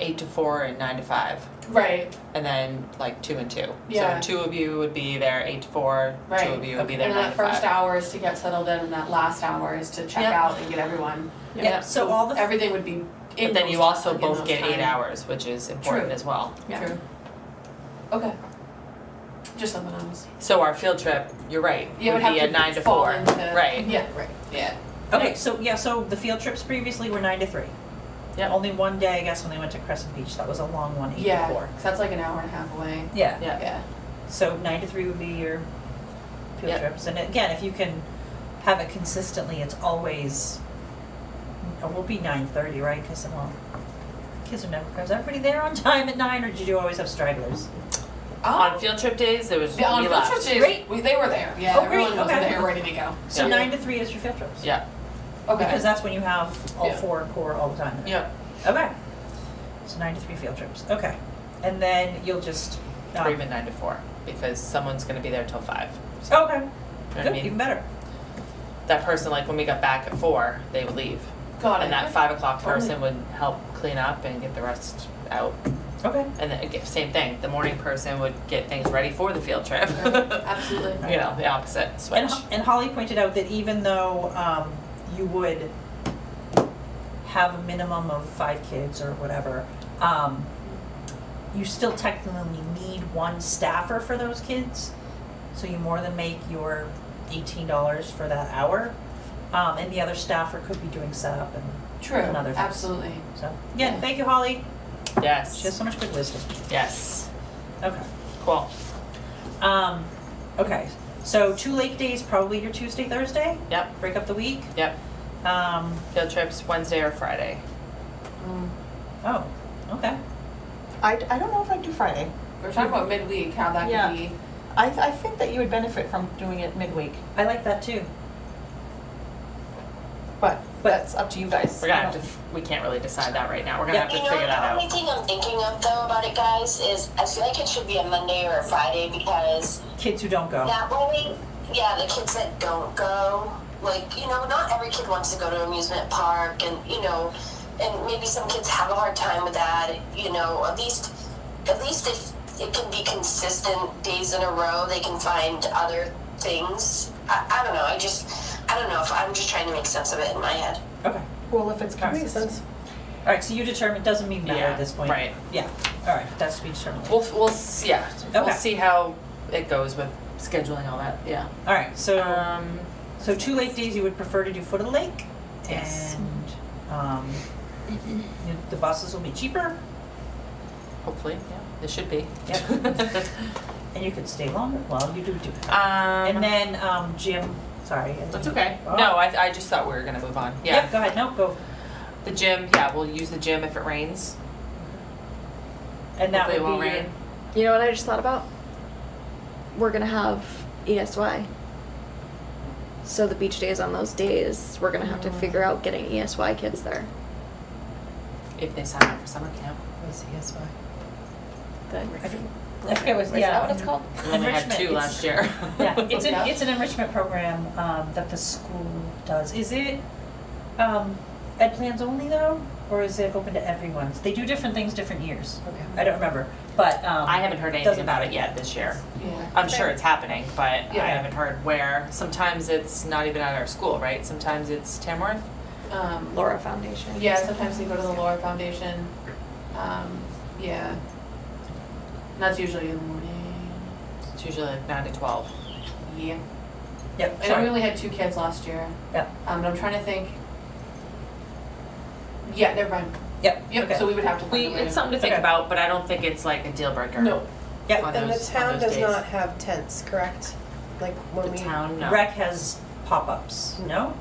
Speaker 3: 8 to 4 and 9 to 5.
Speaker 8: Right,
Speaker 3: And then like 2 and 2.
Speaker 8: Yeah.
Speaker 3: So 2 of you would be there 8 to 4, 2
Speaker 8: Right.
Speaker 3: of you would be there
Speaker 8: and
Speaker 3: 9
Speaker 8: that
Speaker 3: to 5.
Speaker 8: first hour is to get settled in and that last hour is to check
Speaker 3: Yeah.
Speaker 8: out and get everyone.
Speaker 1: Yeah. So all the
Speaker 8: Everything would be in
Speaker 3: But then
Speaker 8: those
Speaker 3: you also
Speaker 8: like in
Speaker 3: both
Speaker 8: those
Speaker 3: get 8
Speaker 8: times.
Speaker 3: hours, which is important
Speaker 8: True.
Speaker 3: as well.
Speaker 6: Yeah.
Speaker 8: True. Okay. Just something else.
Speaker 3: So our field trip, you're right,
Speaker 8: You
Speaker 3: would
Speaker 8: would
Speaker 3: be
Speaker 8: have
Speaker 3: a
Speaker 8: to
Speaker 3: 9 to
Speaker 8: fall
Speaker 3: 4.
Speaker 8: into-
Speaker 3: Right.
Speaker 8: Yeah, yeah.
Speaker 1: Okay, so the field trips previously were 9 to 3.
Speaker 3: Yep.
Speaker 1: Only one day, I guess, when they went to Crescent Beach, that was a long one, 8
Speaker 8: Yeah,
Speaker 1: to 4.
Speaker 8: 'cause that's like an hour and a half away.
Speaker 1: Yeah.
Speaker 3: Yeah.
Speaker 8: Yeah.
Speaker 1: So 9 to 3 would be your field
Speaker 3: Yep.
Speaker 1: trips. And again, if you can have it consistently, it's always, it will be 9:30, right? Because, well, kids are never, is everybody there on time at 9, or did you always have stragglers?
Speaker 3: On field trip days, there was
Speaker 8: Yeah, on
Speaker 3: we
Speaker 8: field
Speaker 3: left.
Speaker 8: trip days,
Speaker 1: Great.
Speaker 8: they were there. Yeah,
Speaker 1: Oh, great,
Speaker 8: everyone was
Speaker 1: okay.
Speaker 8: there ready to go.
Speaker 1: So
Speaker 3: Yeah.
Speaker 1: 9 to 3 is your field trips?
Speaker 3: Yeah.
Speaker 8: Okay.
Speaker 1: Because that's when you have all
Speaker 8: Yeah.
Speaker 1: 4 core all the time.
Speaker 3: Yeah.
Speaker 1: Okay. So 9 to 3 field trips, okay. And then you'll just,
Speaker 3: Or even 9 to 4, because someone's gonna be there till 5.
Speaker 1: okay,
Speaker 3: You know what I
Speaker 1: good,
Speaker 3: mean?
Speaker 1: even better.
Speaker 3: That person, like when we got back at 4, they would leave.
Speaker 8: Got it.
Speaker 3: And that 5 o'clock
Speaker 8: Totally.
Speaker 3: person would help clean up and get the rest out.
Speaker 1: Okay.
Speaker 3: And then again, same thing, the morning person would get things ready for the field trip.
Speaker 8: Absolutely.
Speaker 3: You know, the opposite switch.
Speaker 1: And Holly pointed out that even though you would have a minimum of 5 kids or whatever, you still technically need one staffer for those kids. So you more than make your $18 for that hour. And the other staffer could be doing setup
Speaker 8: True.
Speaker 1: and other things.
Speaker 8: Absolutely.
Speaker 1: So, again, thank you, Holly.
Speaker 3: Yes.
Speaker 1: She has so much good wisdom.
Speaker 3: Yes.
Speaker 1: Okay.
Speaker 3: Cool.
Speaker 1: Okay, so 2 lake days, probably your Tuesday, Thursday?
Speaker 3: Yep.
Speaker 1: Break up the week?
Speaker 3: Yep. Field trips Wednesday or Friday.
Speaker 1: Oh, okay.
Speaker 6: I don't know if I'd do Friday.
Speaker 8: We're talking about midweek, how that
Speaker 6: Yeah.
Speaker 8: could be.
Speaker 6: I think that you would benefit from doing it midweek,
Speaker 1: I like that too.
Speaker 6: but that's up to you guys.
Speaker 3: We're gonna have to, we can't really decide that right now. We're gonna
Speaker 1: Yeah.
Speaker 3: have to
Speaker 4: You know,
Speaker 3: figure that
Speaker 4: the
Speaker 3: out.
Speaker 4: only thing I'm thinking of though about it, guys, is I feel like it should be a Monday or a Friday because
Speaker 1: Kids who don't go.
Speaker 4: that way, yeah, the kids that don't go, like, you know, not every kid wants to go to an amusement park and, you know, and maybe some kids have a hard time with that, you know, at least if it can be consistent days in a row, they can find other things. I don't know, I don't know if I'm just trying to make sense of it in my head.
Speaker 1: Okay.
Speaker 6: Well, if it's
Speaker 1: All right.
Speaker 6: consistent.
Speaker 1: All right, so you determine, doesn't even matter
Speaker 3: Yeah,
Speaker 1: at this point.
Speaker 3: right.
Speaker 1: Yeah, all right, that's to be determined.
Speaker 3: We'll
Speaker 1: Okay.
Speaker 3: see how it goes with scheduling all that, yeah.
Speaker 1: All right, so,
Speaker 3: Um,
Speaker 1: so 2 lake days, you would prefer to do foot of the lake?
Speaker 3: Yes.
Speaker 1: And, the buses will be cheaper,
Speaker 3: hopefully, yeah, it should be.
Speaker 1: Yep. and you could stay longer, well, you do too. And then, gym, sorry.
Speaker 3: That's okay.
Speaker 1: Oh.
Speaker 3: No, I just thought we were gonna move on. Yeah.
Speaker 1: Yep, go ahead, no, go.
Speaker 3: The gym, yeah, we'll use the gym if it rains.
Speaker 1: And that
Speaker 3: Hopefully
Speaker 1: would
Speaker 3: it won't
Speaker 1: be your,
Speaker 3: rain.
Speaker 2: You know what I just thought about? We're gonna have ESY. So the beach days on those days, we're gonna have to figure out getting ESY kids there.
Speaker 3: If they sign up for summer camp.
Speaker 7: What's ESY?
Speaker 1: I forget what,
Speaker 2: Is
Speaker 1: yeah.
Speaker 2: that what it's called?
Speaker 3: We only had
Speaker 1: Enrichment,
Speaker 3: 2
Speaker 1: it's-
Speaker 3: last year.
Speaker 1: Yeah, it's
Speaker 8: Yeah.
Speaker 1: it's an enrichment program that the school does. Is it ed plans only though, or is it open to everyone? They do different things different years.
Speaker 7: Okay.
Speaker 1: I don't remember, but
Speaker 3: I haven't heard anything
Speaker 1: doesn't
Speaker 3: about
Speaker 1: matter.
Speaker 3: it yet this year.
Speaker 8: Yeah.
Speaker 3: I'm sure it's happening, but
Speaker 8: Yeah.
Speaker 3: I haven't heard where. Sometimes it's not even at our school, right? Sometimes it's Tamworth.
Speaker 2: Laura Foundation.
Speaker 8: Yeah, sometimes they go to the Laura Foundation. Yeah. That's usually in the morning.
Speaker 3: It's usually like 9 to 12.
Speaker 8: Yeah.
Speaker 1: Yep.
Speaker 8: I know we
Speaker 1: Sorry.
Speaker 8: only had 2 kids last year.
Speaker 1: Yep.
Speaker 8: But I'm trying to think. Yeah, never mind.
Speaker 1: Yep.
Speaker 8: Yep,
Speaker 1: Okay.
Speaker 8: so we would have to find a way
Speaker 3: It's something to think
Speaker 1: Okay.
Speaker 3: about, but I don't think it's like a deal breaker.
Speaker 8: No.
Speaker 1: Yep.
Speaker 3: On
Speaker 7: And the
Speaker 3: those- on
Speaker 7: town
Speaker 3: those
Speaker 7: does
Speaker 3: days.
Speaker 7: not have tents, correct? Like when
Speaker 3: The
Speaker 7: we,
Speaker 3: town, no.
Speaker 1: Rec has pop-ups. No.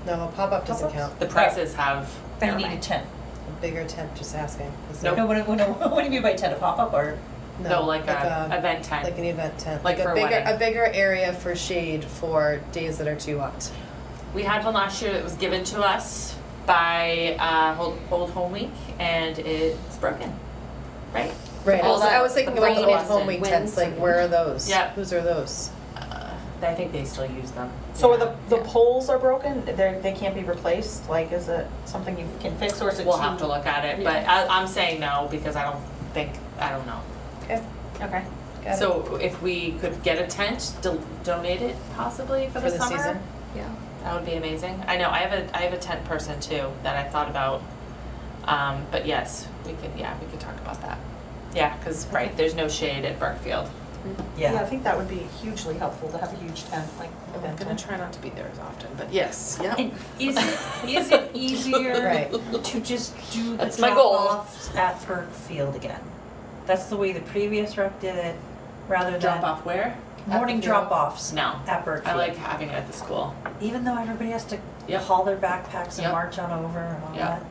Speaker 7: no, pop-up doesn't
Speaker 1: Pop-ups?
Speaker 7: count.
Speaker 3: The prices have,
Speaker 1: You
Speaker 2: Never
Speaker 1: need a
Speaker 2: mind.
Speaker 1: tent.
Speaker 7: A bigger tent, just asking. Is
Speaker 3: Nope.
Speaker 7: there-
Speaker 1: No. What do you mean by tent? A pop-up or?
Speaker 3: no, like a event tent.
Speaker 7: Like an event tent.
Speaker 3: Like for a
Speaker 7: a bigger,
Speaker 3: wedding.
Speaker 7: a bigger area for shade for days that are too hot.
Speaker 3: We had one last year that was given to us by Old Home Week, and it's broken, right?
Speaker 7: Right,
Speaker 2: All
Speaker 7: I
Speaker 2: that-
Speaker 7: was thinking
Speaker 2: the
Speaker 7: about the
Speaker 2: rain
Speaker 7: old
Speaker 3: and
Speaker 7: home week
Speaker 2: winds
Speaker 7: tents, like
Speaker 2: and-
Speaker 7: where are those?
Speaker 3: Yeah.
Speaker 7: Whose are those?
Speaker 3: I think they still use them.
Speaker 6: So
Speaker 3: Yeah.
Speaker 6: the poles are broken, they can't be replaced, like, is it something you can fix, or is it
Speaker 3: We'll
Speaker 6: too?
Speaker 3: have to look at it, but I'm saying no because I don't know.
Speaker 7: Okay,
Speaker 6: Okay.
Speaker 7: got it.
Speaker 3: So if we could get a tent, donate it possibly for the summer,
Speaker 7: season?
Speaker 2: Yeah.
Speaker 3: that would be amazing. I know I have a tent person too that I thought about, but yes, we could talk about that. Yeah, because right, there's no shade at Burkfield.
Speaker 6: Yeah, I
Speaker 1: Yeah.
Speaker 6: think that would be hugely helpful to have a huge tent, like,
Speaker 3: I'm
Speaker 6: event
Speaker 3: gonna
Speaker 6: tent.
Speaker 3: try not to be there as often, but yes, yeah.
Speaker 1: And is it easier
Speaker 7: Right.
Speaker 1: to just do the
Speaker 3: That's my goal.
Speaker 1: drop-offs at Burkfield again? That's the way the previous rec did it, rather than
Speaker 3: Drop off where?
Speaker 1: morning
Speaker 6: At the field.
Speaker 1: drop-offs
Speaker 3: No,
Speaker 1: at Burkfield.
Speaker 3: I like having it at the school.
Speaker 1: Even though everybody has to
Speaker 3: Yep.
Speaker 1: haul their backpacks and
Speaker 3: Yep.
Speaker 1: march on over and all
Speaker 3: Yep.
Speaker 1: that.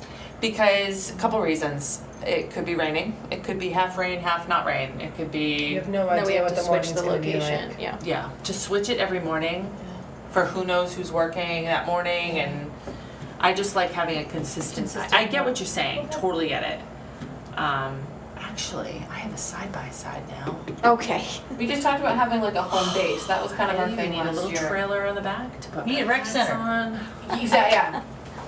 Speaker 3: Because a couple reasons. It could be raining. It could be half rain, half not rain. It could
Speaker 7: You
Speaker 3: be
Speaker 7: have no
Speaker 2: Then we
Speaker 7: idea
Speaker 2: have
Speaker 7: what
Speaker 2: to
Speaker 7: the
Speaker 2: switch
Speaker 7: morning's
Speaker 2: the
Speaker 7: gonna be
Speaker 2: location,
Speaker 7: like.
Speaker 2: yeah.
Speaker 3: yeah. Just switch it every morning for who knows who's working that morning, and I just like having a consistent. I get what you're saying. Totally get it. Actually, I have a side by side now.
Speaker 2: Okay.
Speaker 8: We just talked about having like a home base. That was kind of
Speaker 3: I
Speaker 8: our
Speaker 3: even
Speaker 8: thing
Speaker 3: need a
Speaker 8: last
Speaker 3: little
Speaker 8: year.
Speaker 3: trailer on the back to put
Speaker 1: We need a
Speaker 3: my
Speaker 1: rec
Speaker 3: bags
Speaker 1: center.
Speaker 3: on.
Speaker 8: Yeah.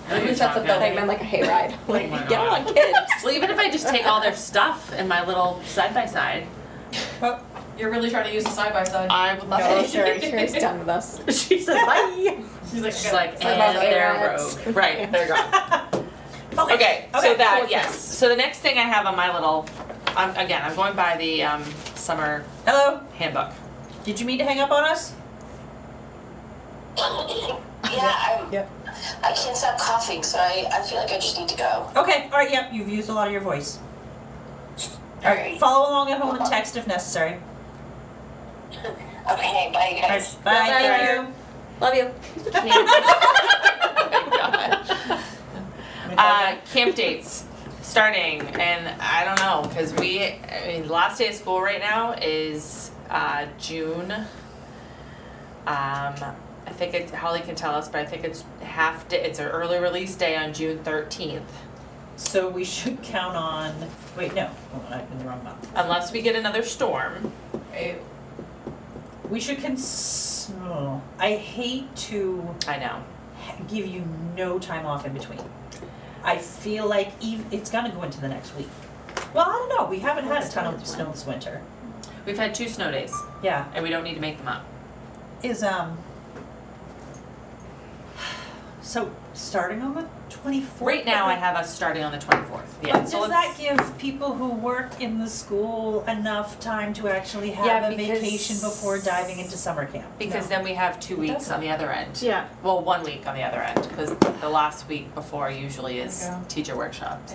Speaker 3: At
Speaker 8: least that's a
Speaker 2: I think meant like a hayride. Like,
Speaker 3: my
Speaker 2: get
Speaker 3: God.
Speaker 2: on, kids.
Speaker 3: Well, even if I just take all their stuff in my little side by side,
Speaker 8: Well, you're really trying to use the side by side.
Speaker 3: I would love
Speaker 2: No,
Speaker 3: it.
Speaker 2: Sherry's done with us.
Speaker 3: She says bye.
Speaker 8: She's like,
Speaker 3: She's like,
Speaker 2: Sorry
Speaker 3: and
Speaker 2: about
Speaker 3: they're
Speaker 2: Arabs.
Speaker 3: rogue. Right, they're gone. Okay, so that, yes. So the next thing I have on my little, I'm going by the summer
Speaker 1: Hello,
Speaker 3: handbook.
Speaker 1: did you mean to hang up on us?
Speaker 4: Yeah,
Speaker 7: Yep.
Speaker 4: I can't stop coughing, so I feel like I just need to go.
Speaker 1: Okay, alright, yep, you've used a lot of your voice.
Speaker 4: Alright.
Speaker 1: Follow along at home and text if necessary.
Speaker 4: Okay, bye you guys.
Speaker 1: Bye, thank you.
Speaker 2: Love you.
Speaker 3: Camp dates starting, and I don't know, because the last day of school right now is June. I think Holly can tell us, but I think it's half day, it's an early release day on June 13th.
Speaker 1: So we should count on, wait, no, hold on, I'm in the wrong month.
Speaker 3: Unless we get another storm.
Speaker 8: Right.
Speaker 1: We should I hate to
Speaker 3: I know.
Speaker 1: give you no time off in between. I feel like it's gonna go into the next week. Well, I don't know, we haven't had a ton of snow this winter.
Speaker 3: We've had 2 snow days,
Speaker 1: Yeah,
Speaker 3: and we don't need to make them up.
Speaker 1: is, so starting on the 24th?
Speaker 3: Right now, I have us starting on the 24th. Yeah,
Speaker 1: But
Speaker 3: so
Speaker 1: does that
Speaker 3: let's,
Speaker 1: give people who work in the school enough time to actually have
Speaker 3: Yeah,
Speaker 1: a
Speaker 3: because-
Speaker 1: vacation before diving into summer camp?
Speaker 3: because then we have 2 weeks
Speaker 1: doesn't.
Speaker 3: on the other end.
Speaker 2: Yeah.
Speaker 3: Well, 1 week on the other end, because the last week before usually is
Speaker 1: Okay.
Speaker 3: teacher workshops.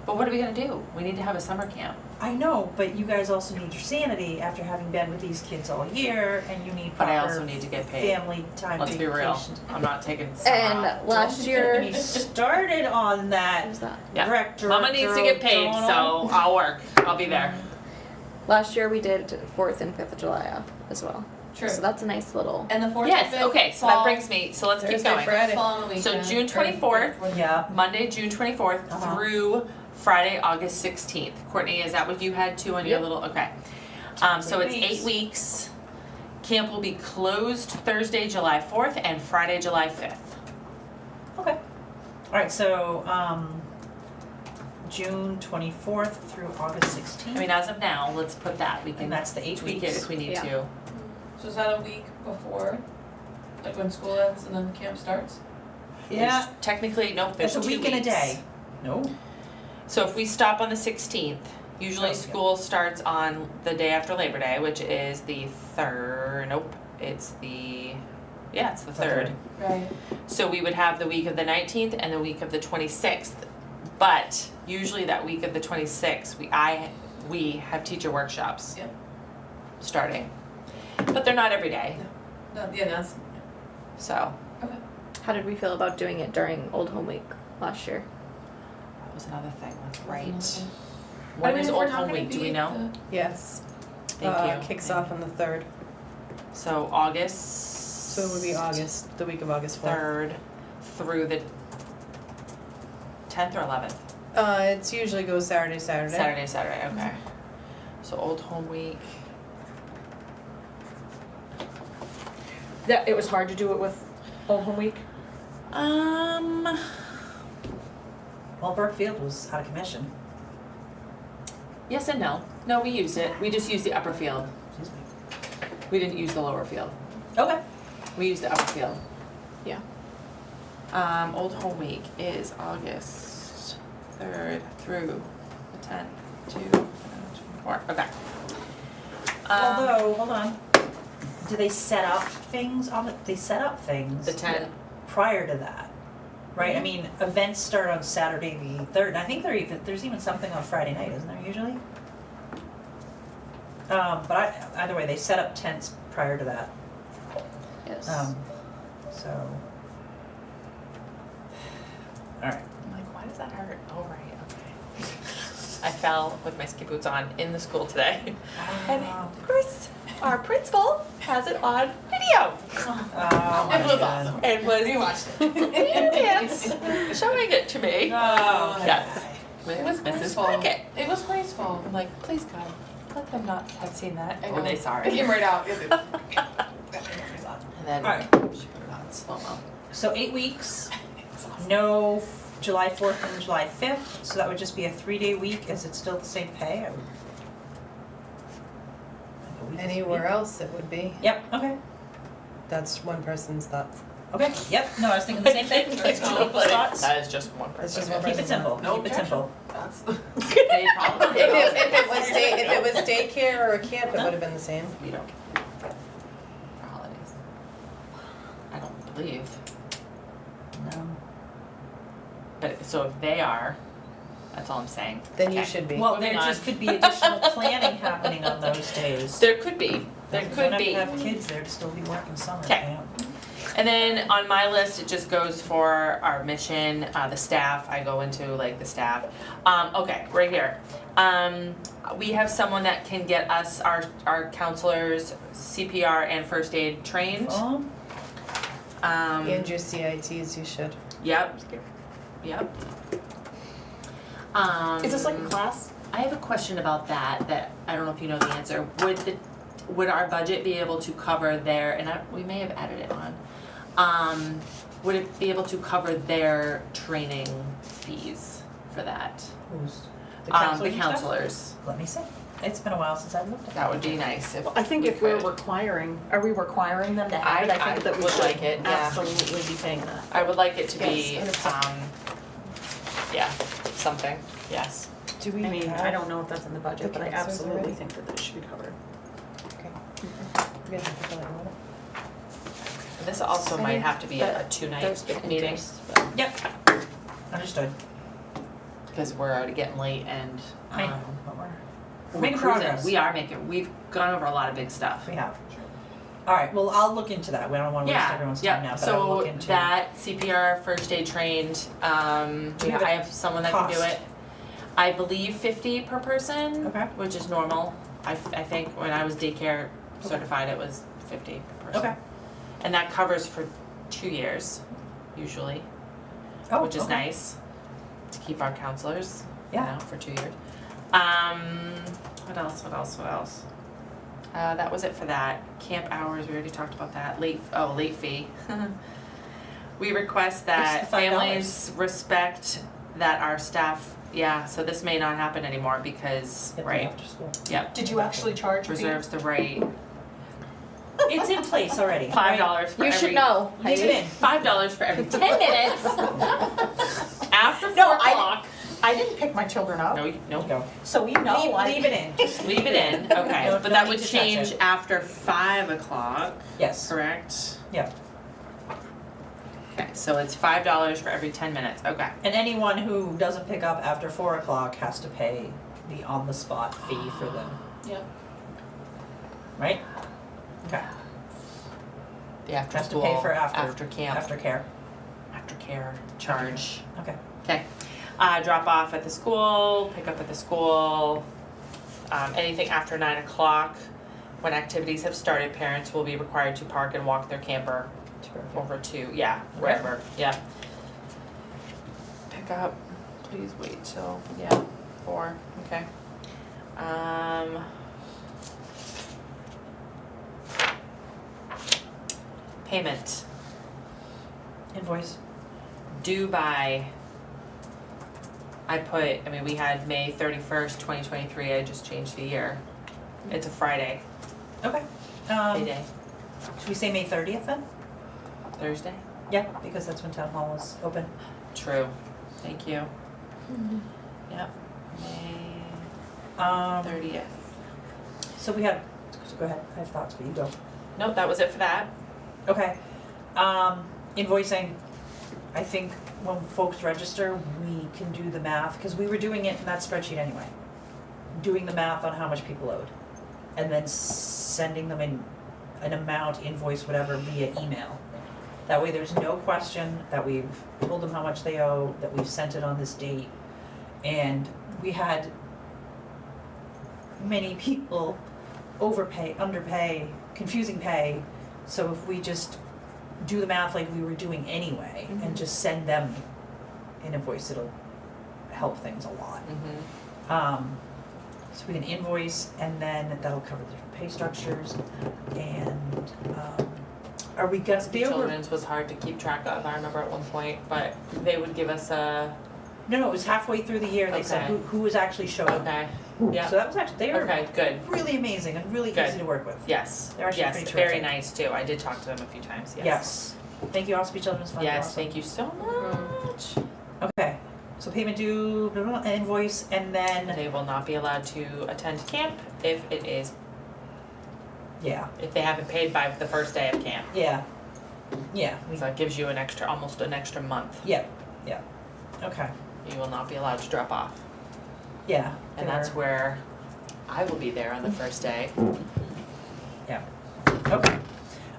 Speaker 3: But what are we gonna do? We need to have a summer camp.
Speaker 1: I know, but you guys also need your sanity after having been with these kids all year, and you need
Speaker 3: But
Speaker 1: proper
Speaker 3: I also need to get paid.
Speaker 1: family time
Speaker 3: Let's be real.
Speaker 1: vacations.
Speaker 3: I'm not taking summer off.
Speaker 2: And last year,
Speaker 1: We started on that.
Speaker 2: what was that?
Speaker 3: Yeah.
Speaker 1: Director.
Speaker 3: Mama needs to get paid, so I'll work. I'll be there.
Speaker 2: Last year we did 4th and 5th of July off as well.
Speaker 8: True.
Speaker 2: So that's a nice little.
Speaker 8: And the 4th
Speaker 3: Yes,
Speaker 8: and 5th
Speaker 3: okay, so
Speaker 8: fall,
Speaker 3: that brings me, so let's keep
Speaker 7: Thursday,
Speaker 3: going.
Speaker 7: Friday.
Speaker 8: fall on the weekend.
Speaker 3: So June
Speaker 8: or-
Speaker 3: 24th.
Speaker 1: Yeah.
Speaker 3: Monday, June 24th
Speaker 1: Uh-huh.
Speaker 3: through Friday, August 16th. Courtney, is that what you had too on your
Speaker 2: Yep.
Speaker 3: little, okay. So it's 8 weeks. Camp will be closed Thursday, July 4th and Friday, July 5th.
Speaker 1: Okay. All right, so, June 24th through August 16th.
Speaker 3: I mean, as of now, let's put that, we
Speaker 1: and
Speaker 3: can
Speaker 1: that's the 8
Speaker 3: tweak it
Speaker 1: weeks.
Speaker 3: if we need
Speaker 2: Yeah.
Speaker 3: to.
Speaker 8: So is that a week before, like when school ends and then the camp starts?
Speaker 1: Yeah,
Speaker 3: There's technically, nope, there's
Speaker 1: it's a
Speaker 3: 2
Speaker 1: week and a
Speaker 3: weeks.
Speaker 1: day. No.
Speaker 3: So if we stop on the 16th, usually
Speaker 1: Oh, yeah.
Speaker 3: school starts on the day after Labor Day, which is the 3rd, nope, it's the 3rd.
Speaker 8: Right.
Speaker 3: So we would have the week of the 19th and the week of the 26th. But usually that week of the 26th, we have teacher workshops.
Speaker 8: Yep.
Speaker 3: Starting. But they're not every day,
Speaker 8: Yeah, that's,
Speaker 3: so
Speaker 2: How did we feel about doing it during Old Home Week last year?
Speaker 3: that was another thing, that's right.
Speaker 8: I
Speaker 3: When
Speaker 8: mean,
Speaker 3: is
Speaker 8: if we're
Speaker 3: Old
Speaker 8: not
Speaker 3: Home
Speaker 8: gonna
Speaker 3: Week, do
Speaker 8: be
Speaker 3: we
Speaker 8: at
Speaker 3: know?
Speaker 7: Yes.
Speaker 3: Thank you.
Speaker 7: Kicks off on the 3rd.
Speaker 3: So August.
Speaker 7: So it would be August, the week of August 4th.
Speaker 3: 3rd through the 10th or 11th?
Speaker 7: It's usually goes Saturday.
Speaker 3: Saturday, okay. So Old Home Week.
Speaker 6: That, it was hard to do it with Old Home Week.
Speaker 1: Well, Burkefield was out of commission.
Speaker 3: Yes and no. No, we used it. We just used the upper field.
Speaker 1: Excuse me.
Speaker 3: We didn't use the lower field.
Speaker 1: Okay.
Speaker 3: We used the upper field.
Speaker 2: Yeah.
Speaker 3: Old Home Week is August 3rd through the 10th to 24. Okay.
Speaker 1: Although, hold on. Do they set up things on they set up things
Speaker 3: The 10th.
Speaker 1: prior to that? Right? I mean, events start on Saturday the 3rd, and I think there's even something on Friday night, isn't there usually? But either way, they set up tents prior to that.
Speaker 2: Yes.
Speaker 1: So. All right.
Speaker 3: I'm like, why does that hurt? Oh, right, okay. I fell with my ski boots on in the school today. And of course, our principal has it on video.
Speaker 1: Oh,
Speaker 8: It was
Speaker 1: my God.
Speaker 8: awesome.
Speaker 3: And was
Speaker 8: We watched
Speaker 3: in dance, showing it to me.
Speaker 1: Oh,
Speaker 3: Yes.
Speaker 8: It was
Speaker 3: With Mrs.
Speaker 8: graceful.
Speaker 3: Cricket.
Speaker 8: It was graceful.
Speaker 3: I'm like, please God, let them not have seen that.
Speaker 8: I
Speaker 3: Or
Speaker 8: know.
Speaker 3: they
Speaker 8: It
Speaker 3: sorry.
Speaker 8: came right out.
Speaker 3: And then
Speaker 1: Alright.
Speaker 3: she put it on slow-mo.
Speaker 1: So 8 weeks, no July 4th and July 5th, so that would just be a 3-day week. Is it still the same pay? I would- a week is a
Speaker 7: Anywhere
Speaker 1: week.
Speaker 7: else it would be.
Speaker 1: Yep, okay.
Speaker 7: That's one person's thought.
Speaker 1: Okay, yep, no, I was thinking the same thing. Let's go with thoughts.
Speaker 3: That is just one
Speaker 7: It's
Speaker 3: person.
Speaker 7: just one
Speaker 1: Keep it
Speaker 7: person's
Speaker 1: simple,
Speaker 7: thought.
Speaker 1: keep it simple.
Speaker 8: That's.
Speaker 3: They probably
Speaker 7: If it was daycare or a camp, it would have been the same.
Speaker 3: We don't for holidays. I don't believe.
Speaker 1: No.
Speaker 3: But so if they are, that's all I'm saying.
Speaker 7: Then you
Speaker 3: Okay.
Speaker 7: should be.
Speaker 1: Well, there
Speaker 3: Moving on.
Speaker 1: just could be additional planning happening on those days.
Speaker 3: There could be. There
Speaker 1: You
Speaker 3: could
Speaker 1: don't
Speaker 3: be.
Speaker 1: have to have kids there to still be working summer
Speaker 3: Okay.
Speaker 1: camp.
Speaker 3: And then on my list, it just goes for our mission, the staff. I go into like the staff. Okay, right here. We have someone that can get us our counselors CPR and first aid trained.
Speaker 1: Phone?
Speaker 7: And your CITs, you should.
Speaker 3: Yep. Yep.
Speaker 6: Is this like a class?
Speaker 3: I have a question about that I don't know if you know the answer. Would our budget be able to cover their, and we may have added it on, would it be able to cover their training fees for that?
Speaker 1: Who's? The
Speaker 3: The
Speaker 1: counselors and stuff?
Speaker 3: counselors,
Speaker 1: Let me see. It's been a while since I've looked at
Speaker 3: that would be nice if
Speaker 6: I think
Speaker 3: we
Speaker 6: if we're
Speaker 3: could.
Speaker 6: requiring, are we requiring them to have it?
Speaker 3: I
Speaker 6: I think that we
Speaker 3: would
Speaker 6: should
Speaker 3: like it, yeah.
Speaker 6: absolutely be paying that.
Speaker 3: I would like it to be,
Speaker 7: Yes, 100%.
Speaker 3: yeah, something, yes.
Speaker 7: Do we
Speaker 6: I mean,
Speaker 7: have?
Speaker 6: I don't know if that's in the budget,
Speaker 7: the
Speaker 6: but I
Speaker 7: counselors
Speaker 6: absolutely
Speaker 7: already?
Speaker 6: think that this should be covered.
Speaker 7: Okay. You guys have to fill out your order.
Speaker 3: This also
Speaker 2: I
Speaker 3: might
Speaker 2: think
Speaker 3: have to be a
Speaker 2: that
Speaker 3: two-night
Speaker 2: There's been
Speaker 3: meeting,
Speaker 2: interest, but
Speaker 1: Yep. Understood.
Speaker 3: because we're already getting late and,
Speaker 1: I know, but we're
Speaker 3: we're
Speaker 1: making
Speaker 3: cruising.
Speaker 1: progress.
Speaker 3: We've gone over a lot of big stuff.
Speaker 1: We have. All right, well, I'll look into that. We don't want to waste everyone's time now, but I'll look into.
Speaker 3: So that CPR first aid trained,
Speaker 1: Do you have
Speaker 3: I have someone that can do
Speaker 1: cost?
Speaker 3: it. I believe 50 per person,
Speaker 1: Okay.
Speaker 3: which is normal. I think when I was daycare certified, it was 50 per person.
Speaker 1: Okay.
Speaker 3: And that covers for 2 years, usually,
Speaker 1: Oh,
Speaker 3: which is
Speaker 1: okay.
Speaker 3: nice to keep our counselors, you
Speaker 1: Yeah.
Speaker 3: know, for 2 years. What else? That was it for that. Camp hours, we already talked about that. Late fee. We request that
Speaker 1: It's the $5.
Speaker 3: families respect that our staff, so this may not happen anymore because,
Speaker 1: Get them
Speaker 3: right,
Speaker 1: after school.
Speaker 3: yep,
Speaker 6: Did you actually charge a fee?
Speaker 3: reserves the right.
Speaker 1: It's in place already.
Speaker 3: $5 for
Speaker 2: You
Speaker 3: every.
Speaker 2: should know.
Speaker 1: Leave it in.
Speaker 3: $5 for every 10 minutes after 4
Speaker 6: No,
Speaker 3: o'clock.
Speaker 6: I didn't pick my children up,
Speaker 3: No,
Speaker 1: Go.
Speaker 6: so we know
Speaker 1: Leave it in.
Speaker 3: just leave it in, okay,
Speaker 1: No-
Speaker 3: but
Speaker 1: no
Speaker 3: that
Speaker 1: need
Speaker 3: would
Speaker 1: to touch
Speaker 3: change
Speaker 1: it.
Speaker 3: after 5 o'clock,
Speaker 1: Yes.
Speaker 3: correct?
Speaker 1: Yeah.
Speaker 3: Okay, so it's $5 for every 10 minutes, okay.
Speaker 1: And anyone who doesn't pick up after 4 o'clock has to pay the on-the-spot fee for them,
Speaker 8: Yep.
Speaker 1: right? Okay.
Speaker 3: The after
Speaker 1: Has to
Speaker 3: school,
Speaker 1: pay for after
Speaker 3: camp,
Speaker 1: aftercare.
Speaker 3: aftercare charge.
Speaker 1: Okay.
Speaker 3: Okay, drop off at the school, pick up at the school, anything after 9 o'clock. When activities have started, parents will be required to park and walk their camper over to, wherever, Pick up, please wait till, 4, okay. Payment,
Speaker 1: Invoice.
Speaker 3: due by, we had May 31st, 2023, I just changed the year. It's a Friday,
Speaker 1: Okay.
Speaker 3: payday,
Speaker 1: Should we say May 30th then?
Speaker 3: Thursday?
Speaker 1: Yeah, because that's when town hall is open.
Speaker 3: True, thank you. Yep, May 30th.
Speaker 1: So we had, so go ahead, I have thoughts, but you go.
Speaker 3: Nope, that was it for that.
Speaker 1: Okay. Invoicing, I think when folks register, we can do the math, because we were doing it in that spreadsheet anyway. Doing the math on how much people owed, and then sending them in an amount, invoice, whatever, via email. That way there's no question that we've told them how much they owe, that we've sent it on this date. And we had many people overpay, underpay, confusing pay. So if we just do the math like we were doing anyway and just send them an invoice, it'll help things a lot. So we can invoice, and then that'll cover the different pay structures. And are we gonna be able to?
Speaker 3: Children's was hard to keep track of, I remember at one point, but they would give us a,
Speaker 1: No, it was halfway through the year, they said
Speaker 3: Okay.
Speaker 1: who was actually showing.
Speaker 3: okay, yeah,
Speaker 1: So that was actually, they were
Speaker 3: okay, good,
Speaker 1: really amazing and really
Speaker 3: Good.
Speaker 1: easy to work with.
Speaker 3: yes,
Speaker 1: They're actually
Speaker 3: yes,
Speaker 1: pretty
Speaker 3: very
Speaker 1: terrific.
Speaker 3: nice too, I did talk to them a few times, yes.
Speaker 1: Yes. Thank you, Ospey Children's Fund.
Speaker 3: Yes,
Speaker 1: Awesome.
Speaker 3: thank you so much.
Speaker 1: Okay, so payment due, blah, blah, blah, invoice, and then,
Speaker 3: They will not be allowed to attend camp if if they haven't paid by the first day of camp.
Speaker 1: yeah, we,
Speaker 3: So that gives you almost an extra month.
Speaker 1: yeah, okay,
Speaker 3: You will not be allowed to drop off.
Speaker 1: yeah.
Speaker 3: And
Speaker 1: they
Speaker 3: that's
Speaker 1: were-
Speaker 3: where I will be there on the first day.
Speaker 1: Okay.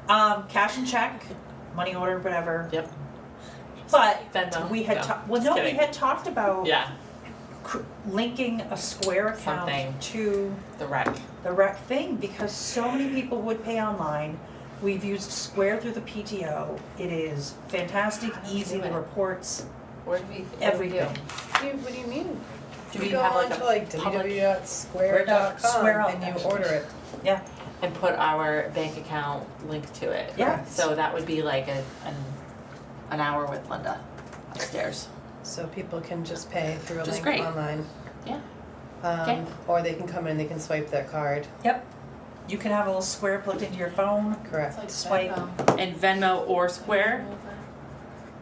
Speaker 1: Cash and check, money order, whatever.
Speaker 3: Yep.
Speaker 1: But
Speaker 3: Venmo.
Speaker 1: we had
Speaker 3: No,
Speaker 1: talked, well,
Speaker 3: just
Speaker 1: no, we
Speaker 3: kidding.
Speaker 1: had talked about
Speaker 3: Yeah,
Speaker 1: linking a Square account
Speaker 3: Something.
Speaker 1: to
Speaker 3: the rec.
Speaker 1: the rec thing, because so many people would pay online. We've used Square through the PTO. It is fantastic, easy,
Speaker 3: do
Speaker 1: the
Speaker 3: it?
Speaker 1: reports,
Speaker 3: Where do we do?
Speaker 1: everything.
Speaker 2: What do you mean?
Speaker 3: Do we
Speaker 7: You go
Speaker 3: have
Speaker 7: on
Speaker 3: like
Speaker 7: to
Speaker 3: a
Speaker 7: like
Speaker 3: public,
Speaker 7: www.square.com
Speaker 1: Square
Speaker 7: and you order it.
Speaker 1: Yeah,
Speaker 3: and put our bank account link to it?
Speaker 1: Yeah.
Speaker 3: So that would be like an hour with Linda upstairs.
Speaker 7: So people can just pay through a
Speaker 3: Which is
Speaker 7: link
Speaker 3: great.
Speaker 7: online.
Speaker 3: Yeah. Okay.
Speaker 7: Or they can come in, they can swipe their card.
Speaker 1: yep. You can have a little Square plugged into your phone.
Speaker 7: Correct.
Speaker 8: It's like
Speaker 1: Swipe.
Speaker 3: And Venmo or Square?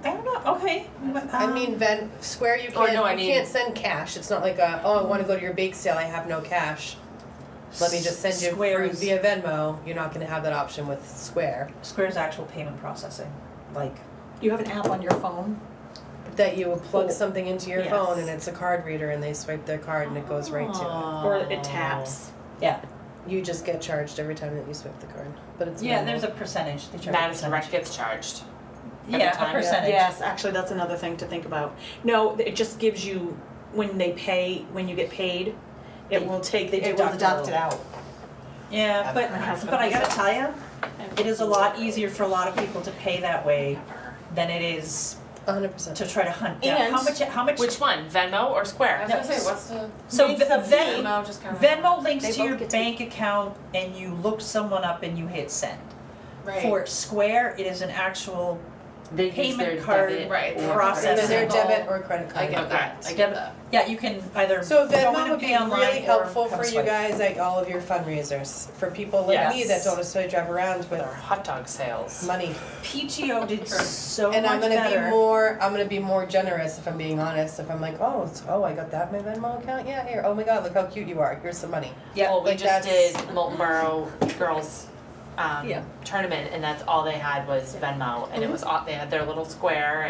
Speaker 1: I don't know, okay.
Speaker 7: I mean, Square you
Speaker 3: Or
Speaker 7: can't,
Speaker 3: no, I
Speaker 7: you
Speaker 3: mean-
Speaker 7: can't send cash. It's not like I want to go to your bake sale, I have no cash. Let me just send you through
Speaker 1: Square's,
Speaker 7: via Venmo. You're not gonna have that option with Square.
Speaker 1: Square's actual payment processing, like,
Speaker 6: You have an app on your phone?
Speaker 7: That you would plug
Speaker 1: Oh,
Speaker 7: something into your
Speaker 1: yes.
Speaker 7: phone and it's a card reader and they swipe their card and it goes right to
Speaker 6: Or it taps?
Speaker 1: yeah.
Speaker 7: it. You just get charged every time that you swipe the card, but it's
Speaker 1: Yeah,
Speaker 7: minimal.
Speaker 1: there's a percentage, they charge a
Speaker 3: Madison
Speaker 1: percentage.
Speaker 3: Rec gets charged. every
Speaker 1: Yeah,
Speaker 3: time.
Speaker 1: a percentage.
Speaker 6: Yes, actually, that's another thing to think about. No, it just gives you, when you get paid, it will take,
Speaker 1: they
Speaker 6: it will
Speaker 1: deduct
Speaker 6: deduct
Speaker 1: it.
Speaker 6: it out.
Speaker 1: Yeah, but I gotta tell you, it is a lot easier for a lot of people to pay that way than it is
Speaker 7: 100%.
Speaker 1: to try to hunt down.
Speaker 6: And-
Speaker 1: How much?
Speaker 3: Which one, Venmo or
Speaker 8: I
Speaker 3: Square?
Speaker 8: was gonna say, what's the
Speaker 1: So
Speaker 6: It's the
Speaker 8: Venmo just kind of
Speaker 1: Venmo links
Speaker 2: They
Speaker 1: to
Speaker 2: both
Speaker 1: your
Speaker 2: get to-
Speaker 1: bank account and you look someone up and you hit send.
Speaker 8: right.
Speaker 1: For Square, it is an actual
Speaker 3: They use
Speaker 1: payment
Speaker 3: their
Speaker 1: card
Speaker 3: debit
Speaker 8: Right.
Speaker 3: or
Speaker 1: process.
Speaker 7: Either
Speaker 8: Single-
Speaker 7: debit or credit card.
Speaker 8: I get that. I get that.
Speaker 1: Yeah, you can either
Speaker 7: So
Speaker 1: go in
Speaker 7: Venmo
Speaker 1: and
Speaker 7: would
Speaker 1: pay
Speaker 7: be
Speaker 1: online
Speaker 7: really
Speaker 1: or
Speaker 7: helpful
Speaker 1: have
Speaker 7: for
Speaker 1: a
Speaker 7: you
Speaker 1: swipe.
Speaker 7: guys at all of your fundraisers. For people like me that
Speaker 1: Yes.
Speaker 7: don't necessarily drive around
Speaker 3: with
Speaker 7: with
Speaker 3: our hot dog sales.
Speaker 7: money.
Speaker 1: PTO did so
Speaker 7: And I'm
Speaker 1: much
Speaker 7: gonna
Speaker 1: better.
Speaker 7: I'm gonna be more generous if I'm being honest. If I'm like, oh, I got that in my Venmo account? Yeah, here. Oh my God, look how cute you are. Here's some money.
Speaker 1: Yeah,
Speaker 3: Well, we
Speaker 7: like
Speaker 3: just
Speaker 7: that's-
Speaker 3: did Molten Borough girls
Speaker 1: Yeah.
Speaker 3: tournament, and that's all they had was Venmo, and it was they had their little square,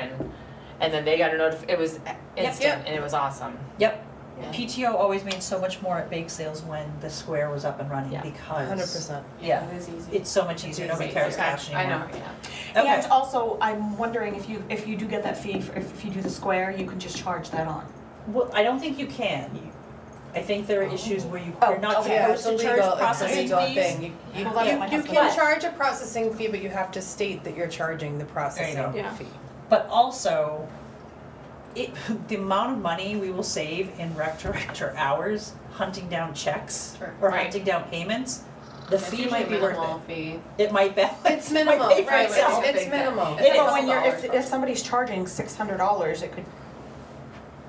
Speaker 3: and then they got a it was instant,
Speaker 7: Yep.
Speaker 3: and it was awesome.
Speaker 1: Yep.
Speaker 3: Yeah.
Speaker 1: PTO always made so much more at bake sales when the Square was up and running
Speaker 3: Yeah.
Speaker 1: because
Speaker 7: 100%.
Speaker 1: Yeah,
Speaker 8: It is easy.
Speaker 1: it's so much easier. Nobody carries
Speaker 8: Okay,
Speaker 1: cash
Speaker 8: I
Speaker 1: anymore.
Speaker 8: know, yeah.
Speaker 1: Okay.
Speaker 6: And also, I'm wondering if you do get that fee, if you do the Square, you can just charge that on.
Speaker 1: Well, I don't think you can. I think there are issues where you're
Speaker 6: Oh,
Speaker 1: not
Speaker 6: okay.
Speaker 7: Yeah,
Speaker 1: supposed
Speaker 7: it's
Speaker 1: to
Speaker 7: illegal.
Speaker 1: charge
Speaker 7: It's a
Speaker 1: processing
Speaker 7: legal
Speaker 1: fees.
Speaker 7: thing. You
Speaker 6: Well, that's what my
Speaker 7: you
Speaker 6: husband
Speaker 7: can
Speaker 6: does.
Speaker 7: charge a processing fee, but you have to state that you're charging the processing
Speaker 1: go.
Speaker 2: Yeah.
Speaker 7: fee.
Speaker 1: But also, the amount of money we will save in rec director hours hunting down checks
Speaker 8: Sure.
Speaker 1: or
Speaker 3: Right.
Speaker 1: hunting down payments, the
Speaker 8: It's
Speaker 1: fee
Speaker 8: usually
Speaker 1: might be worth
Speaker 8: minimal
Speaker 1: it.
Speaker 8: fee.
Speaker 1: It might be.
Speaker 7: It's
Speaker 1: might
Speaker 7: minimal,
Speaker 1: pay for
Speaker 7: right?
Speaker 1: itself.
Speaker 7: It's minimal.
Speaker 1: It
Speaker 6: But
Speaker 1: is.
Speaker 6: when you're, if
Speaker 8: $12.
Speaker 6: somebody's charging $600,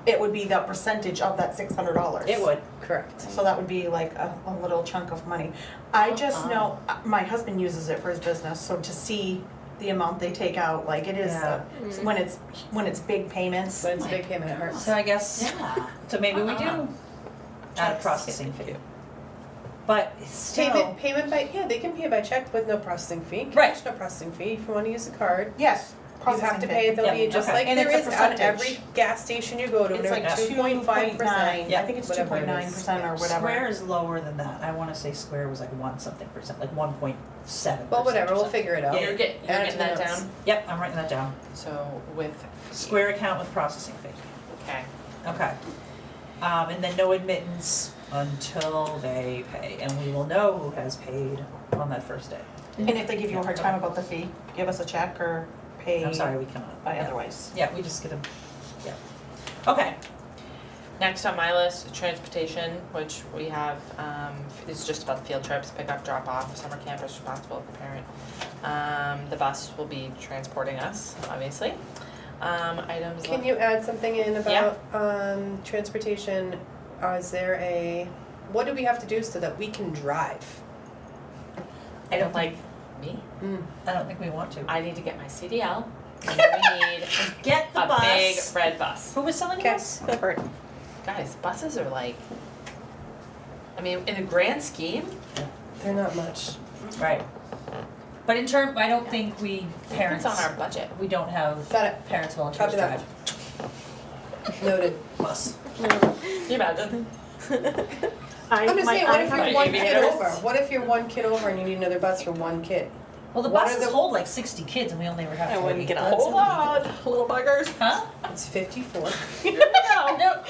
Speaker 6: it would be the percentage of that $600.
Speaker 1: It would.
Speaker 7: Correct.
Speaker 6: So that would be like a little chunk of money. I just know, my husband uses it for his business, so to see the amount they take out, like it is,
Speaker 1: Yeah.
Speaker 6: when it's big payments.
Speaker 7: But it's a big payment, it hurts.
Speaker 1: So I guess,
Speaker 3: Yeah.
Speaker 1: so maybe we
Speaker 3: Uh-uh.
Speaker 1: do add a processing fee. But still,
Speaker 7: Payment by, yeah, they can pay by check with no processing fee.
Speaker 1: Right.
Speaker 7: Cash, no processing fee. If you wanna use a card,
Speaker 6: Yes,
Speaker 7: you
Speaker 6: processing
Speaker 7: have to
Speaker 6: fee.
Speaker 7: pay it, they'll
Speaker 1: Yeah,
Speaker 7: be just
Speaker 1: okay.
Speaker 7: like
Speaker 6: And
Speaker 7: there
Speaker 6: it's a
Speaker 7: is on
Speaker 6: percentage.
Speaker 7: every gas station you go to,
Speaker 6: It's like
Speaker 7: 2.5%.
Speaker 1: Yeah.
Speaker 6: I think it's
Speaker 7: whatever it is.
Speaker 6: 2.9% or whatever.
Speaker 1: Square is lower than that. I wanna say Square was like 1-something%, like 1.7%.
Speaker 7: Well, whatever, we'll
Speaker 1: or something.
Speaker 7: figure it out.
Speaker 1: Yeah.
Speaker 3: You're
Speaker 7: Add it
Speaker 3: getting
Speaker 7: to
Speaker 3: that
Speaker 7: the notes.
Speaker 3: down?
Speaker 1: Yep, I'm writing that down.
Speaker 3: So with
Speaker 1: Square account with processing fee.
Speaker 3: okay.
Speaker 1: Okay. And then no admittance until they pay, and we will know who has paid on that first day.
Speaker 6: And if they give you a hard time about the fee, give us a check or pay
Speaker 1: I'm sorry, we cannot.
Speaker 6: by
Speaker 1: Yeah.
Speaker 6: otherwise.
Speaker 1: Yeah, we just get them, yeah. Okay,
Speaker 3: Next on my list, transportation, which we have, it's just about the field trips, pick up, drop off, summer camp is responsible for parent. The bus will be transporting us, obviously. Items
Speaker 7: Can
Speaker 3: left-
Speaker 7: you add something in about, transportation? Is there what do we have to do so that we can drive?
Speaker 1: I don't like,
Speaker 3: Me?
Speaker 1: I don't think we want to.
Speaker 3: I need to get my CDL, and then we need
Speaker 1: Get the
Speaker 3: a big
Speaker 1: bus.
Speaker 3: red bus.
Speaker 1: Who was selling
Speaker 7: Okay.
Speaker 1: this?
Speaker 6: Go for it.
Speaker 3: Guys, buses are like, I mean, in the grand scheme,
Speaker 7: They're not much.
Speaker 1: Right. But in term, I don't think we, parents,
Speaker 3: it's on our budget.
Speaker 1: we don't have
Speaker 7: Got it.
Speaker 1: parents volunteers
Speaker 7: Copy that.
Speaker 1: drive
Speaker 7: Noted.
Speaker 1: bus.
Speaker 3: Can you imagine?
Speaker 7: I'm just saying, what if
Speaker 3: have
Speaker 7: you're one kid
Speaker 3: aviators.
Speaker 7: over? What if you're one kid over and you need another bus for one kid?
Speaker 1: Well, the
Speaker 7: What are
Speaker 1: buses
Speaker 7: the-
Speaker 1: hold like 60 kids and we only ever have 40.
Speaker 2: I wouldn't get on.
Speaker 3: Hold on, little buggers.
Speaker 1: Huh?
Speaker 7: It's 54.
Speaker 1: No.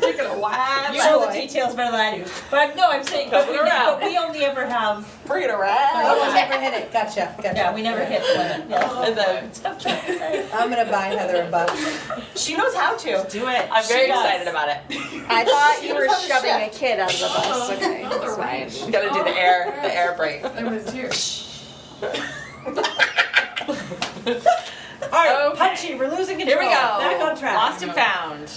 Speaker 3: You're gonna laugh.
Speaker 1: You know the details better than I do. But no, I'm saying, but
Speaker 3: Coming around.
Speaker 1: we only ever have,
Speaker 3: Bring it
Speaker 7: Oh,
Speaker 3: around.
Speaker 7: we never hit it. Gotcha.
Speaker 1: yeah, we never hit the limit. Yeah.
Speaker 3: And then,
Speaker 7: I'm gonna buy Heather a bus.
Speaker 3: she knows how to.
Speaker 1: Do it.
Speaker 3: I'm very
Speaker 1: She does.
Speaker 3: excited about it.
Speaker 2: I thought you were
Speaker 3: knows how to
Speaker 2: shoving a
Speaker 3: shift.
Speaker 2: kid out of the bus. Okay, that's fine.
Speaker 3: She's gotta do the air brake.
Speaker 8: It was here.
Speaker 1: All right,
Speaker 3: Okay.
Speaker 1: Punchy, we're losing control.
Speaker 3: Here we go.
Speaker 1: Back on track.
Speaker 3: Lost and found.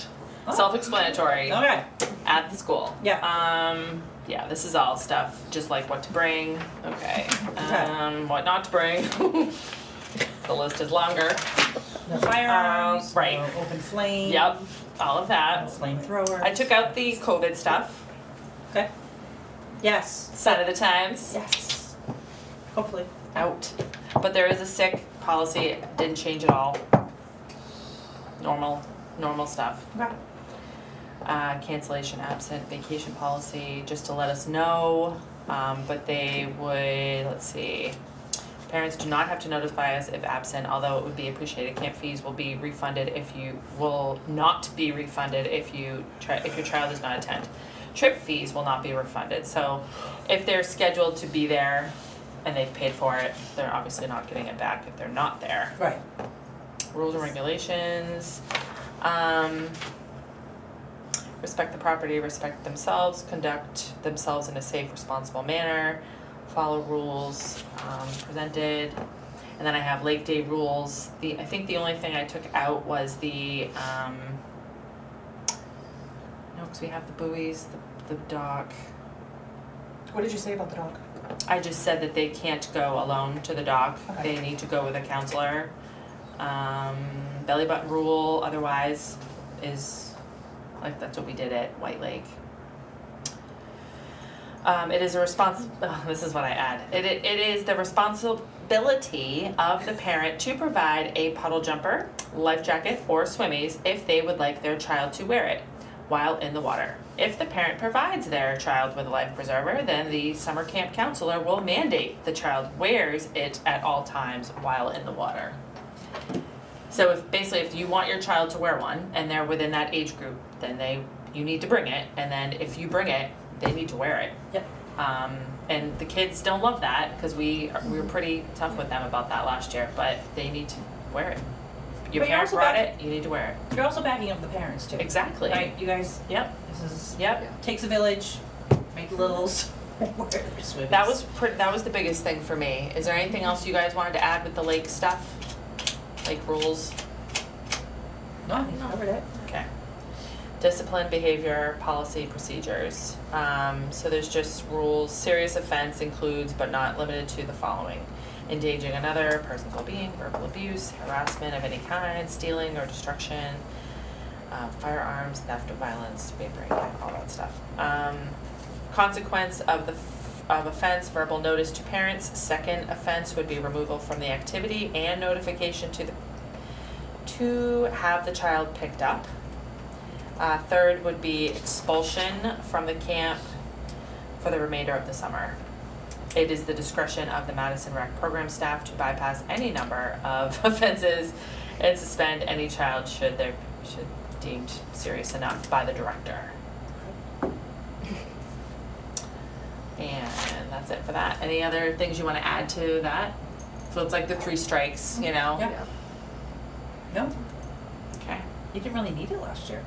Speaker 1: Oh.
Speaker 3: Self-explanatory.
Speaker 1: Okay.
Speaker 3: At the school.
Speaker 1: Yeah.
Speaker 3: Yeah, this is all stuff, just like what to bring. Okay.
Speaker 1: Okay.
Speaker 3: What not to bring. The list is longer.
Speaker 1: No firearms.
Speaker 3: Right.
Speaker 1: No open flame.
Speaker 3: Yep, all of
Speaker 1: No
Speaker 3: that.
Speaker 1: flamethrower.
Speaker 3: I took out the COVID stuff,
Speaker 1: Okay. Yes.
Speaker 3: sign of the times,
Speaker 1: Yes. Hopefully.
Speaker 3: out. But there is a sick policy, didn't change at all. Normal stuff.
Speaker 1: Okay.
Speaker 3: Cancellation absent, vacation policy, just to let us know. But they would, let's see. Parents do not have to notify us if absent, although it would be appreciated. Camp fees will be refunded will not be refunded if your child does not attend. trip fees will not be refunded. So if they're scheduled to be there and they've paid for it, they're obviously not getting it back if they're not there.
Speaker 1: Right.
Speaker 3: Rules and regulations, respect the property, respect themselves, conduct themselves in a safe, responsible manner, follow rules, presented. And then I have Lake Day rules. I think the only thing I took out was the, no, because we have the buoys, the dock.
Speaker 6: What did you say about the dog?
Speaker 3: I just said that they can't go alone to the dock.
Speaker 6: Okay.
Speaker 3: They need to go with a counselor. Belly button rule otherwise is, like, that's what we did at White Lake. It is a this is what I add. It is the responsibility of the parent to provide a puddle jumper, life jacket, or swimmies if they would like their child to wear it while in the water. If the parent provides their child with a life preserver, then the summer camp counselor will mandate the child wears it at all times while in the water. So if you want your child to wear one and they're within that age group, then you need to bring it, and then if you bring it, they need to wear it.
Speaker 1: Yep.
Speaker 3: And the kids don't love that because we were pretty tough with them about that last year, but they need to wear it. Your
Speaker 1: But you're
Speaker 3: parents
Speaker 1: also
Speaker 3: brought
Speaker 1: back-
Speaker 3: it, you need to wear it.
Speaker 1: You're also backing up the parents too.
Speaker 3: Exactly.
Speaker 1: Right, you guys,
Speaker 3: Yep,
Speaker 1: this is,
Speaker 3: yep.
Speaker 1: takes a village, make littles, wear their swimmies.
Speaker 3: That was the biggest thing for me. Is there anything else you guys wanted to add with the lake stuff? Like rules?
Speaker 1: No, I think you covered it.
Speaker 3: Okay. Discipline, behavior, policy, procedures. So there's just rules. Serious offense includes but not limited to the following: endangering another person's well-being, verbal abuse, harassment of any kind, stealing or destruction, firearms, theft or violence, vaping, all that stuff. Consequence of offense: verbal notice to parents. Second offense would be removal from the activity and notification to have the child picked up. Third would be expulsion from the camp for the remainder of the summer. It is the discretion of the Madison Rec program staff to bypass any number of offenses and suspend any child should deemed serious enough by the director. And that's it for that. Any other things you want to add to that? So it's like the 3 strikes, you know?
Speaker 1: Yeah. No,
Speaker 3: Okay.
Speaker 1: you didn't really need it last year,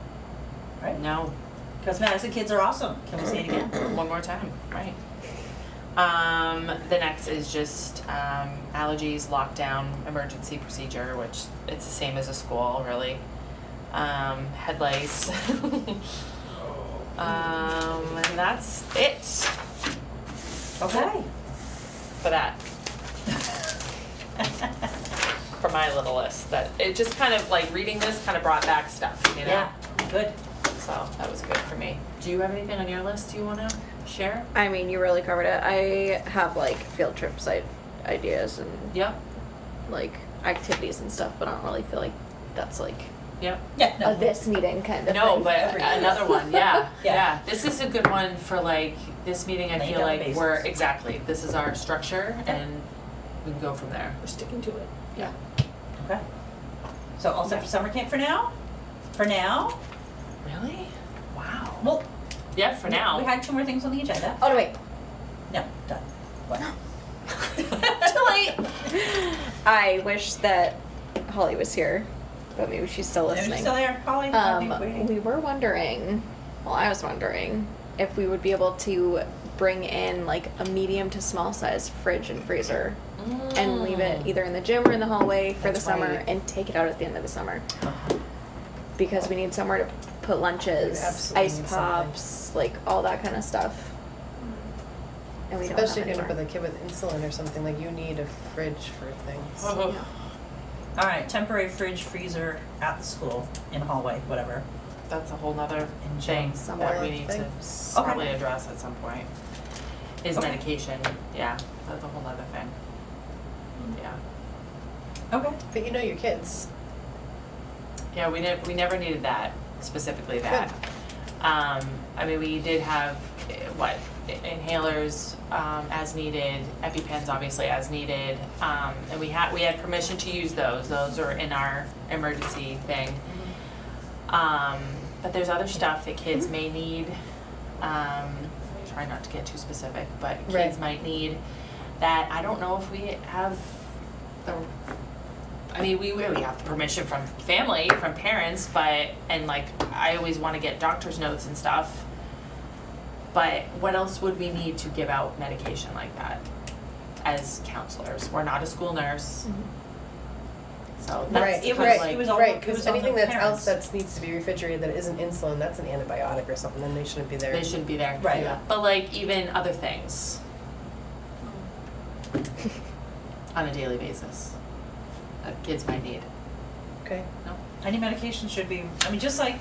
Speaker 1: right?
Speaker 3: No.
Speaker 1: Because Madison kids are awesome. Can we say it again?
Speaker 3: One more time, right. The next is just allergies, lockdown, emergency procedure, which it's the same as a school, really. Head lice. And that's it
Speaker 1: Okay.
Speaker 3: for that. For my little list, that it just kind of like reading this kind of brought back stuff, you know?
Speaker 1: Yeah, good.
Speaker 3: So that was good for me. Do you have anything on your list you want to share?
Speaker 2: I mean, you really covered it. I have like field trip site ideas and
Speaker 3: Yep,
Speaker 2: like activities and stuff, but I don't really feel like that's like
Speaker 3: yep.
Speaker 1: Yeah,
Speaker 2: a
Speaker 1: no.
Speaker 2: this meeting kind of
Speaker 3: No,
Speaker 2: thing.
Speaker 3: but
Speaker 1: Every year.
Speaker 3: another one, yeah,
Speaker 1: Yeah.
Speaker 3: yeah. This is a good one for like, this meeting, I
Speaker 1: Lay
Speaker 3: feel
Speaker 1: down
Speaker 3: like
Speaker 1: the
Speaker 3: we're,
Speaker 1: basics.
Speaker 3: exactly, this is our structure and we can go from there.
Speaker 2: We're sticking to it. Yeah.
Speaker 1: Okay. So all set for summer camp for now? For now?
Speaker 3: Really? Wow.
Speaker 1: Well,
Speaker 3: Yeah, for now.
Speaker 1: we had 2 more things on the agenda.
Speaker 2: Oh no, wait.
Speaker 1: No, done. What?
Speaker 2: Too late. I wish that Holly was here, but maybe she's still
Speaker 1: Are you
Speaker 2: listening.
Speaker 1: still there, Holly? I'll be waiting.
Speaker 2: We were wondering, well, I was wondering if we would be able to bring in like a medium to small size fridge and freezer and leave it either in the gym or in the hallway for
Speaker 1: That's
Speaker 2: the summer
Speaker 1: right.
Speaker 2: and take it out at the end of the summer. Because we need somewhere to put lunches,
Speaker 7: absolutely
Speaker 2: ice
Speaker 7: need
Speaker 2: pops, like all that kind of stuff. And we
Speaker 7: Especially if
Speaker 2: don't
Speaker 7: you end
Speaker 2: have
Speaker 7: up
Speaker 2: anywhere.
Speaker 7: with a kid with insulin or something, like you need a fridge for things.
Speaker 3: Oh,
Speaker 1: All right, temporary fridge, freezer at the school, in hallway, whatever.
Speaker 3: that's a whole nother
Speaker 1: In
Speaker 3: thing
Speaker 2: somewhere.
Speaker 3: that we need to
Speaker 7: Thanks.
Speaker 3: probably address at some point. Is
Speaker 1: Okay.
Speaker 3: medication, yeah, that's a whole other thing. Yeah.
Speaker 1: Okay.
Speaker 7: But you know your kids.
Speaker 3: Yeah, we never needed that, specifically that. I mean, we did have, inhalers, as needed, EpiPens obviously as needed, and we had permission to use those are in our emergency thing. But there's other stuff that kids may need, try not to get too specific, but kids
Speaker 7: Right.
Speaker 3: might need that. I don't know if we have the, I mean, we have permission from family, from parents, but, and like, I always wanna get doctor's notes and stuff. But what else would we need to give out medication like that as counselors? We're not a school nurse. So that's
Speaker 7: Right,
Speaker 1: it was-
Speaker 3: kind of
Speaker 7: right,
Speaker 3: like,
Speaker 1: it was all-
Speaker 7: right,
Speaker 1: it
Speaker 7: because
Speaker 1: was on the
Speaker 7: anything that's
Speaker 1: parents.
Speaker 7: else that needs to be refrigerated that isn't insulin, that's an antibiotic or something, then they shouldn't be there.
Speaker 3: they shouldn't be there.
Speaker 1: Right.
Speaker 7: Yeah.
Speaker 3: But like even other things on a daily basis that kids might need.
Speaker 7: Okay.
Speaker 1: Any medication should be, I mean, just like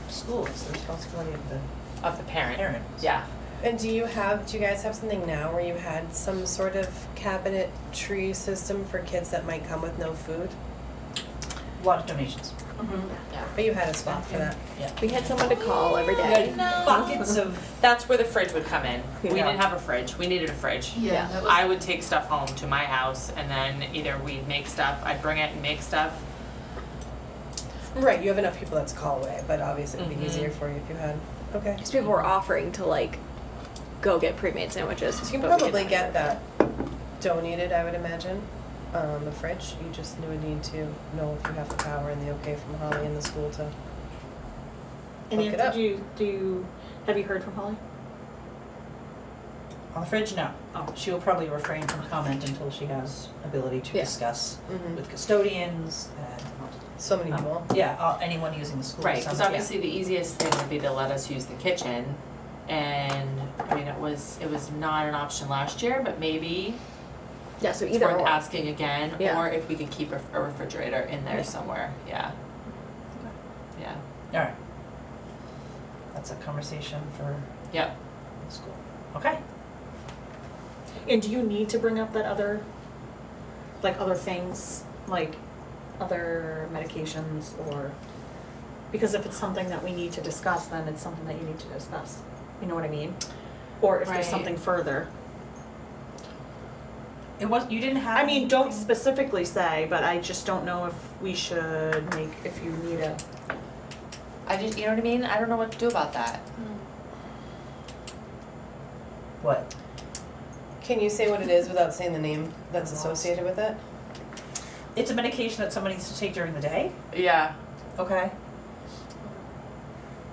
Speaker 1: schools, the responsibility of the
Speaker 3: Of the parent.
Speaker 1: parents.
Speaker 3: Yeah.
Speaker 7: And do you guys have something now where you had some sort of cabinet tree system for kids that might come with no food?
Speaker 1: A lot of donations.
Speaker 7: But you had a spot for that.
Speaker 1: Yeah.
Speaker 2: We had someone to call every day.
Speaker 1: Buckets of,
Speaker 3: That's where the fridge would come in. We
Speaker 2: Yeah.
Speaker 3: didn't have a fridge. We needed a fridge.
Speaker 8: Yeah, that was.
Speaker 3: I would take stuff home to my house and then either we'd make stuff, I'd bring it and make stuff.
Speaker 7: Right, you have enough people that's call away, but obviously it'd be
Speaker 3: Mhm.
Speaker 7: easier for you if you had, okay.
Speaker 2: Because people were offering to like go get pre-made sandwiches.
Speaker 7: So you can
Speaker 2: but we
Speaker 7: probably
Speaker 2: didn't
Speaker 7: get
Speaker 2: either.
Speaker 7: that donated, I would imagine, the fridge. You just would need to know if you have the power and the okay from Holly and the school to
Speaker 6: And
Speaker 7: look it up.
Speaker 6: have you heard from Holly?
Speaker 1: on the fridge, no. She will probably refrain from comment until she has ability to
Speaker 2: Yeah.
Speaker 1: discuss
Speaker 7: Mhm.
Speaker 1: with custodians and,
Speaker 7: So many people.
Speaker 1: anyone using the school.
Speaker 3: Right, because
Speaker 1: some-
Speaker 3: obviously the easiest thing would be to let us use the kitchen. And I mean, it was not an option last year, but maybe
Speaker 2: Yeah, so
Speaker 3: it's
Speaker 2: either
Speaker 3: worth
Speaker 2: or.
Speaker 3: asking again,
Speaker 2: Yeah.
Speaker 3: or if we could keep a refrigerator in there
Speaker 1: Yeah.
Speaker 3: somewhere, yeah. Yeah,
Speaker 1: Yeah. All right. That's a conversation for
Speaker 3: yep.
Speaker 1: the school. Okay.
Speaker 6: And do you need to bring up that other things, like other medications or, because if it's something that we need to discuss, then it's something that you need to discuss. You know what I mean? Or if there's
Speaker 3: Right.
Speaker 6: something further.
Speaker 1: It was, you didn't have.
Speaker 6: I mean, don't
Speaker 1: anything-
Speaker 6: specifically say, but I just don't know if we should if you need a.
Speaker 3: I just, you know what I mean? I don't know what to do about that.
Speaker 1: What?
Speaker 7: Can you say what it is without saying the name that's associated with it?
Speaker 1: It's a medication that someone needs to take during the day?
Speaker 3: Yeah.
Speaker 1: Okay.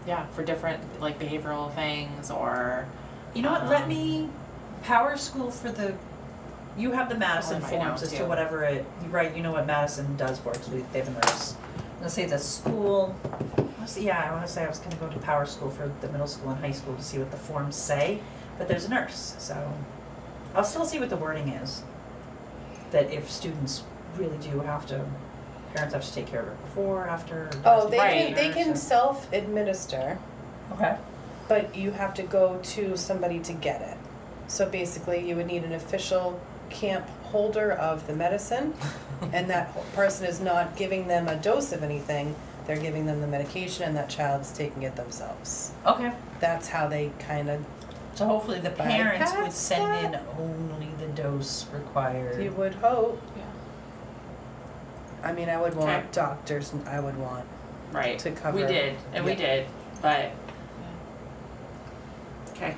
Speaker 3: Yeah, for different like behavioral things or.
Speaker 1: You know what, let me, Power School for the, you have the Madison
Speaker 3: Oh, I might know
Speaker 1: forms as to
Speaker 3: too.
Speaker 1: whatever it, right, you know what Madison does for it, because they have a nurse. I'm gonna say the school, I wanna say I was gonna go to Power School for the middle school and high school to see what the forms say, but there's a nurse, so I'll still see what the wording is. That if students really do have to, parents have to take care of it before, after.
Speaker 7: Oh,
Speaker 3: Right.
Speaker 7: they can self-administer,
Speaker 1: Okay.
Speaker 7: but you have to go to somebody to get it. So basically, you would need an official camp holder of the medicine, and that person is not giving them a dose of anything, they're giving them the medication and that child is taking it themselves.
Speaker 1: Okay,
Speaker 7: That's how they kind of,
Speaker 1: so hopefully the parents would
Speaker 7: Bypass
Speaker 1: send
Speaker 7: that.
Speaker 1: in only the dose required.
Speaker 7: you would hope.
Speaker 3: Yeah.
Speaker 7: I mean, I would want
Speaker 3: Okay.
Speaker 7: doctors, I would want
Speaker 3: Right.
Speaker 7: to cover.
Speaker 3: We did, and we
Speaker 7: Yeah.
Speaker 3: did, but. Okay.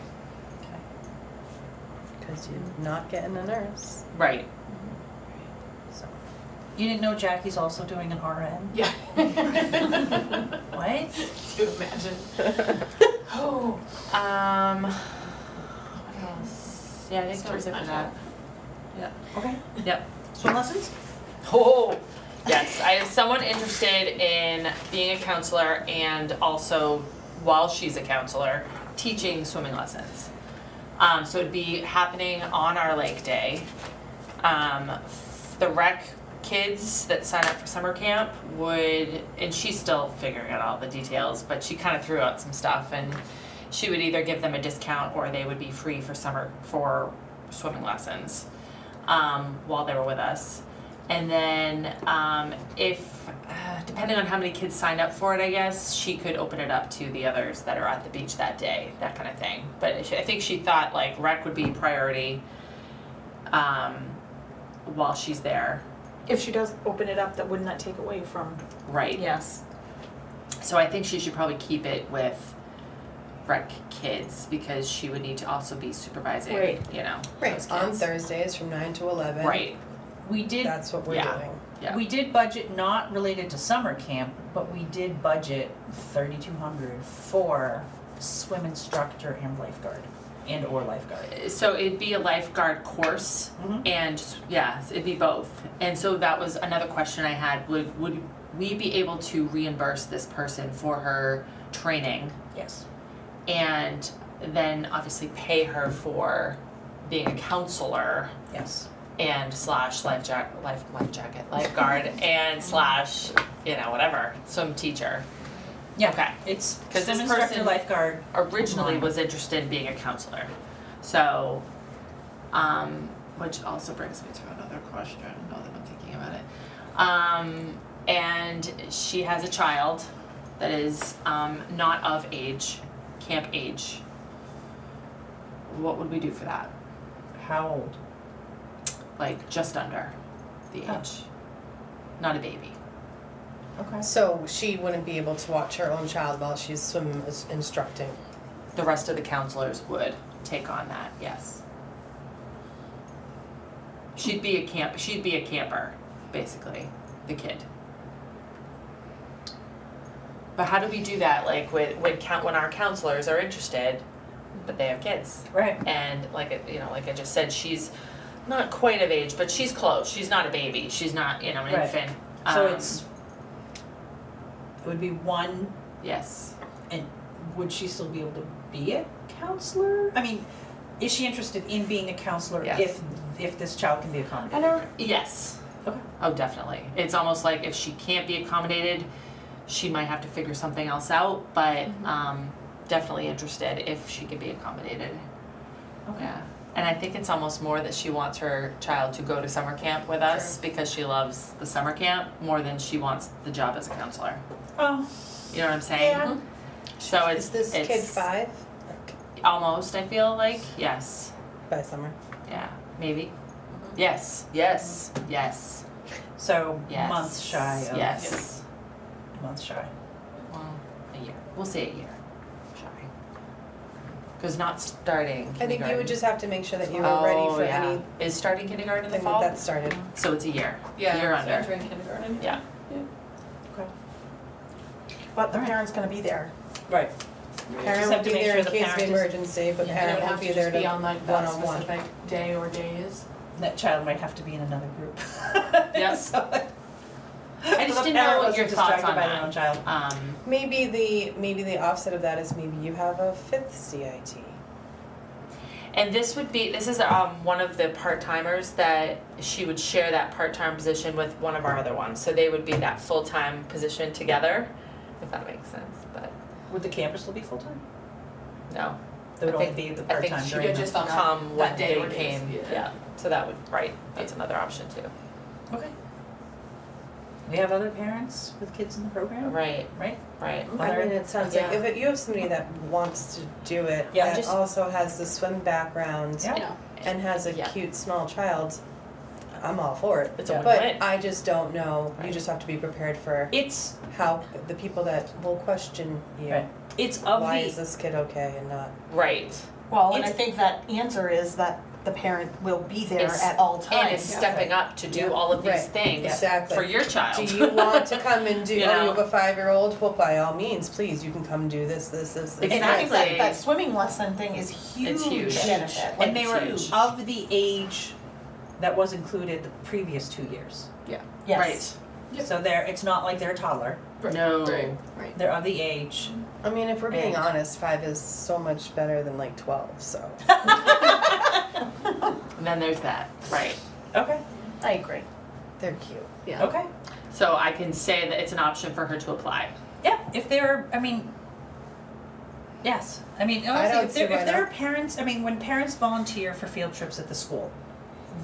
Speaker 7: Because you're not getting a nurse,
Speaker 3: Right.
Speaker 7: so.
Speaker 1: You didn't know Jackie's also doing an RN?
Speaker 8: Yeah.
Speaker 1: What?
Speaker 8: To imagine.
Speaker 3: Oh. What else? Yeah, I think that was it for that.
Speaker 1: Okay.
Speaker 3: Yep.
Speaker 1: Swim lessons?
Speaker 3: Oh, yes, I have someone interested in being a counselor and also, while she's a counselor, teaching swimming lessons. So it'd be happening on our lake day. The rec kids that sign up for summer camp would, and she's still figuring out all the details, but she kind of threw out some stuff, and she would either give them a discount or they would be free for swimming lessons while they were with us. And then if, depending on how many kids signed up for it, I guess, she could open it up to the others that are at the beach that day, that kind of thing. But I think she thought like rec would be priority while she's there.
Speaker 6: If she does open it up, wouldn't that take away from?
Speaker 3: Right.
Speaker 6: Yes.
Speaker 3: So I think she should probably keep it with rec kids because she would need to also be supervising,
Speaker 2: Right.
Speaker 3: you know,
Speaker 7: Right,
Speaker 3: those
Speaker 7: on
Speaker 3: kids.
Speaker 7: Thursdays from 9 to 11.
Speaker 3: Right,
Speaker 1: We did,
Speaker 7: That's what we're
Speaker 3: Yeah.
Speaker 7: doing.
Speaker 3: yeah.
Speaker 1: we did budget, not related to summer camp, but we did budget 3,200 for swim instructor and lifeguard, and or lifeguard.
Speaker 3: So it'd be a lifeguard course
Speaker 1: Mhm.
Speaker 3: and, yeah, it'd be both. And so that was another question I had, would we be able to reimburse this person for her training?
Speaker 1: Yes.
Speaker 3: And then obviously pay her for being a counselor
Speaker 1: Yes.
Speaker 3: and slash life jacket, lifeguard, and slash, you know, whatever, swim teacher.
Speaker 1: Yeah.
Speaker 3: Okay.
Speaker 1: It's
Speaker 3: 'Cause
Speaker 1: swim
Speaker 3: this
Speaker 1: instructor,
Speaker 3: person-
Speaker 1: lifeguard.
Speaker 3: Originally
Speaker 1: Mine.
Speaker 3: was interested in being a counselor. So, which also brings me to another question, now that I'm thinking about it. And she has a child that is, not of age, camp age. What would we do for that?
Speaker 1: How old?
Speaker 3: Like just under the
Speaker 1: Oh.
Speaker 3: age, not a baby.
Speaker 1: Okay.
Speaker 7: So she wouldn't be able to watch her own child while she's instructing.
Speaker 3: The rest of the counselors would take on that, yes. She'd be a camper, basically, the kid. But how do we do that, like when our counselors are interested, but they have kids?
Speaker 1: Right.
Speaker 3: And like I just said, she's not quite of age, but she's close. She's not a baby. She's not, an
Speaker 1: Right.
Speaker 3: infant.
Speaker 1: So it would be one,
Speaker 3: Yes.
Speaker 1: and would she still be able to be a counselor? I mean, is she interested in being a counselor
Speaker 3: Yes.
Speaker 1: if this child can be accommodated?
Speaker 3: Yes.
Speaker 1: Okay.
Speaker 3: Oh, definitely. It's almost like if she can't be accommodated, she might have to figure something else out, but definitely interested if she can be accommodated.
Speaker 1: Okay.
Speaker 3: Yeah. And I think it's almost more that she wants her child to go to summer camp with us because she loves the summer camp more than she wants the job as a counselor.
Speaker 1: Oh,
Speaker 3: You know what I'm saying?
Speaker 1: Yeah.
Speaker 3: So it's
Speaker 7: Is this kid
Speaker 3: it's
Speaker 7: 5
Speaker 3: almost, I feel like. Yes.
Speaker 7: by summer?
Speaker 3: Yeah. Maybe. Yes. Yes. Yes.
Speaker 1: so
Speaker 3: Yes.
Speaker 1: months shy of.
Speaker 3: Yes.
Speaker 1: Months shy.
Speaker 3: Well, a year. We'll say a year. Shy. Because not starting
Speaker 7: I think you
Speaker 3: kindergarten.
Speaker 7: would just have to make sure that you were ready for anything
Speaker 3: Is starting kindergarten in the
Speaker 7: that
Speaker 3: fall?
Speaker 7: that started.
Speaker 3: So it's a year.
Speaker 8: Yeah,
Speaker 3: Year
Speaker 8: it's
Speaker 3: under.
Speaker 8: entering kindergarten.
Speaker 3: Yeah.
Speaker 6: But the parent's gonna be there.
Speaker 1: Right.
Speaker 7: Parent
Speaker 1: Just
Speaker 7: will
Speaker 1: have to
Speaker 7: be
Speaker 1: make
Speaker 7: there
Speaker 1: sure
Speaker 7: in
Speaker 1: the
Speaker 7: case of
Speaker 1: parent is-
Speaker 7: emergency, but
Speaker 1: Yeah.
Speaker 8: And it
Speaker 7: parent
Speaker 8: would
Speaker 7: will
Speaker 8: have
Speaker 7: be
Speaker 8: to
Speaker 7: there
Speaker 8: just be
Speaker 7: to
Speaker 8: on like that
Speaker 7: one-on-one.
Speaker 8: specific day or days.
Speaker 1: That child might have to be in another group.
Speaker 3: Yep.
Speaker 1: So,
Speaker 3: I just
Speaker 1: the
Speaker 3: didn't know
Speaker 1: parent
Speaker 3: what your
Speaker 1: wasn't
Speaker 3: thoughts
Speaker 1: distracted
Speaker 3: on
Speaker 1: by their own
Speaker 3: that.
Speaker 1: child.
Speaker 7: Maybe the offset of that is maybe you have a 5th CIT.
Speaker 3: And this is one of the part-timers that she would share that part-time position with one of our other ones. So they would be that full-time position together, if that makes sense, but
Speaker 1: Would the camper still be full-time?
Speaker 3: no.
Speaker 1: They would
Speaker 3: I
Speaker 1: only
Speaker 3: think-
Speaker 1: be the
Speaker 3: I think
Speaker 1: part-time
Speaker 3: she
Speaker 1: during
Speaker 8: could
Speaker 1: the.
Speaker 8: just on that-
Speaker 3: Come when
Speaker 8: that day
Speaker 3: they
Speaker 8: or days,
Speaker 3: came,
Speaker 8: yeah.
Speaker 3: so that would, that's another option too.
Speaker 1: Okay. We have other parents with kids in the program?
Speaker 3: Right,
Speaker 1: Right?
Speaker 3: right.
Speaker 7: I mean, it sounds like
Speaker 3: Yeah.
Speaker 7: if you have somebody that wants to do it,
Speaker 1: Yeah,
Speaker 7: that
Speaker 1: just-
Speaker 7: also has the swim background
Speaker 1: Yeah.
Speaker 7: and has a
Speaker 3: Yeah.
Speaker 7: cute small child, I'm all for it.
Speaker 3: It's a
Speaker 7: But
Speaker 3: win-win.
Speaker 7: I just don't know, you
Speaker 3: Right.
Speaker 7: just have to be prepared for
Speaker 1: It's,
Speaker 7: how, the people that will question you.
Speaker 1: right, it's of
Speaker 7: Why is
Speaker 1: the,
Speaker 7: this kid okay and not?
Speaker 3: Right.
Speaker 6: Well, and I
Speaker 1: It's-
Speaker 6: think that answer is that the parent will be there
Speaker 3: It's-
Speaker 6: at all times.
Speaker 3: And is stepping up to do
Speaker 1: Yeah.
Speaker 3: all of these
Speaker 7: Right.
Speaker 3: things
Speaker 7: Exactly.
Speaker 3: for your child.
Speaker 7: Do you want to come and do,
Speaker 3: You
Speaker 7: oh,
Speaker 3: know?
Speaker 7: you have a 5-year-old? Well, by all means, please, you can come do this.
Speaker 6: And
Speaker 3: Exactly.
Speaker 6: I think that swimming lesson thing is huge.
Speaker 3: huge.
Speaker 6: benefit. Like,
Speaker 1: and they were
Speaker 3: huge.
Speaker 1: of the age that was included the previous 2 years.
Speaker 6: yes.
Speaker 3: Right.
Speaker 1: So it's not like they're a toddler,
Speaker 3: No.
Speaker 8: Right.
Speaker 1: they're of the age.
Speaker 7: I mean, if we're being
Speaker 1: And-
Speaker 7: honest, 5 is so much better than like 12, so.
Speaker 3: And then there's that, right.
Speaker 1: Okay,
Speaker 6: I agree.
Speaker 7: They're cute.
Speaker 2: Yeah.
Speaker 1: okay.
Speaker 3: So I can say that it's an option for her to apply.
Speaker 1: Yeah, if they're, I mean, yes. I mean,
Speaker 7: don't
Speaker 1: honestly,
Speaker 7: see why
Speaker 1: if there are
Speaker 7: not.
Speaker 1: parents, I mean, when parents volunteer for field trips at the school,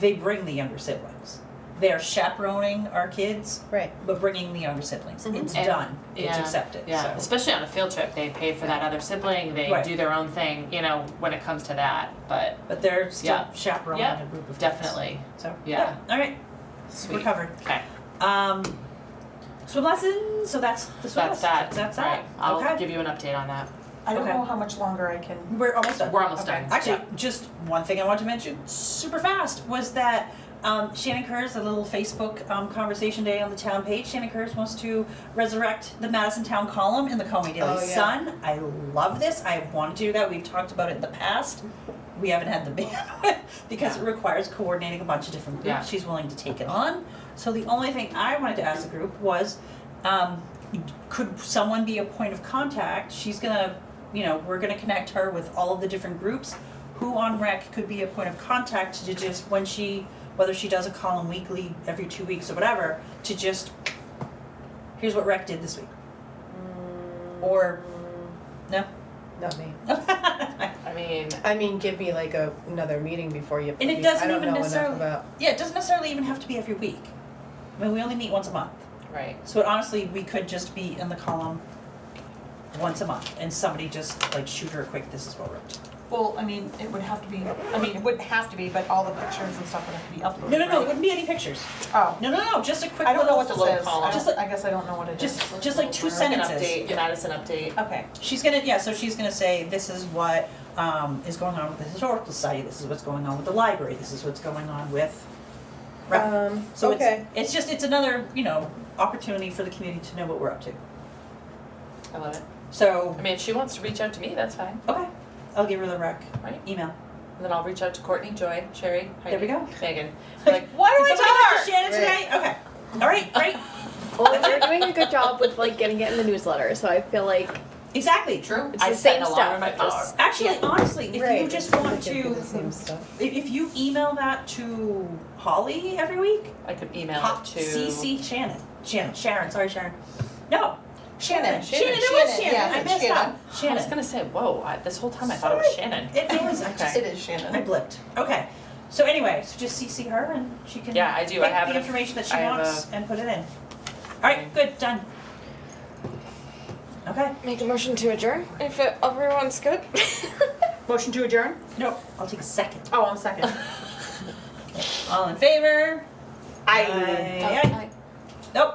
Speaker 1: they bring the younger siblings. They're chaperoning our kids,
Speaker 7: Right.
Speaker 1: but bringing the younger siblings.
Speaker 6: Mhm.
Speaker 1: It's
Speaker 3: And-
Speaker 1: done. It's
Speaker 3: yeah,
Speaker 1: accepted.
Speaker 3: Yeah,
Speaker 1: So.
Speaker 3: especially on a field trip, they pay for that other sibling, they
Speaker 1: Right.
Speaker 3: do their own thing, when it comes to that, but
Speaker 1: But they're still
Speaker 3: Yeah.
Speaker 1: chaperoning
Speaker 3: Yeah,
Speaker 1: a group of kids.
Speaker 3: definitely,
Speaker 1: So
Speaker 3: Yeah.
Speaker 1: All right,
Speaker 3: sweet.
Speaker 1: we're covered.
Speaker 3: Okay,
Speaker 1: Swim lesson. So that's the swim
Speaker 3: that's
Speaker 1: lesson.
Speaker 3: that,
Speaker 1: That's
Speaker 3: right,
Speaker 1: that.
Speaker 3: I'll
Speaker 1: Okay.
Speaker 3: give you an update on that.
Speaker 6: I don't
Speaker 1: Okay.
Speaker 6: know how much longer I can.
Speaker 1: We're almost done.
Speaker 3: We're almost
Speaker 6: Okay.
Speaker 3: done.
Speaker 1: Actually, just one thing I want to mention super fast was that Shannon Kurz, a little Facebook conversation day on the town page, Shannon Kurz wants to resurrect the Madison Town column in the Conway Daily
Speaker 7: Oh, yeah.
Speaker 1: Sun. I love this. I have wanted to do that. We've talked about it in the past. We haven't had the bandwidth because it requires coordinating a bunch of different groups.
Speaker 3: Yeah.
Speaker 1: She's willing to take it on. So the only thing I wanted to ask the group was, could someone be a point of contact? She's gonna, we're gonna connect her with all of the different groups. Who on rec could be a point of contact to just, whether she does a column weekly, every 2 weeks or whatever, to just, here's what rec did this week. Or, no?
Speaker 7: Not me.
Speaker 3: I mean,
Speaker 7: I mean, give me like another meeting before you.
Speaker 1: And it doesn't
Speaker 7: I don't
Speaker 1: even
Speaker 7: know
Speaker 1: necessarily,
Speaker 7: enough about.
Speaker 1: yeah, it doesn't necessarily even have to be every week. I mean, we only meet once a month.
Speaker 3: right.
Speaker 1: So honestly, we could just be in the column once a month and somebody just like shoot her a quick, this is what we're up to.
Speaker 6: Well, I mean, it would have to be, it wouldn't have to be, but all the pictures and stuff would have to be uploaded.
Speaker 1: No, it
Speaker 6: right?
Speaker 1: wouldn't be any pictures.
Speaker 6: Oh,
Speaker 1: No, just a quick
Speaker 6: I don't know
Speaker 1: little,
Speaker 6: what this
Speaker 3: little
Speaker 6: is.
Speaker 3: column.
Speaker 1: Just like-
Speaker 6: I guess I don't know what it is.
Speaker 1: just like 2
Speaker 3: Like an
Speaker 1: sentences.
Speaker 3: update, Madison update.
Speaker 6: Okay.
Speaker 1: She's gonna, so she's gonna say, this is what is going on with the historical society, this is what's going on with the library, this is what's going on with. rec. So
Speaker 7: okay.
Speaker 1: it's another, opportunity for the community to know what we're up to.
Speaker 3: I love it.
Speaker 1: So,
Speaker 3: I mean, if she wants to reach out to me, that's fine,
Speaker 1: okay, I'll give her the rec
Speaker 3: right?
Speaker 1: email.
Speaker 3: And then I'll reach out to Courtney, Joy, Sherry,
Speaker 1: There we
Speaker 3: Heidi,
Speaker 1: go.
Speaker 3: Megan. Like,
Speaker 6: Why do
Speaker 1: Did
Speaker 6: I
Speaker 1: somebody
Speaker 6: tell
Speaker 1: talk to Shannon today? Okay, all right, great.
Speaker 2: Well, you're doing a good job with like getting it in the newsletter, so I feel like
Speaker 1: Exactly.
Speaker 3: true.
Speaker 2: It's
Speaker 3: I
Speaker 2: the
Speaker 3: set
Speaker 2: same
Speaker 3: an alarm in my
Speaker 2: stuff,
Speaker 3: phone.
Speaker 2: just-
Speaker 1: Actually, honestly, if
Speaker 7: Right,
Speaker 1: you just
Speaker 7: it's
Speaker 1: want
Speaker 7: like it'd be
Speaker 1: to,
Speaker 7: the same stuff.
Speaker 1: if you email that to Holly every week,
Speaker 3: I could email
Speaker 1: Hot
Speaker 3: it to.
Speaker 1: CC Sharon, sorry Sharon. No,
Speaker 6: Shannon.
Speaker 1: Shannon, it was Shannon,
Speaker 6: yes,
Speaker 1: I
Speaker 6: it's
Speaker 1: messed
Speaker 6: Shannon.
Speaker 1: up.
Speaker 3: I was
Speaker 1: Shannon.
Speaker 3: gonna say, whoa, this whole time I thought it was
Speaker 1: Sorry.
Speaker 3: Shannon.
Speaker 1: It was, I
Speaker 3: Okay.
Speaker 1: just,
Speaker 6: It is
Speaker 1: I
Speaker 6: Shannon.
Speaker 1: blipped. Okay, so anyway, so just CC her and she can
Speaker 3: Yeah, I do. I
Speaker 1: pick
Speaker 3: have
Speaker 1: the
Speaker 3: it.
Speaker 1: information that she
Speaker 3: I have
Speaker 1: wants and put it in. Alright, good, done. Okay,
Speaker 2: make a motion to adjourn if everyone's good.
Speaker 6: Motion to adjourn?
Speaker 1: nope, I'll take a second.
Speaker 6: Oh, I'm second.
Speaker 1: All in favor?
Speaker 6: I.
Speaker 1: Aye. Nope.